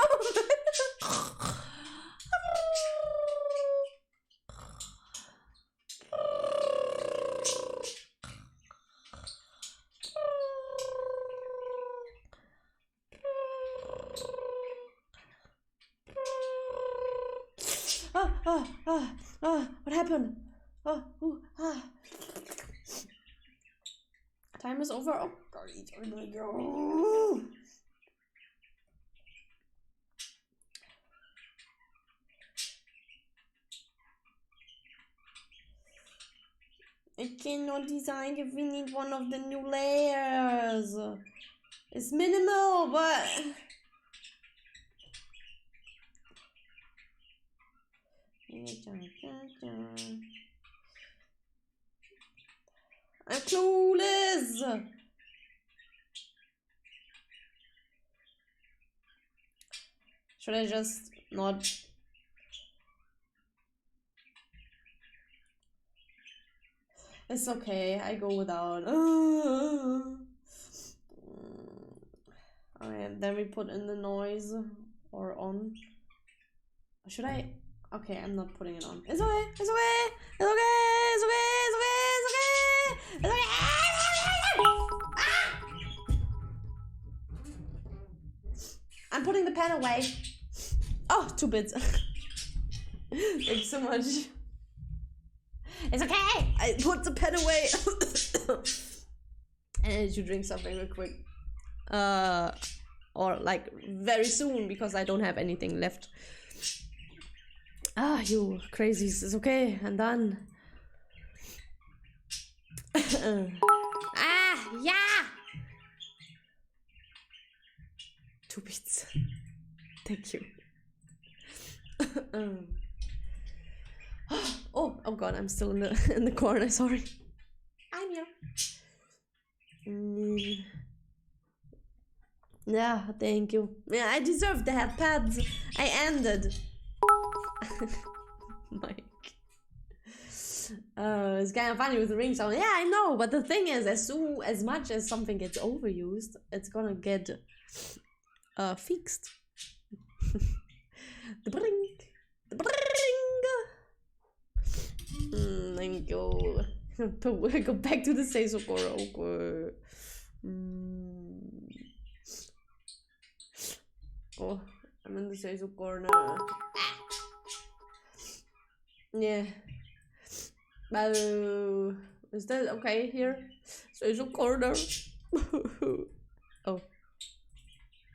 What happened? Time is over. Oh god, I cannot design if we need one of the new layers. It's minimal, but I'm clueless. Should I just not? It's okay, I go without. Alright, then we put in the noise or on. Should I? Okay, I'm not putting it on. It's okay, it's okay, it's okay, it's okay, it's okay, it's okay, it's okay. I'm putting the pen away. Oh, 2 bits. Thanks so much. It's okay! I put the pen away! And I need to drink something real quick. Or like very soon because I don't have anything left. Ah, you crazies. It's okay. I'm done. Yeah! 2 bits. Thank you. Oh god, I'm still in the corner, sorry. I'm here. Yeah, thank you. Yeah, I deserve the head pads. I ended. Mike. It's kind of funny with the ring sound. Yeah, I know, but the thing is, as much as something gets overused, it's gonna get fixed. The bring. The bring. Thank you. Go back to the Seiso Corner. Okay. Oh, I'm in the Seiso Corner. Yeah. Is that okay here? Seiso Corner. Oh.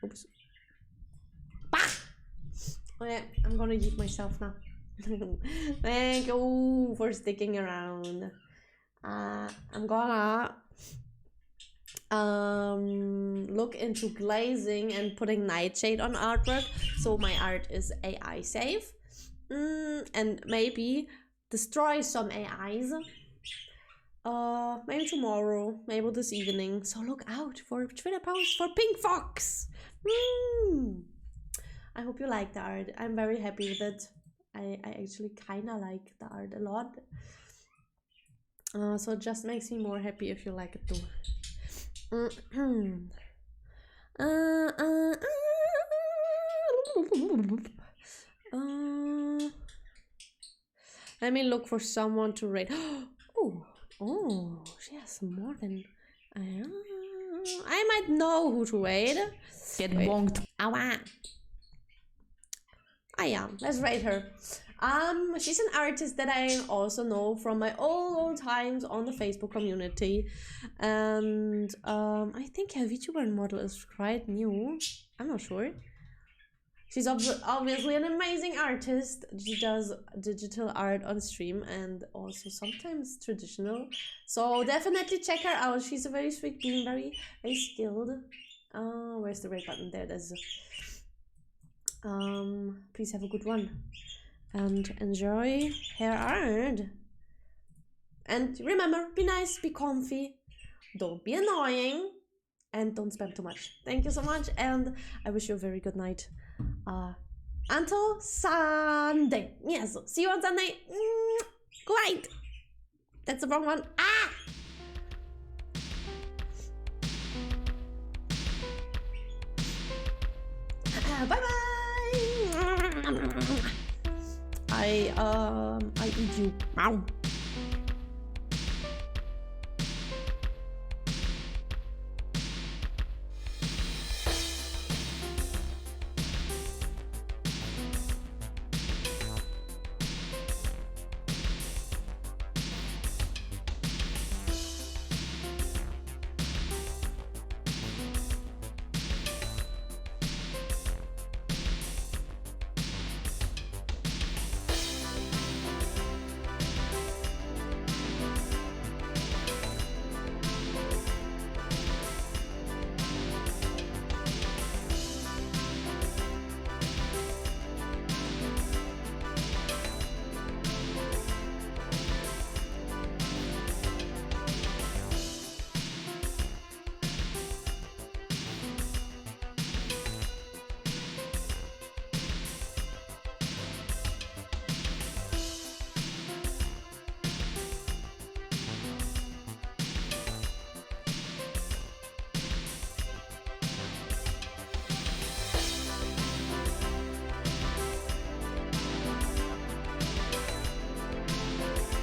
Oops. Bah! Okay, I'm gonna eat myself now. Thank you for sticking around. I'm gonna look into glazing and putting nightshade on artwork so my art is AI safe, and maybe destroy some AIs maybe tomorrow, maybe this evening, so look out for Twitter posts for Pink Fox. I hope you like the art. I'm very happy with it. I actually kinda like the art a lot. So it just makes me more happy if you like it too. Let me look for someone to rate. Oh, she has more than I might know who to rate. Get bonked. Yeah, let's rate her. She's an artist that I also know from my old times on the Facebook community, and I think her VTuber model is quite new. I'm not sure. She's obviously an amazing artist. She does digital art on stream and also sometimes traditional. So definitely check her out. She's a very sweet being, very skilled. Where's the red button? There it is. Please have a good one and enjoy her art. And remember, be nice, be comfy, don't be annoying, and don't spam too much. Thank you so much, and I wish you a very good night. Until Sunday. Yes, see you on Sunday. Good night. That's the wrong one. Bye bye. I eat you. Meow.